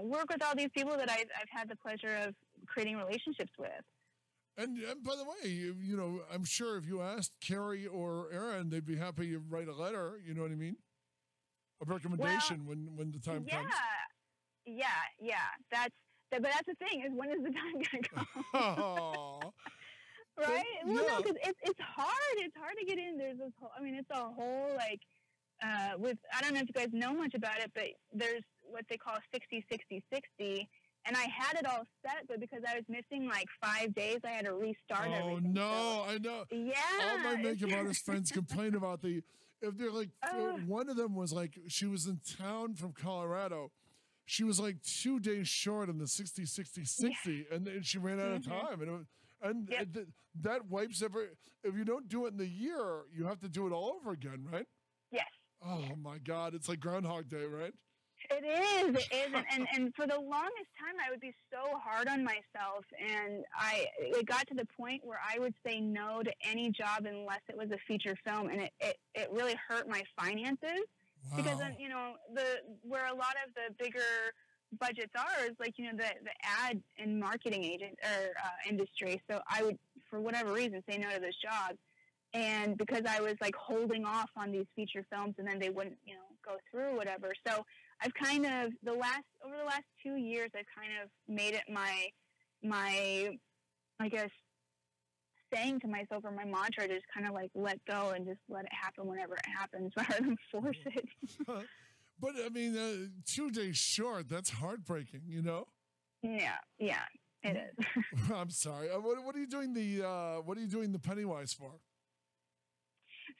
Speaker 7: work with all these people that I've had the pleasure of creating relationships with.
Speaker 5: And by the way, I'm sure if you asked Carrie or Aaron, they'd be happy to write a letter. You know what I mean? A recommendation when the time comes.
Speaker 7: Yeah. But that's the thing, is when is the time going to come?
Speaker 5: Oh.
Speaker 7: Right?
Speaker 5: Yeah.
Speaker 7: Well, no, because it's hard. It's hard to get in. There's this whole, it's a whole with, I don't know if you guys know much about it, but there's what they call 60-60-60. And I had it all set, but because I was missing 5 days, I had to restart everything.
Speaker 5: Oh, no, I know.
Speaker 7: Yeah.
Speaker 5: All my makeup artist friends complain about if they're one of them was she was in town from Colorado. She was 2 days short on the 60-60-60, and she ran out of time. That wipes if you don't do it in the year, you have to do it all over again, right?
Speaker 7: Yes.
Speaker 5: Oh, my God. It's like Groundhog Day, right?
Speaker 7: It is. And for the longest time, I would be so hard on myself. And it got to the point where I would say no to any job unless it was a feature film. And it really hurt my finances.
Speaker 5: Wow.
Speaker 7: Because, where a lot of the bigger budgets are is the ad and marketing industry. So I would, for whatever reason, say no to those jobs. And because I was holding off on these feature films, and then they wouldn't, go through or whatever. So I've kind of over the last 2 years, I've kind of made it my I guess saying to myself, or my mantra, to just kind of let go and just let it happen whenever it happens rather than force it.
Speaker 5: But 2 days short, that's heartbreaking,
Speaker 7: Yeah, it is.
Speaker 5: I'm sorry. What are you doing the Pennywise for?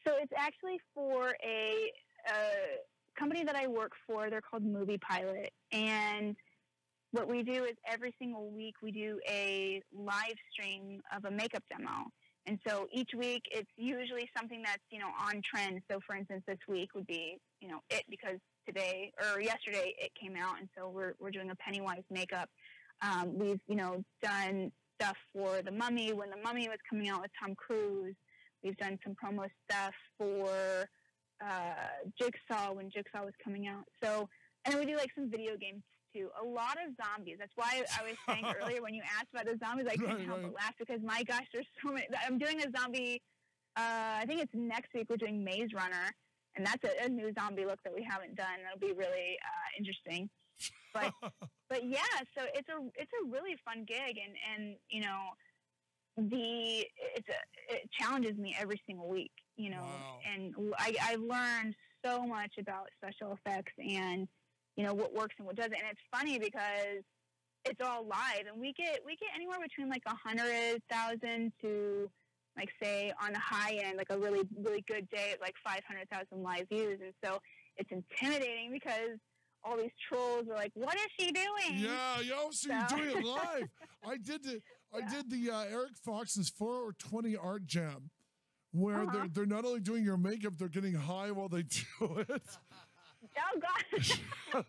Speaker 7: So it's actually for a company that I work for. They're called Movie Pilot. And what we do is every single week we do a live stream of a makeup demo. And so each week it's usually something that's, on trend. So for instance, this week would be, it, because today or yesterday it came out. And so we're doing a Pennywise makeup. We've, done stuff for The Mummy when The Mummy was coming out with Tom Cruise. We've done some promo stuff for Jigsaw when Jigsaw was coming out. So, and then we do like some video games too. A lot of zombies. That's why I was saying earlier when you asked about the zombies, I couldn't help but laugh because my gosh, there's so many. I'm doing a zombie. I think it's next week. We're doing Maze Runner, and that's a new zombie look that we haven't done. That'll be really interesting. But yeah, so it's a really fun gig, and it challenges me every single week,
Speaker 5: Wow.
Speaker 7: and I learned so much about special effects and what works and what doesn't. And it's funny because it's all live, and we get anywhere between like 100,000 to, like, say on the high end, like a really really good day, like 500,000 live views. And so it's intimidating because all these trolls are like, "What is she doing?"
Speaker 5: Yeah, so you're doing it live. I did the Eric Fox's 420 art jam, where they're not only doing your makeup, they're getting high while they do it.
Speaker 7: Oh God!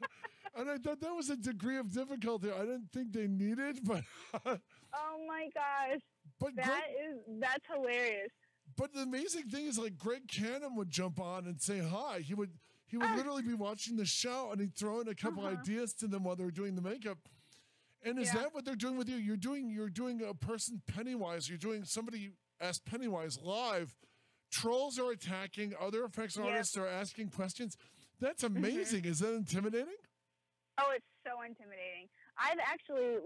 Speaker 5: And I thought that was a degree of difficulty I didn't think they needed, but.
Speaker 7: Oh my gosh!
Speaker 5: But
Speaker 7: that's hilarious.
Speaker 5: But the amazing thing is, like, Greg Cannon would jump on and say hi. He would literally be watching the show, and he'd throw in a couple ideas to them while they're doing the makeup. And is that what they're doing with you? You're doing a person Pennywise. You're doing somebody as Pennywise live. Trolls are attacking. Other effects artists are asking questions. That's amazing. Is that intimidating?
Speaker 7: Oh, it's so intimidating. I've actually,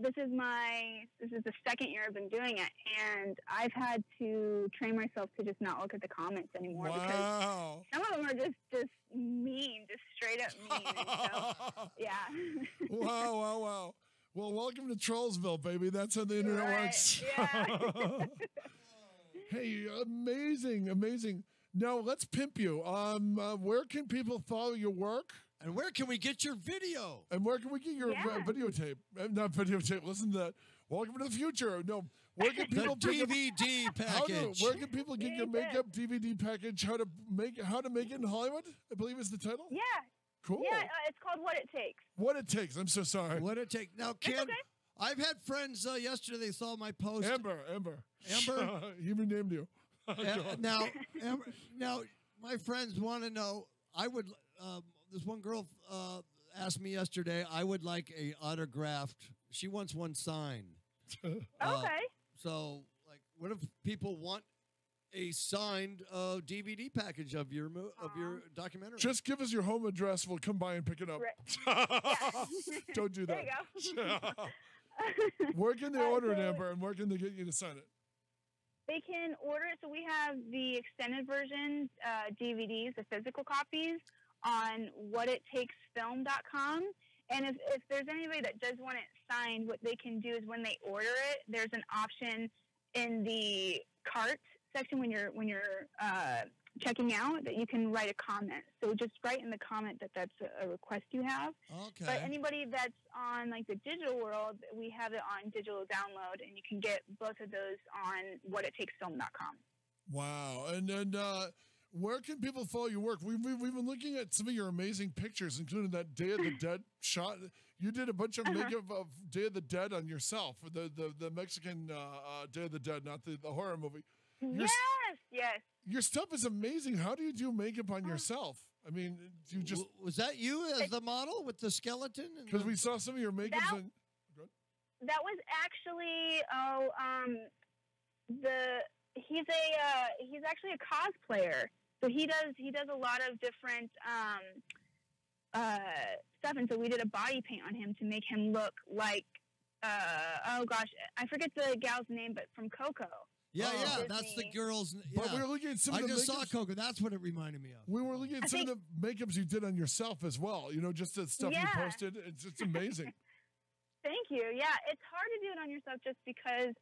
Speaker 7: this is the second year I've been doing it, and I've had to train myself to just not look at the comments anymore because some of them are just mean, just straight up mean. And so, yeah.
Speaker 5: Wow. Well, welcome to Trollsville, baby. That's how the internet works.
Speaker 7: Yeah.
Speaker 5: Hey, amazing. Now let's pimp you. Where can people follow your work?
Speaker 4: And where can we get your video?
Speaker 5: And where can we get your videotape? Not videotape. Listen to that. Welcome to the future. No, where can people
Speaker 4: the DVD package?
Speaker 5: Where can people get your makeup DVD package? How to make it in Hollywood? I believe is the title.
Speaker 7: Yeah.
Speaker 5: Cool.
Speaker 7: Yeah, it's called What It Takes.
Speaker 5: What It Takes. I'm so sorry.
Speaker 4: What It Takes. Now, Ken, I've had friends yesterday. They saw my post.
Speaker 5: Amber. He renamed you.
Speaker 4: Now, my friends want to know. I would. This one girl asked me yesterday. I would like a autographed. She wants one signed.
Speaker 7: Okay.
Speaker 4: So, like, what if people want a signed DVD package of your documentary?
Speaker 5: Just give us your home address. We'll come by and pick it up. Don't do that.
Speaker 7: There you go.
Speaker 5: Where can they order it, Amber, and where can they get you to sign it?
Speaker 7: They can order it. So we have the extended version DVDs, the physical copies, on whatittakesfilm.com. And if there's anybody that does want it signed, what they can do is when they order it, there's an option in the cart section when you're checking out that you can write a comment. So just write in the comment that that's a request you have.
Speaker 4: Okay.
Speaker 7: But anybody that's on like the digital world, we have it on digital download, and you can get both of those on whatittakesfilm.com.
Speaker 5: Wow. And where can people follow your work? We've been looking at some of your amazing pictures, including that Day of the Dead shot. You did a bunch of makeup of Day of the Dead on yourself, the Mexican Day of the Dead, not the horror movie.
Speaker 7: Yes.
Speaker 5: Your stuff is amazing. How do you do makeup on yourself? I mean, do you just...
Speaker 4: Was that you as the model with the skeleton?
Speaker 5: Because we saw some of your makeup.
Speaker 7: That was actually, he's actually a cosplayer. So he does a lot of different stuff. And so we did a body paint on him to make him look like, oh gosh, I forget the gal's name, but from Coco.
Speaker 4: Yeah, that's the girls. Yeah.
Speaker 5: But we were looking at some of the
Speaker 4: just saw Coco. That's what it reminded me of.
Speaker 5: We were looking at some of the makeups you did on yourself as well. You know, just the stuff you posted. It's amazing.
Speaker 7: Thank you. Yeah, it's hard to do it on yourself just because,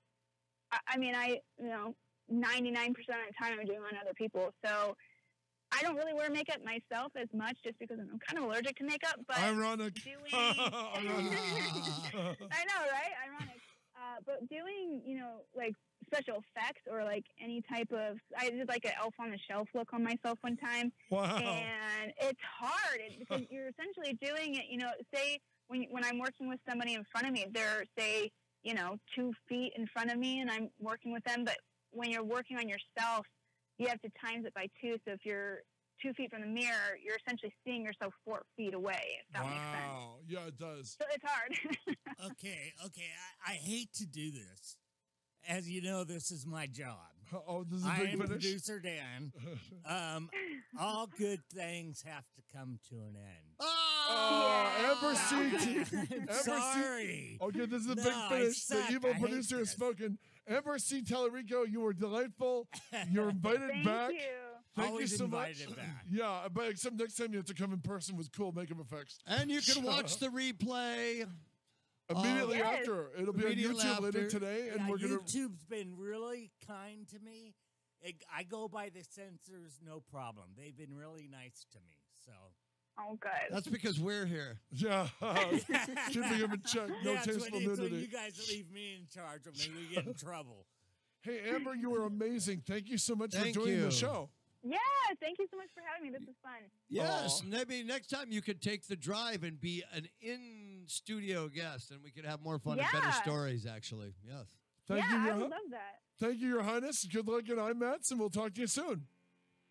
Speaker 7: 99% of the time I'm doing on other people. So I don't really wear makeup myself as much just because I'm kind of allergic to makeup. But
Speaker 5: Ironic.
Speaker 7: doing,
Speaker 5: Ironic.
Speaker 7: I know, right? Ironic. But doing, like special effects or like any type of, I did like an Elf on the Shelf look on myself one time.
Speaker 5: Wow.
Speaker 7: And it's hard because you're essentially doing it, say when I'm working with somebody in front of me, they're, say, 2 feet in front of me and I'm working with them. But when you're working on yourself, you have to times it by 2. So if you're 2 feet from the mirror, you're essentially seeing yourself 4 feet away, if that makes sense.
Speaker 5: Wow. Yeah, it does.
Speaker 7: So it's hard.
Speaker 3: Okay. I hate to do this. As you know, this is my job.
Speaker 5: Oh, this is a
Speaker 3: I
Speaker 5: big
Speaker 3: am
Speaker 5: finish.
Speaker 3: producer Dan. All good things have to come to an end.
Speaker 5: Ever see?
Speaker 3: I'm sorry.
Speaker 5: Okay, this is a
Speaker 3: No,
Speaker 5: big
Speaker 3: I
Speaker 5: finish. The
Speaker 3: suck.
Speaker 5: evil
Speaker 3: I hate
Speaker 5: producer has
Speaker 3: this.
Speaker 5: spoken. Ever see Tellerico? You were delightful. You're invited
Speaker 7: Thank
Speaker 5: back.
Speaker 7: you.
Speaker 5: Thank
Speaker 3: Always
Speaker 5: you so much.
Speaker 3: invited back.
Speaker 5: Yeah, but except next time you have to come in person with cool makeup effects.
Speaker 4: And you can watch the replay.
Speaker 5: Immediately
Speaker 7: Yes.
Speaker 5: after. It'll be on
Speaker 4: Immediately
Speaker 5: YouTube later
Speaker 4: after.
Speaker 5: today, and
Speaker 3: Yeah,
Speaker 5: we're gonna.
Speaker 3: YouTube's been really kind to me. I go by the censors, no problem. They've been really nice to me. So
Speaker 7: Oh, good.
Speaker 4: That's because we're here.
Speaker 5: Yeah, keeping him in check. No
Speaker 3: that's
Speaker 5: tasteful
Speaker 3: when, it's when
Speaker 5: nudity.
Speaker 3: you guys leave me in charge of me. We get in trouble.
Speaker 5: Hey, Amber, you were amazing. Thank you so much
Speaker 4: Thank
Speaker 5: for doing
Speaker 4: you.
Speaker 5: the show.
Speaker 7: Yeah, thank you so much for having me. This is fun.
Speaker 4: Yes,
Speaker 5: Aw.
Speaker 4: maybe next time you could take the drive and be an in-studio guest, and we could have more fun and better
Speaker 7: Yeah.
Speaker 4: stories, actually. Yes.
Speaker 5: Thank
Speaker 7: yeah,
Speaker 5: you,
Speaker 7: I
Speaker 5: Your
Speaker 7: would love that.
Speaker 5: Thank you, Your Highness. Good luck in IMATS, and we'll talk to you soon.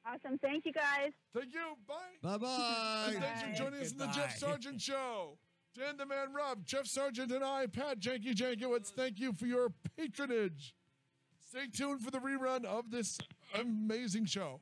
Speaker 7: Awesome. Thank you, guys.
Speaker 5: Thank you. Bye.
Speaker 4: Bye-bye.
Speaker 5: And thanks for joining us in the
Speaker 3: Goodbye.
Speaker 5: Jeff Sargent Show. Dan the Man Rob, Jeff Sargent, and I, Pat Janky Jankowitz, thank you for your patronage. Stay tuned for the rerun of this amazing show.